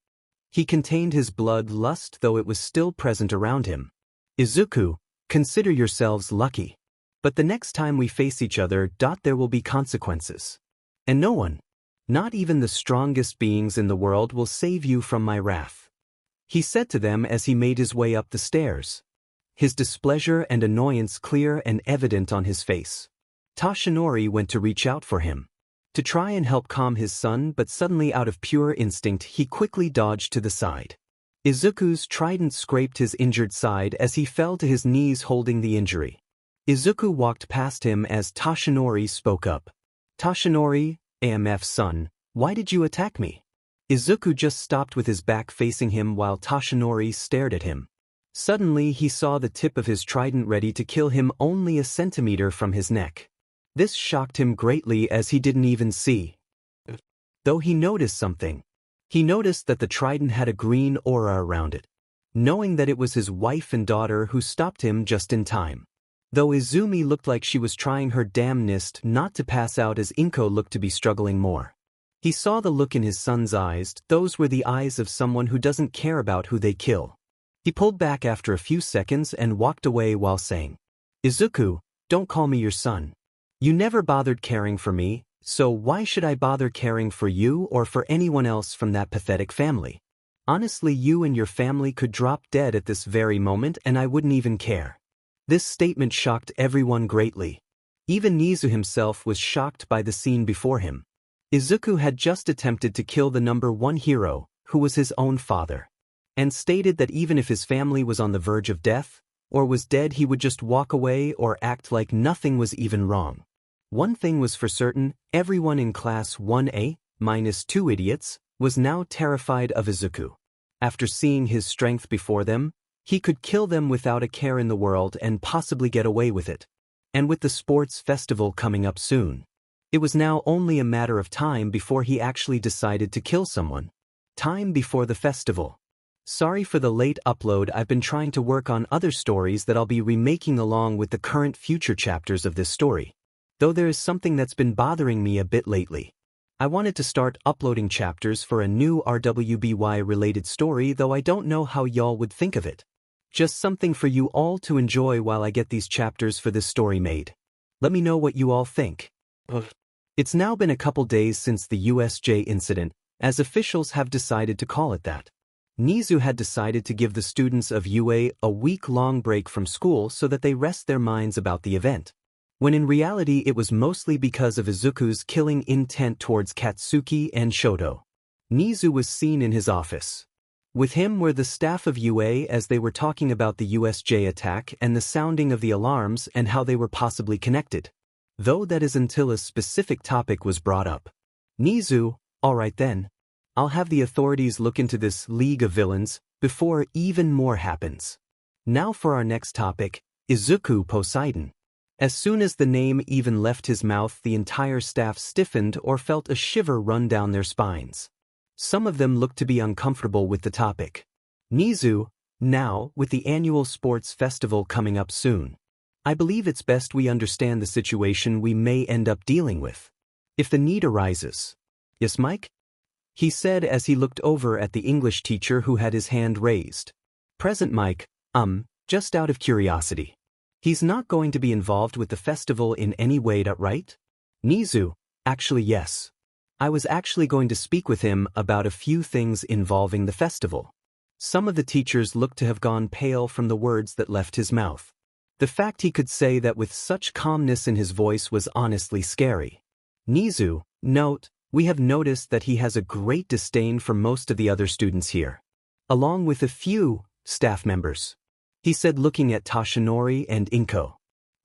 He contained his blood lust though it was still present around him. Izuku, consider yourselves lucky. But the next time we face each other, there will be consequences. And no one, not even the strongest beings in the world, will save you from my wrath. He said to them as he made his way up the stairs. His displeasure and annoyance clear and evident on his face. Toshinori went to reach out for him, to try and help calm his son, but suddenly out of pure instinct he quickly dodged to the side. Izuku's trident scraped his injured side as he fell to his knees holding the injury. Izuku walked past him as Toshinori spoke up. Toshinori, AMF's son, why did you attack me? Izuku just stopped with his back facing him while Toshinori stared at him. Suddenly he saw the tip of his trident ready to kill him only a centimeter from his neck. This shocked him greatly as he didn't even see. Though he noticed something. He noticed that the trident had a green aura around it. Knowing that it was his wife and daughter who stopped him just in time. Though Izumi looked like she was trying her damnedest not to pass out as Inko looked to be struggling more. He saw the look in his son's eyes, those were the eyes of someone who doesn't care about who they kill. He pulled back after a few seconds and walked away while saying, Izuku, don't call me your son. You never bothered caring for me, so why should I bother caring for you or for anyone else from that pathetic family? Honestly, you and your family could drop dead at this very moment and I wouldn't even care. This statement shocked everyone greatly. Even Nizu himself was shocked by the scene before him. Izuku had just attempted to kill the number one hero, who was his own father, and stated that even if his family was on the verge of death, or was dead, he would just walk away or act like nothing was even wrong. One thing was for certain, everyone in Class 1A, minus 2 idiots, was now terrified of Izuku. After seeing his strength before them, he could kill them without a care in the world and possibly get away with it. And with the sports festival coming up soon, it was now only a matter of time before he actually decided to kill someone. Time before the festival. Sorry for the late upload, I've been trying to work on other stories that I'll be remaking along with the current future chapters of this story. Though there is something that's been bothering me a bit lately. I wanted to start uploading chapters for a new RWBY related story, though I don't know how y'all would think of it. Just something for you all to enjoy while I get these chapters for this story made. Let me know what you all think. It's now been a couple days since the USJ incident, as officials have decided to call it that. Nizu had decided to give the students of UA a week-long break from school so that they rest their minds about the event. When in reality it was mostly because of Izuku's killing intent towards Katsuki and Shoto. Nizu was seen in his office. With him were the staff of UA as they were talking about the USJ attack and the sounding of the alarms and how they were possibly connected. Though that is until a specific topic was brought up. Nizu, alright then. I'll have the authorities look into this League of Villains before even more happens. Now for our next topic, Izuku Poseidon. As soon as the name even left his mouth, the entire staff stiffened or felt a shiver run down their spines. Some of them looked to be uncomfortable with the topic. Nizu, now, with the annual sports festival coming up soon, I believe it's best we understand the situation we may end up dealing with. If the need arises. Yes, Mike? He said as he looked over at the English teacher who had his hand raised. Present, Mike. Just out of curiosity. He's not going to be involved with the festival in any way, right? Nizu, actually yes. I was actually going to speak with him about a few things involving the festival. Some of the teachers looked to have gone pale from the words that left his mouth. The fact he could say that with such calmness in his voice was honestly scary. Nizu, note, we have noticed that he has a great disdain for most of the other students here, along with a few staff members, he said, looking at Toshinori and Inko.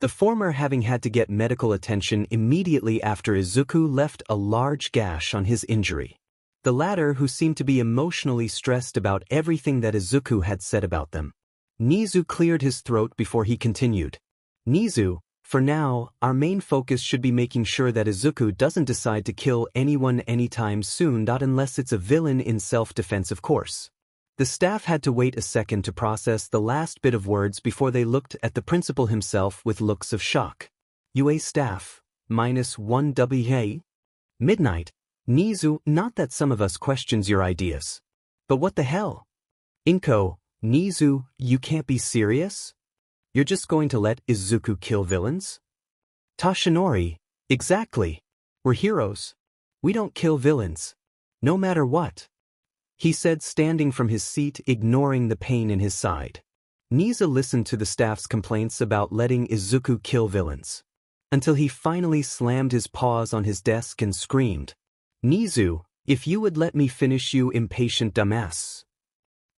The former having had to get medical attention immediately after Izuku left a large gash on his injury. The latter who seemed to be emotionally stressed about everything that Izuku had said about them. Nizu cleared his throat before he continued. Nizu, for now, our main focus should be making sure that Izuku doesn't decide to kill anyone anytime soon, unless it's a villain in self-defense, of course. The staff had to wait a second to process the last bit of words before they looked at the principal himself with looks of shock. UA staff, -1 WA? Midnight, Nizu, not that some of us questions your ideas. But what the hell? Inko, Nizu, you can't be serious? You're just going to let Izuku kill villains? Toshinori, exactly. We're heroes. We don't kill villains. No matter what, he said, standing from his seat, ignoring the pain in his side. Nizu listened to the staff's complaints about letting Izuku kill villains, until he finally slammed his paws on his desk and screamed, Nizu, if you would let me finish, you impatient dumbass.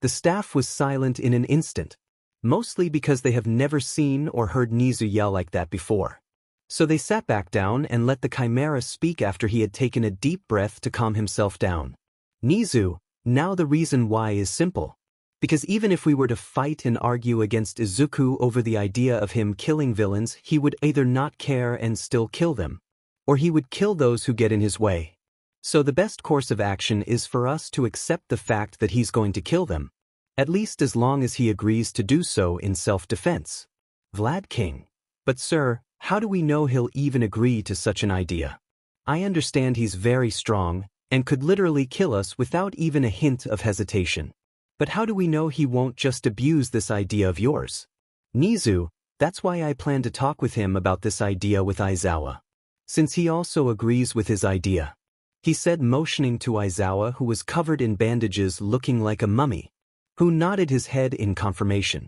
The staff was silent in an instant, mostly because they have never seen or heard Nizu yell like that before. So they sat back down and let the chimera speak after he had taken a deep breath to calm himself down. Nizu, now the reason why is simple. Because even if we were to fight and argue against Izuku over the idea of him killing villains, he would either not care and still kill them, or he would kill those who get in his way. So the best course of action is for us to accept the fact that he's going to kill them, at least as long as he agrees to do so in self-defense. Vlad King. But sir, how do we know he'll even agree to such an idea? I understand he's very strong, and could literally kill us without even a hint of hesitation. But how do we know he won't just abuse this idea of yours? Nizu, that's why I plan to talk with him about this idea with Aizawa, since he also agrees with his idea, he said, motioning to Aizawa, who was covered in bandages looking like a mummy, who nodded his head in confirmation.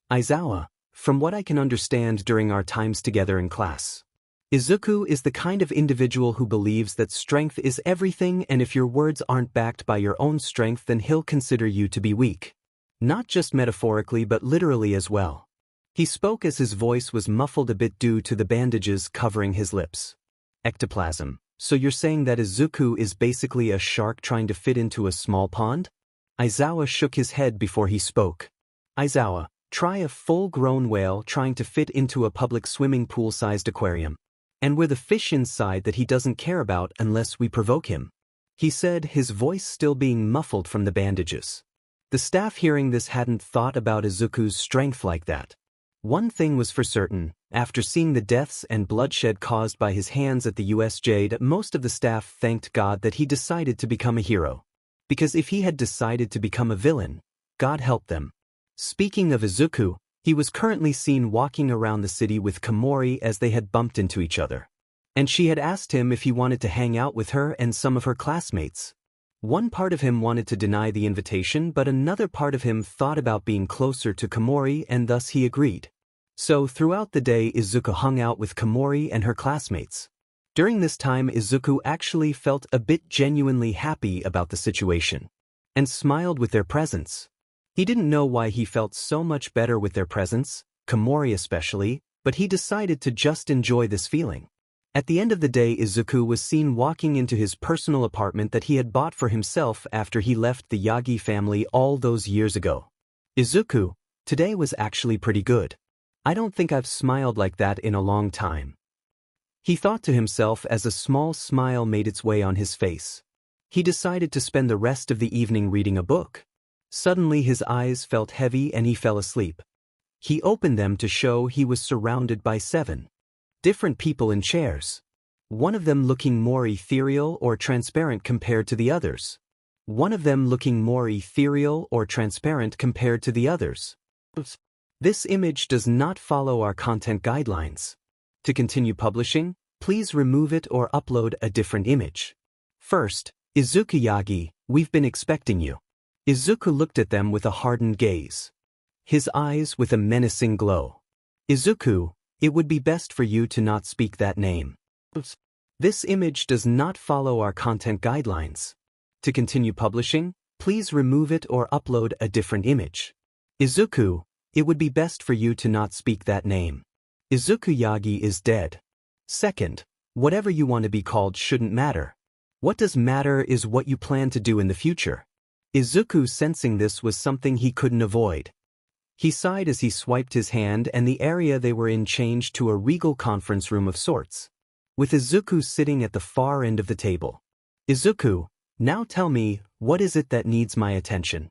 Aizawa, from what I can understand during our times together in class, Izuku is the kind of individual who believes that strength is everything, and if your words aren't backed by your own strength, then he'll consider you to be weak. Not just metaphorically but literally as well. He spoke as his voice was muffled a bit due to the bandages covering his lips. Ectoplasm. So you're saying that Izuku is basically a shark trying to fit into a small pond? Aizawa shook his head before he spoke. Aizawa, try a full-grown whale trying to fit into a public swimming pool-sized aquarium. And we're the fish inside that he doesn't care about unless we provoke him, he said, his voice still being muffled from the bandages. The staff hearing this hadn't thought about Izuku's strength like that. One thing was for certain, after seeing the deaths and bloodshed caused by his hands at the USJ, most of the staff thanked God that he decided to become a hero. Because if he had decided to become a villain, God help them. Speaking of Izuku, he was currently seen walking around the city with Komori as they had bumped into each other. And she had asked him if he wanted to hang out with her and some of her classmates. One part of him wanted to deny the invitation, but another part of him thought about being closer to Komori, and thus he agreed. So throughout the day Izuku hung out with Komori and her classmates. During this time Izuku actually felt a bit genuinely happy about the situation, and smiled with their presence. He didn't know why he felt so much better with their presence, Komori especially, but he decided to just enjoy this feeling. At the end of the day Izuku was seen walking into his personal apartment that he had bought for himself after he left the Yagi family all those years ago. Izuku, today was actually pretty good. I don't think I've smiled like that in a long time, he thought to himself as a small smile made its way on his face. He decided to spend the rest of the evening reading a book. Suddenly his eyes felt heavy and he fell asleep. He opened them to show he was surrounded by 7 different people in chairs, one of them looking more ethereal or transparent compared to the others. This image does not follow our content guidelines. To continue publishing, please remove it or upload a different image. First, Izuku Yagi, we've been expecting you. Izuku looked at them with a hardened gaze. His eyes with a menacing glow. Izuku, it would be best for you to not speak that name. This image does not follow our content guidelines. To continue publishing, please remove it or upload a different image. Izuku, it would be best for you to not speak that name. Izuku Yagi is dead. Second, whatever you want to be called shouldn't matter. What does matter is what you plan to do in the future. Izuku, sensing this was something he couldn't avoid. He sighed as he swiped his hand and the area they were in changed to a regal conference room of sorts, with Izuku sitting at the far end of the table. Izuku, now tell me, what is it that needs my attention?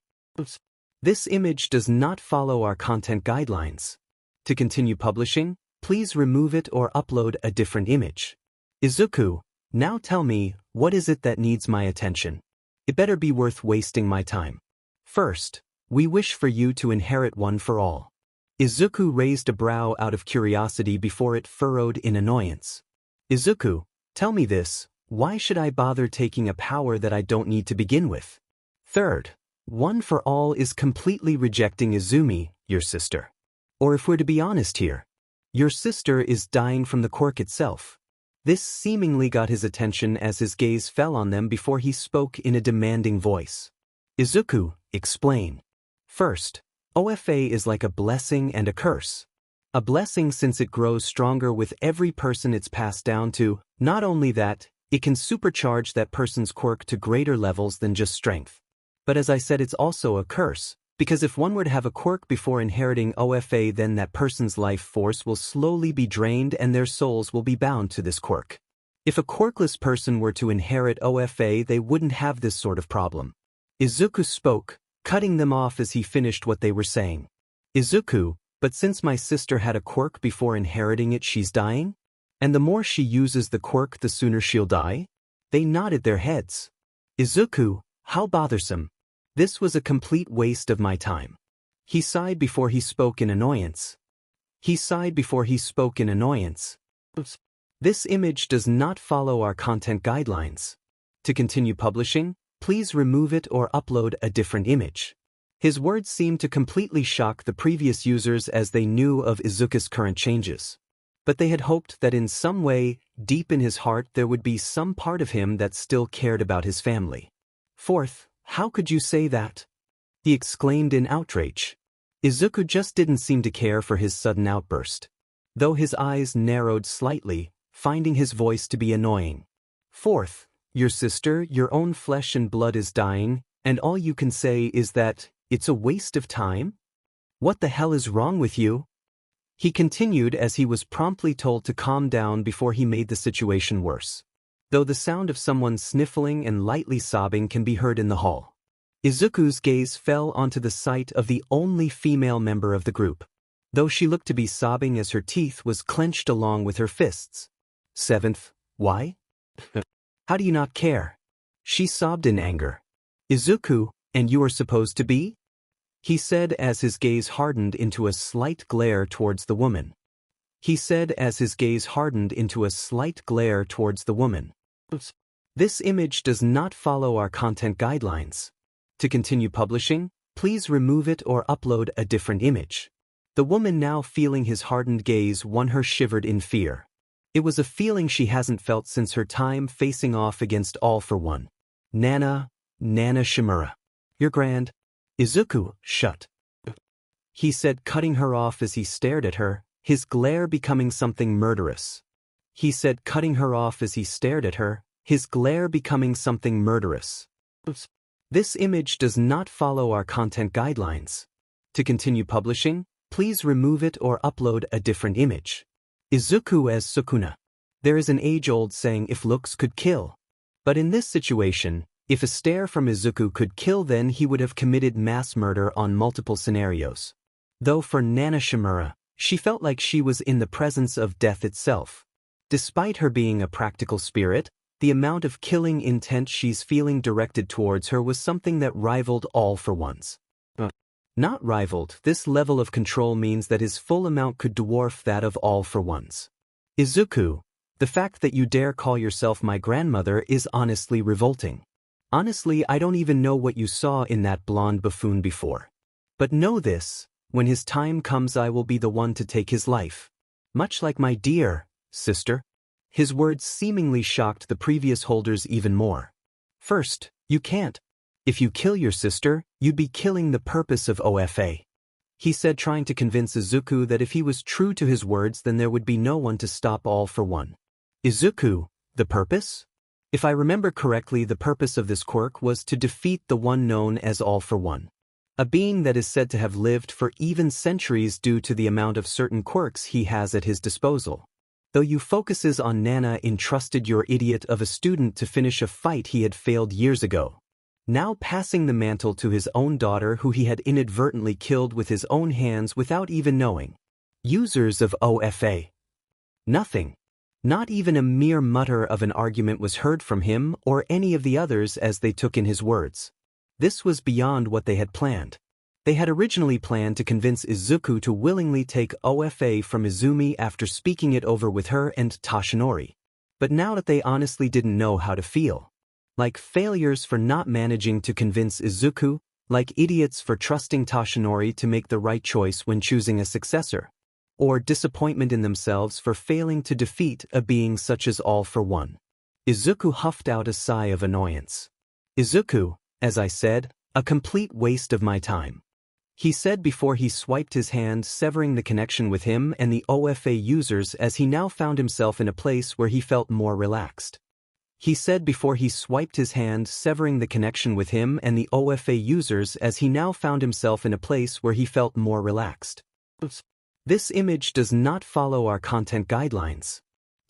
This image does not follow our content guidelines. To continue publishing, please remove it or upload a different image. Izuku, now tell me, what is it that needs my attention? It better be worth wasting my time. First, we wish for you to inherit one for all. Izuku raised a brow out of curiosity before it furrowed in annoyance. Izuku, tell me this, why should I bother taking a power that I don't need to begin with? Third, one for all is completely rejecting Izumi, your sister. Or if we're to be honest here, your sister is dying from the quirk itself. This seemingly got his attention as his gaze fell on them before he spoke in a demanding voice. Izuku, explain. First, OFA is like a blessing and a curse. A blessing since it grows stronger with every person it's passed down to. Not only that, it can supercharge that person's quirk to greater levels than just strength. But as I said, it's also a curse, because if one were to have a quirk before inheriting OFA, then that person's life force will slowly be drained and their souls will be bound to this quirk. If a quirkless person were to inherit OFA, they wouldn't have this sort of problem. Izuku spoke, cutting them off as he finished what they were saying. Izuku, but since my sister had a quirk before inheriting it, she's dying? And the more she uses the quirk, the sooner she'll die? They nodded their heads. Izuku, how bothersome. This was a complete waste of my time. He sighed before he spoke in annoyance. This image does not follow our content guidelines. To continue publishing, please remove it or upload a different image. His words seemed to completely shock the previous users as they knew of Izuku's current changes. But they had hoped that in some way, deep in his heart, there would be some part of him that still cared about his family. Fourth, how could you say that? He exclaimed in outrage. Izuku just didn't seem to care for his sudden outburst, though his eyes narrowed slightly, finding his voice to be annoying. Fourth, your sister, your own flesh and blood is dying, and all you can say is that it's a waste of time? What the hell is wrong with you? He continued as he was promptly told to calm down before he made the situation worse, though the sound of someone sniffling and lightly sobbing can be heard in the hall. Izuku's gaze fell onto the sight of the only female member of the group, though she looked to be sobbing as her teeth was clenched along with her fists. Seventh, why? How do you not care? She sobbed in anger. Izuku, and you are supposed to be? He said as his gaze hardened into a slight glare towards the woman. This image does not follow our content guidelines. To continue publishing, please remove it or upload a different image. The woman, now feeling his hardened gaze, shivered in fear. It was a feeling she hasn't felt since her time facing off against All for One. Nana Shimura. You're grand. Izuku, shut. He said, cutting her off as he stared at her, his glare becoming something murderous. This image does not follow our content guidelines. To continue publishing, please remove it or upload a different image. Izuku as Sukuna. There is an age-old saying, if looks could kill. But in this situation, if a stare from Izuku could kill, then he would have committed mass murder on multiple scenarios. Though for Nana Shimura, she felt like she was in the presence of death itself. Despite her being a practical spirit, the amount of killing intent she's feeling directed towards her was something that rivaled All for One's. Not rivaled, this level of control means that his full amount could dwarf that of All for One's. Izuku, The fact that you dare call yourself my grandmother is honestly revolting. Honestly, I don't even know what you saw in that blonde buffoon before. But know this, when his time comes I will be the one to take his life. Much like my dear sister. His words seemingly shocked the previous holders even more. First, you can't. If you kill your sister, you'd be killing the purpose of OFA. He said, trying to convince Izuku that if he was true to his words then there would be no one to stop All for One. Izuku, the purpose? If I remember correctly, the purpose of this quirk was to defeat the one known as All for One. A being that is said to have lived for even centuries due to the amount of certain quirks he has at his disposal. Though you focuses on Nana entrusted your idiot of a student to finish a fight he had failed years ago. Now passing the mantle to his own daughter who he had inadvertently killed with his own hands without even knowing. Users of OFA. Nothing. Not even a mere mutter of an argument was heard from him or any of the others as they took in his words. This was beyond what they had planned. They had originally planned to convince Izuku to willingly take OFA from Izumi after speaking it over with her and Toshinori. But now that they honestly didn't know how to feel. Like failures for not managing to convince Izuku, like idiots for trusting Toshinori to make the right choice when choosing a successor. Or disappointment in themselves for failing to defeat a being such as All for One. Izuku huffed out a sigh of annoyance. Izuku, as I said, a complete waste of my time. He said before he swiped his hand, severing the connection with him and the OFA users as he now found himself in a place where he felt more relaxed. He said before he swiped his hand, severing the connection with him and the OFA users as he now found himself in a place where he felt more relaxed. This image does not follow our content guidelines.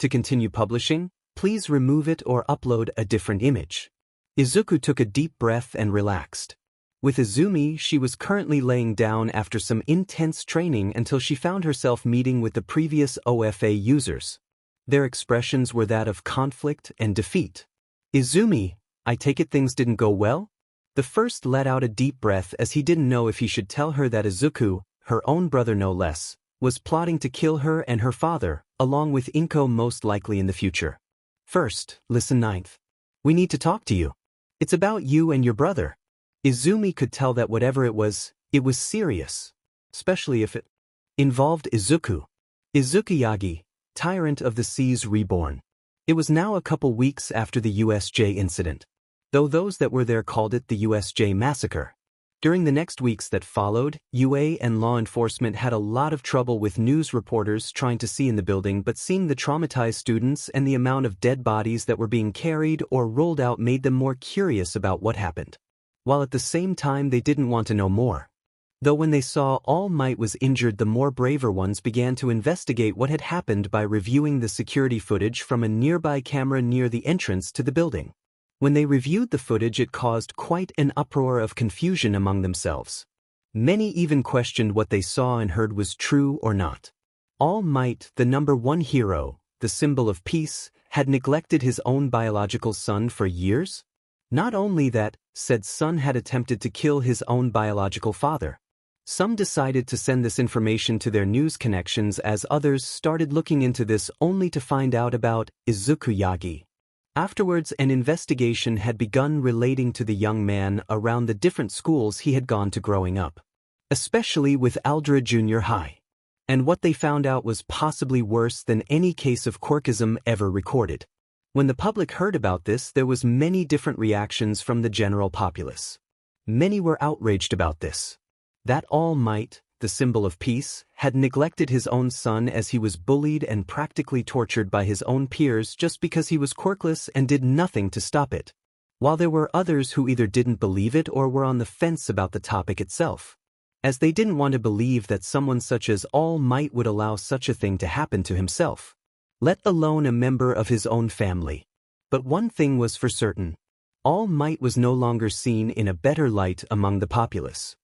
To continue publishing, please remove it or upload a different image. Izuku took a deep breath and relaxed. With Izumi, she was currently laying down after some intense training until she found herself meeting with the previous OFA users. Their expressions were that of conflict and defeat. Izumi, I take it things didn't go well? The first let out a deep breath as he didn't know if he should tell her that Izuku, her own brother no less, was plotting to kill her and her father, along with Inko most likely in the future. First, listen ninth. We need to talk to you. It's about you and your brother. Izumi could tell that whatever it was serious. Especially if it involved Izuku. Izukiyagi, tyrant of the seas reborn. It was now a couple weeks after the USJ incident. Though those that were there called it the USJ massacre. During the next weeks that followed, UA and law enforcement had a lot of trouble with news reporters trying to see in the building, but seeing the traumatized students and the amount of dead bodies that were being carried or rolled out made them more curious about what happened. While at the same time they didn't want to know more. Though when they saw All Might was injured, the more braver ones began to investigate what had happened by reviewing the security footage from a nearby camera near the entrance to the building. When they reviewed the footage, it caused quite an uproar of confusion among themselves. Many even questioned what they saw and heard was true or not. All Might, the number one hero, the symbol of peace, had neglected his own biological son for years? Not only that, said son had attempted to kill his own biological father. Some decided to send this information to their news connections as others started looking into this only to find out about Izuku Yagi. Afterwards, an investigation had begun relating to the young man around the different schools he had gone to growing up. Especially with Aldra Junior High. And what they found out was possibly worse than any case of quirkism ever recorded. When the public heard about this, there was many different reactions from the general populace. Many were outraged about this. That All Might, the symbol of peace, had neglected his own son as he was bullied and practically tortured by his own peers just because he was quirkless and did nothing to stop it. While there were others who either didn't believe it or were on the fence about the topic itself. As they didn't want to believe that someone such as All Might would allow such a thing to happen to himself. Let alone a member of his own family. But one thing was for certain. All Might was no longer seen in a better light among the populace.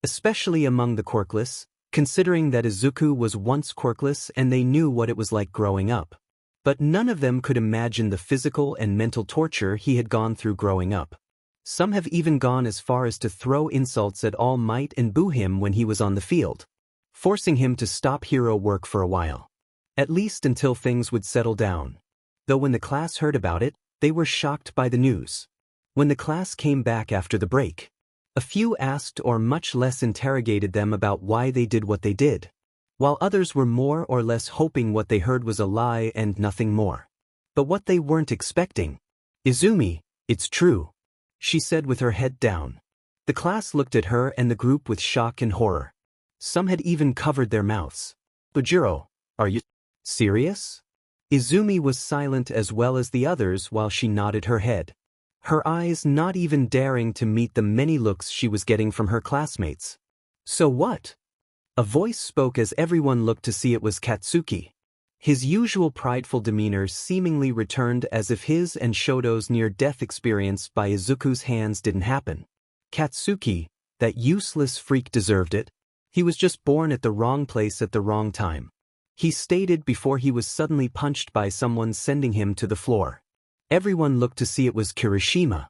Especially among the quirkless, considering that Izuku was once quirkless and they knew what it was like growing up. But none of them could imagine the physical and mental torture he had gone through growing up. Some have even gone as far as to throw insults at All Might and boo him when he was on the field, forcing him to stop hero work for a while. At least until things would settle down. Though when the class heard about it, they were shocked by the news. When the class came back after the break, a few asked or much less interrogated them about why they did what they did, while others were more or less hoping what they heard was a lie and nothing more. But what they weren't expecting. "Izumi, it's true," she said with her head down. The class looked at her and the group with shock and horror. Some had even covered their mouths. "Bujiro, are you serious?" Izumi was silent as well as the others while she nodded her head, her eyes not even daring to meet the many looks she was getting from her classmates. "So what?" A voice spoke as everyone looked to see it was Katsuki. His usual prideful demeanor seemingly returned as if his and Shoto's near-death experience by Izuku's hands didn't happen. Katsuki, that useless freak, deserved it. He was just born at the wrong place at the wrong time, he stated before he was suddenly punched by someone, sending him to the floor. Everyone looked to see it was Kirishima,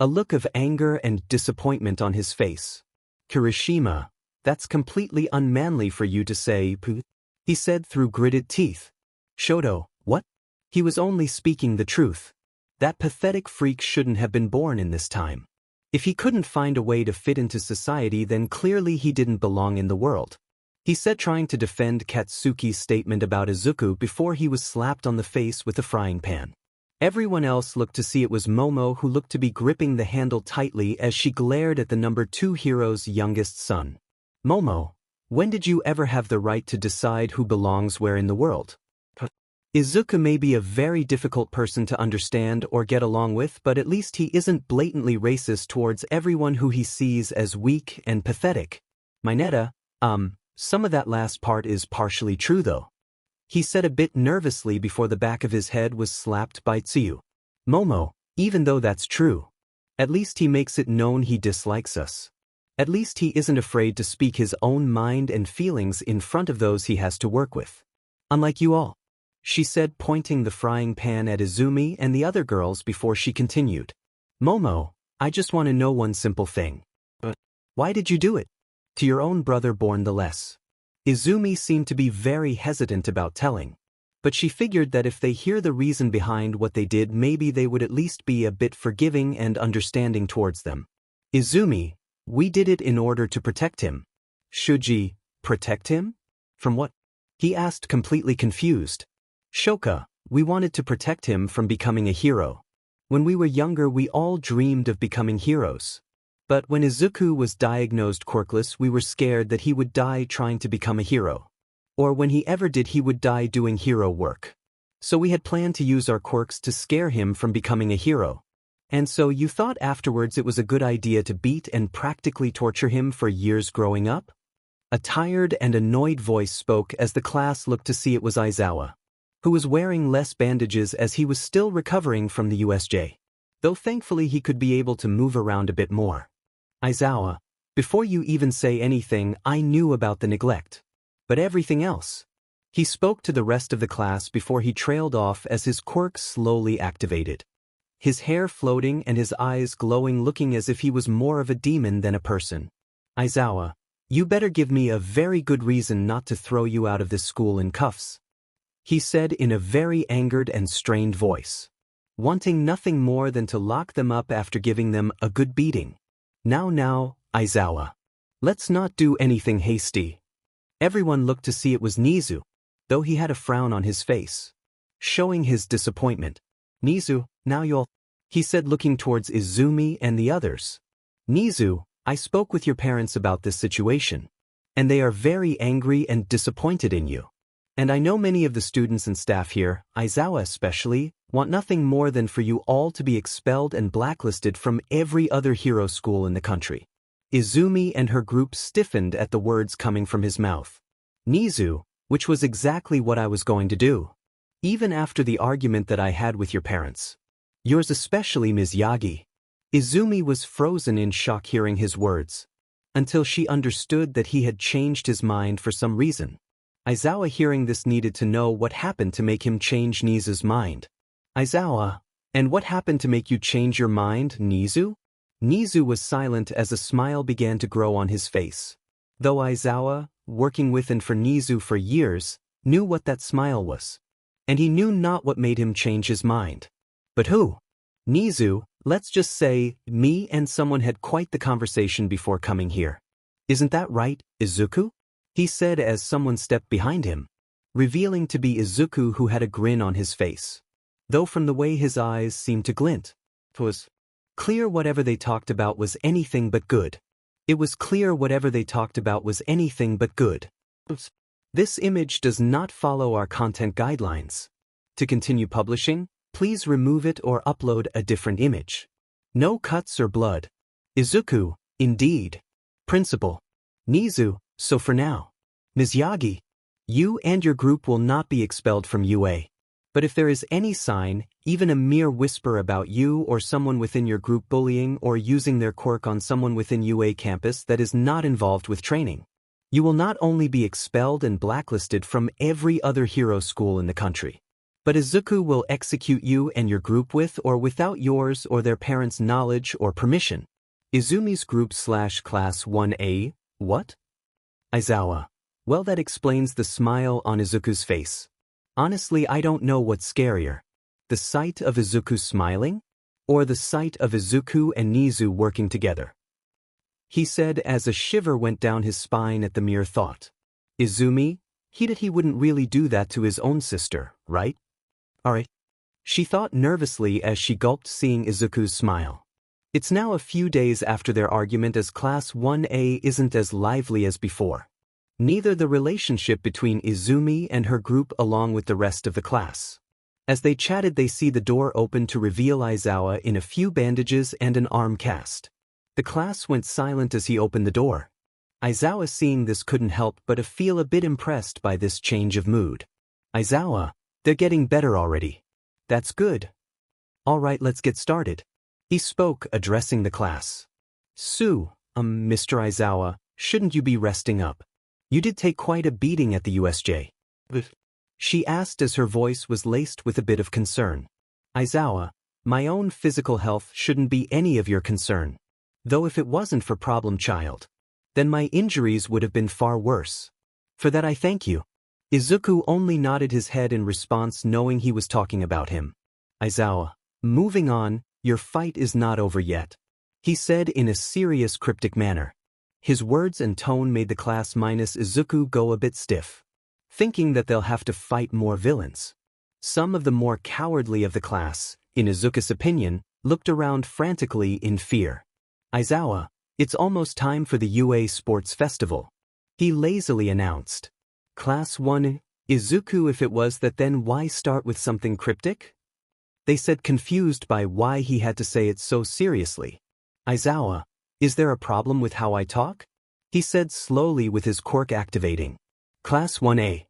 a look of anger and disappointment on his face. "Kirishima, that's completely unmanly for you to say, Pooh," he said through gritted teeth. "Shoto, what?" He was only speaking the truth. That pathetic freak shouldn't have been born in this time. If he couldn't find a way to fit into society, then clearly he didn't belong in the world, he said, trying to defend Katsuki's statement about Izuku before he was slapped on the face with a frying pan. Everyone else looked to see it was Momo, who looked to be gripping the handle tightly as she glared at the number 2 hero's youngest son. "Momo, when did you ever have the right to decide who belongs where in the world?" Izuku may be a very difficult person to understand or get along with, but at least he isn't blatantly racist towards everyone who he sees as weak and pathetic. "Mineta, some of that last part is partially true though," he said a bit nervously before the back of his head was slapped by Tsuyu. "Momo, even though that's true, at least he makes it known he dislikes us. At least he isn't afraid to speak his own mind and feelings in front of those he has to work with. Unlike you all," she said, pointing the frying pan at Izumi and the other girls before she continued. "Momo, I just want to know one simple thing. Why did you do it? To your own brother born the less." Izumi seemed to be very hesitant about telling, but she figured that if they hear the reason behind what they did, maybe they would at least be a bit forgiving and understanding towards them. "Izumi, we did it in order to protect him." "Shuji, protect him? From what?" he asked, completely confused. "Shoka, we wanted to protect him from becoming a hero. When we were younger, we all dreamed of becoming heroes. But when Izuku was diagnosed quirkless, we were scared that he would die trying to become a hero. Or when he ever did, he would die doing hero work. So we had planned to use our quirks to scare him from becoming a hero. And so you thought afterwards it was a good idea to beat and practically torture him for years growing up?" A tired and annoyed voice spoke as the class looked to see it was Aizawa, who was wearing less bandages as he was still recovering from the USJ, though thankfully he could be able to move around a bit more. "Aizawa, before you even say anything, I knew about the neglect. But everything else." He spoke to the rest of the class before he trailed off as his quirk slowly activated, his hair floating and his eyes glowing, looking as if he was more of a demon than a person. "Aizawa, you better give me a very good reason not to throw you out of this school in cuffs," he said in a very angered and strained voice, wanting nothing more than to lock them up after giving them a good beating. Now, Aizawa, let's not do anything hasty." Everyone looked to see it was Nizu, though he had a frown on his face, showing his disappointment. "Nizu, now you'll," he said, looking towards Izumi and the others. "Nizu, I spoke with your parents about this situation, and they are very angry and disappointed in you. And I know many of the students and staff here, Aizawa especially, want nothing more than for you all to be expelled and blacklisted from every other hero school in the country." Izumi and her group stiffened at the words coming from his mouth. "Nizu, which was exactly what I was going to do. Even after the argument that I had with your parents. Yours especially, Ms. Yagi." Izumi was frozen in shock hearing his words, until she understood that he had changed his mind for some reason. Aizawa, hearing this, needed to know what happened to make him change Nizu's mind. "Aizawa, and what happened to make you change your mind, Nizu?" Nizu was silent as a smile began to grow on his face, though Aizawa, working with and for Nizu for years, knew what that smile was. and he knew not what made him change his mind. But who? Nizu, let's just say, me and someone had quite the conversation before coming here. Isn't that right, Izuku? He said as someone stepped behind him, revealing to be Izuku, who had a grin on his face. Though from the way his eyes seemed to glint, it was clear whatever they talked about was anything but good. It was clear whatever they talked about was anything but good. This image does not follow our content guidelines. To continue publishing, please remove it or upload a different image. No cuts or blood. Izuku, indeed. Principal. Nizu, so for now. Ms. Yagi, you and your group will not be expelled from UA. But if there is any sign, even a mere whisper about you or someone within your group bullying or using their quirk on someone within UA campus that is not involved with training, you will not only be expelled and blacklisted from every other hero school in the country, but Izuku will execute you and your group with or without yours or their parents' knowledge or permission. Izumi's group / class 1A, what? Aizawa. Well, that explains the smile on Izuku's face. Honestly, I don't know what's scarier. The sight of Izuku smiling? Or the sight of Izuku and Nizu working together? He said as a shiver went down his spine at the mere thought. Izumi, he wouldn't really do that to his own sister, right? Alright. She thought nervously as she gulped, seeing Izuku's smile. It's now a few days after their argument, as Class 1A isn't as lively as before. Neither the relationship between Izumi and her group along with the rest of the class. As they chatted, they see the door open to reveal Aizawa in a few bandages and an arm cast. The class went silent as he opened the door. Aizawa, seeing this, couldn't help but feel a bit impressed by this change of mood. Aizawa, they're getting better already. That's good. Alright, let's get started. He spoke, addressing the class. Mr. Aizawa, shouldn't you be resting up? You did take quite a beating at the USJ. She asked as her voice was laced with a bit of concern. Aizawa, my own physical health shouldn't be any of your concern. Though if it wasn't for Problem Child, then my injuries would have been far worse. For that I thank you. Izuku only nodded his head in response, knowing he was talking about him. Aizawa, moving on, your fight is not over yet. He said in a serious, cryptic manner. His words and tone made the class minus Izuku go a bit stiff, thinking that they'll have to fight more villains. Some of the more cowardly of the class, in Izuku's opinion, looked around frantically in fear. Aizawa, it's almost time for the UA Sports Festival. He lazily announced. Class 1, Izuku, if it was that, then why start with something cryptic? They said, confused by why he had to say it so seriously. Aizawa, is there a problem with how I talk? He said slowly with his quirk activating. Class 1A.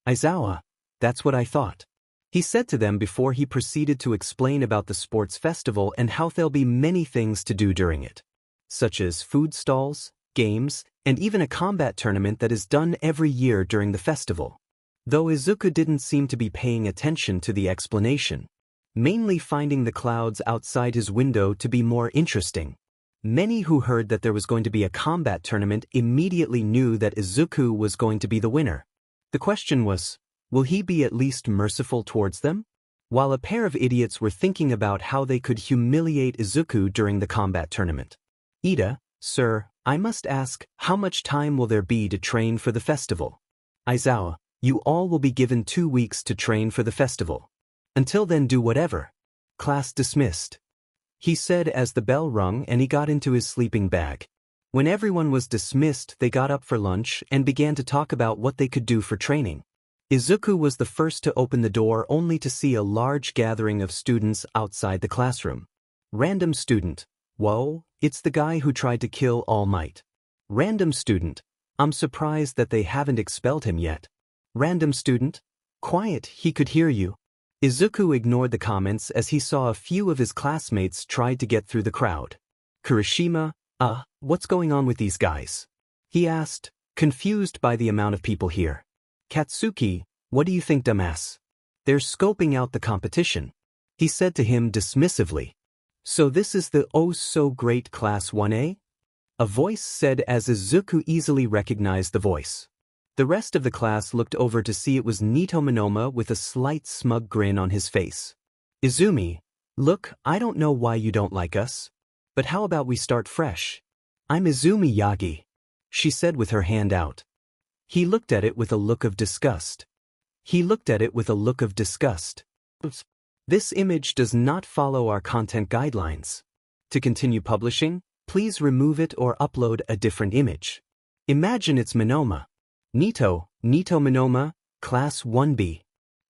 Aizawa, that's what I thought. He said to them before he proceeded to explain about the sports festival and how there'll be many things to do during it, such as food stalls, games, and even a combat tournament that is done every year during the festival. Though Izuku didn't seem to be paying attention to the explanation, mainly finding the clouds outside his window to be more interesting. Many who heard that there was going to be a combat tournament immediately knew that Izuku was going to be the winner. The question was, will he be at least merciful towards them? While a pair of idiots were thinking about how they could humiliate Izuku during the combat tournament. Ida, sir, I must ask, how much time will there be to train for the festival? Aizawa, you all will be given 2 weeks to train for the festival. Until then, do whatever. Class dismissed. He said as the bell rung and he got into his sleeping bag. When everyone was dismissed, they got up for lunch and began to talk about what they could do for training. Izuku was the first to open the door, only to see a large gathering of students outside the classroom. Random student. Whoa, it's the guy who tried to kill All Might. Random student. I'm surprised that they haven't expelled him yet. Random student. Quiet, he could hear you. Izuku ignored the comments as he saw a few of his classmates tried to get through the crowd. Kirishima, what's going on with these guys? He asked, confused by the amount of people here. Katsuki, what do you think, dumbass? They're scoping out the competition. He said to him dismissively. So this is the oh-so-great Class 1A? A voice said as Izuku easily recognized the voice. The rest of the class looked over to see it was Nito Monoma with a slight smug grin on his face. Izumi, look, I don't know why you don't like us. But how about we start fresh? I'm Izumi Yagi, she said with her hand out. He looked at it with a look of disgust. This image does not follow our content guidelines. To continue publishing, please remove it or upload a different image. Imagine it's Monoma. Nito Monoma, Class 1B.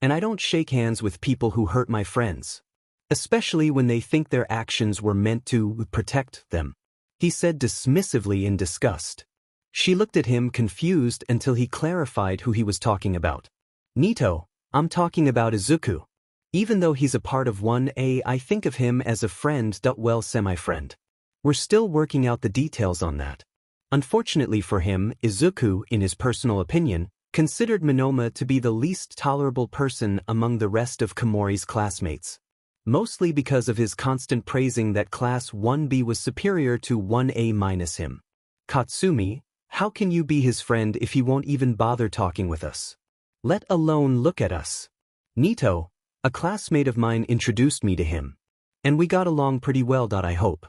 And I don't shake hands with people who hurt my friends. Especially when they think their actions were meant to protect them. He said dismissively in disgust. She looked at him confused until he clarified who he was talking about. Nito, I'm talking about Izuku. Even though he's a part of 1A, I think of him as a friend, well, semi-friend. We're still working out the details on that. Unfortunately for him, Izuku, in his personal opinion, considered Monoma to be the least tolerable person among the rest of Komori's classmates. Mostly because of his constant praising that Class 1B was superior to 1A minus him. Katsumi, how can you be his friend if he won't even bother talking with us? Let alone look at us. Nito, a classmate of mine introduced me to him. And we got along pretty well, I hope.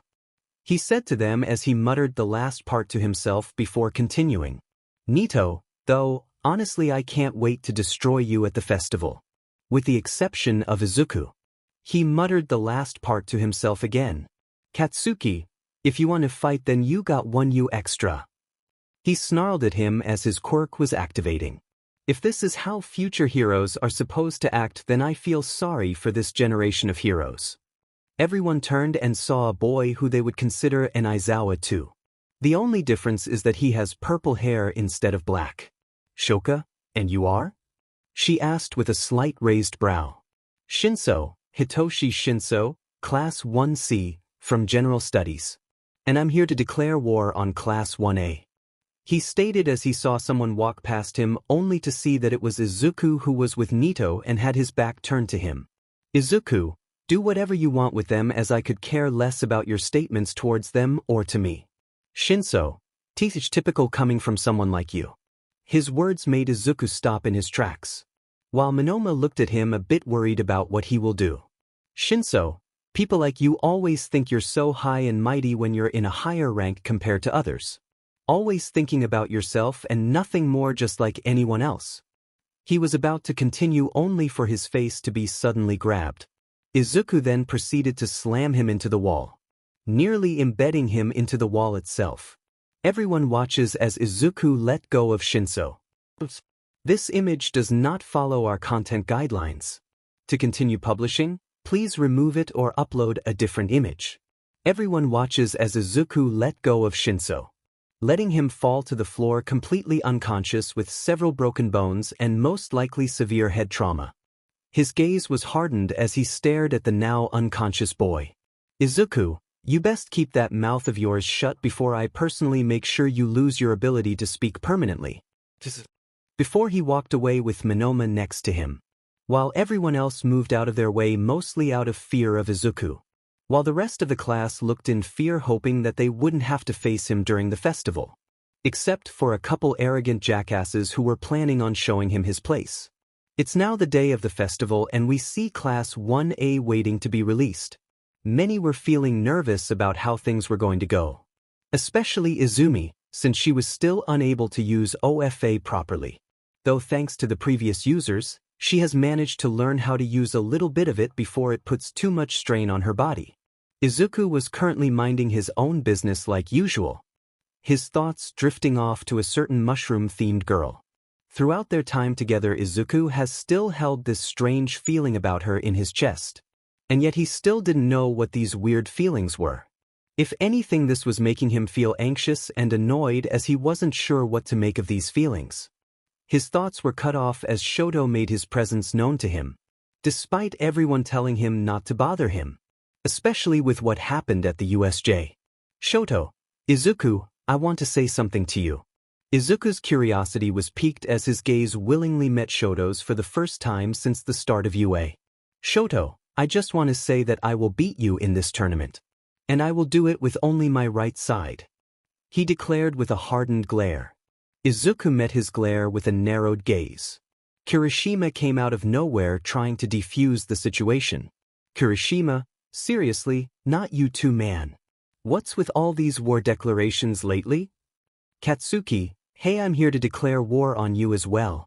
He said to them as he muttered the last part to himself before continuing. Nito, though, honestly I can't wait to destroy you at the festival. With the exception of Izuku. He muttered the last part to himself again. Katsuki, if you want to fight then you got 1U extra. He snarled at him as his quirk was activating. If this is how future heroes are supposed to act, then I feel sorry for this generation of heroes. Everyone turned and saw a boy who they would consider an Aizawa too. The only difference is that he has purple hair instead of black. Shoka, and you are? She asked with a slight raised brow. Shinso, Hitoshi Shinso, Class 1C, from General Studies. And I'm here to declare war on Class 1A. He stated as he saw someone walk past him only to see that it was Izuku who was with Nito and had his back turned to him. Izuku, do whatever you want with them as I could care less about your statements towards them or to me. Shinso, typical coming from someone like you. His words made Izuku stop in his tracks. While Monoma looked at him a bit worried about what he will do. Shinso, people like you always think you're so high and mighty when you're in a higher rank compared to others. Always thinking about yourself and nothing more, just like anyone else. He was about to continue only for his face to be suddenly grabbed. Izuku then proceeded to slam him into the wall, nearly embedding him into the wall itself. Everyone watches as Izuku let go of Shinso. This image does not follow our content guidelines. To continue publishing, please remove it or upload a different image. Everyone watches as Izuku let go of Shinso, letting him fall to the floor completely unconscious with several broken bones and most likely severe head trauma. His gaze was hardened as he stared at the now unconscious boy. Izuku, you best keep that mouth of yours shut before I personally make sure you lose your ability to speak permanently. Before he walked away with Monoma next to him, while everyone else moved out of their way mostly out of fear of Izuku. While the rest of the class looked in fear, hoping that they wouldn't have to face him during the festival. Except for a couple arrogant jackasses who were planning on showing him his place. It's now the day of the festival and we see Class 1A waiting to be released. Many were feeling nervous about how things were going to go. Especially Izumi, since she was still unable to use OFA properly. Though thanks to the previous users, she has managed to learn how to use a little bit of it before it puts too much strain on her body. Izuku was currently minding his own business like usual. His thoughts drifting off to a certain mushroom-themed girl. Throughout their time together, Izuku has still held this strange feeling about her in his chest. And yet he still didn't know what these weird feelings were. If anything, this was making him feel anxious and annoyed as he wasn't sure what to make of these feelings. His thoughts were cut off as Shoto made his presence known to him, despite everyone telling him not to bother him, especially with what happened at the USJ. Shoto, Izuku, I want to say something to you. Izuku's curiosity was piqued as his gaze willingly met Shoto's for the first time since the start of UA. Shoto, I just want to say that I will beat you in this tournament. And I will do it with only my right side. He declared with a hardened glare. Izuku met his glare with a narrowed gaze. Kirishima came out of nowhere trying to defuse the situation. Kirishima, seriously, not you too, man. What's with all these war declarations lately? Katsuki, hey, I'm here to declare war on you as well.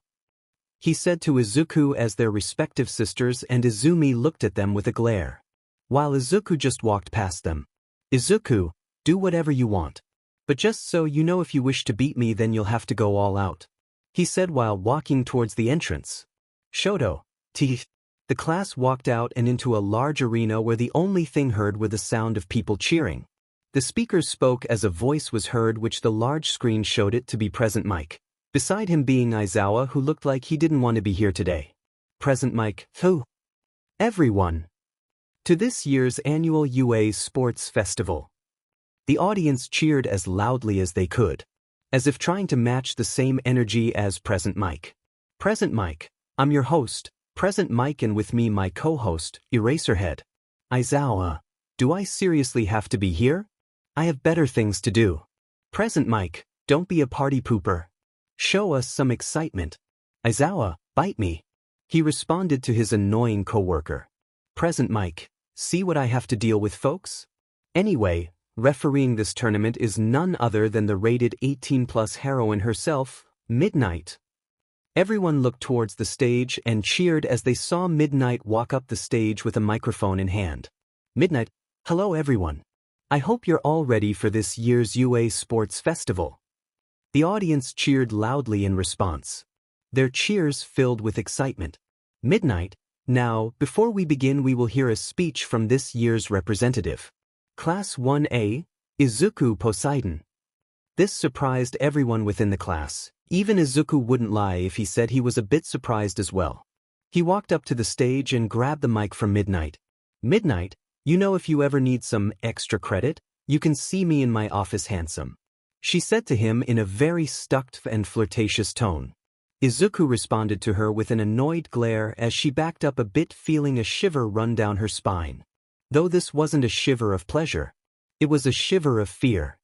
He said to Izuku as their respective sisters, and Izumi looked at them with a glare. While Izuku just walked past them. Izuku, do whatever you want. But just so you know, if you wish to beat me, then you'll have to go all out. He said while walking towards the entrance. Shoto, teeth. The class walked out and into a large arena where the only thing heard were the sound of people cheering. The speakers spoke as a voice was heard, which the large screen showed it to be Present Mike. Beside him being Aizawa, who looked like he didn't want to be here today. Present Mike, who? Everyone. To this year's annual UA Sports Festival. The audience cheered as loudly as they could, as if trying to match the same energy as Present Mike. Present Mike, I'm your host, Present Mike, and with me my co-host, Eraserhead. Aizawa, do I seriously have to be here? I have better things to do. Present Mike, don't be a party pooper. Show us some excitement. Aizawa, bite me. He responded to his annoying coworker. Present Mike, see what I have to deal with, folks? Anyway, refereeing this tournament is none other than the rated 18+ heroine herself, Midnight. Everyone looked towards the stage and cheered as they saw Midnight walk up the stage with a microphone in hand. Midnight, hello everyone. I hope you're all ready for this year's UA Sports Festival. The audience cheered loudly in response. Their cheers filled with excitement. Midnight, now, before we begin, we will hear a speech from this year's representative. Class 1A, Izuku Poseidon. This surprised everyone within the class. Even Izuku wouldn't lie if he said he was a bit surprised as well. He walked up to the stage and grabbed the mic from Midnight. Midnight, you know, if you ever need some extra credit, you can see me in my office, handsome. She said to him in a very stuck and flirtatious tone. Izuku responded to her with an annoyed glare as she backed up a bit, feeling a shiver run down her spine. Though this wasn't a shiver of pleasure. It was a shiver of fear.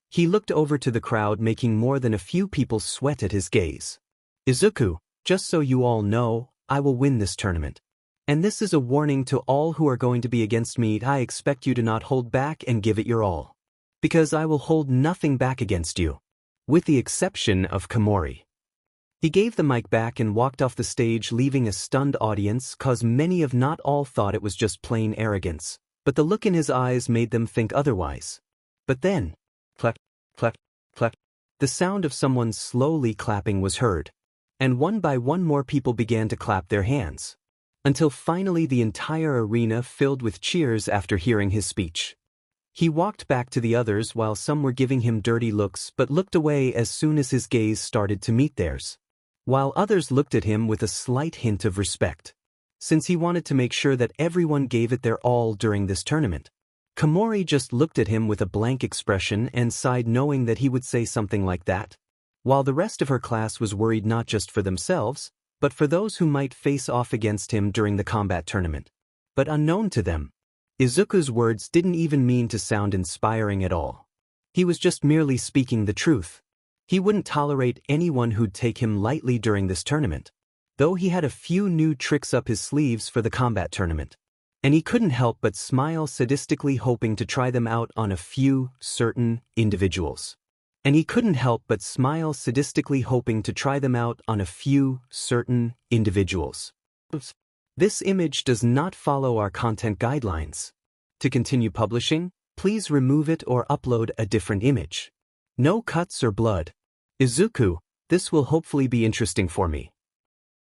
He looked over to the crowd, making more than a few people sweat at his gaze. Izuku, just so you all know, I will win this tournament. And this is a warning to all who are going to be against me. I expect you to not hold back and give it your all. Because I will hold nothing back against you. With the exception of Komori. He gave the mic back and walked off the stage, leaving a stunned audience, cause many of not all thought it was just plain arrogance, but the look in his eyes made them think otherwise. But then, clap, clap, clap, the sound of someone slowly clapping was heard, and one by one more people began to clap their hands, until finally the entire arena filled with cheers after hearing his speech. He walked back to the others while some were giving him dirty looks but looked away as soon as his gaze started to meet theirs, while others looked at him with a slight hint of respect, since he wanted to make sure that everyone gave it their all during this tournament. Komori just looked at him with a blank expression and sighed, knowing that he would say something like that, while the rest of her class was worried not just for themselves, but for those who might face off against him during the combat tournament. But unknown to them, Izuku's words didn't even mean to sound inspiring at all. He was just merely speaking the truth. He wouldn't tolerate anyone who'd take him lightly during this tournament, though he had a few new tricks up his sleeves for the combat tournament. And he couldn't help but smile sadistically, hoping to try them out on a few certain individuals. Oops. This image does not follow our content guidelines. To continue publishing, please remove it or upload a different image. No cuts or blood. Izuku, this will hopefully be interesting for me.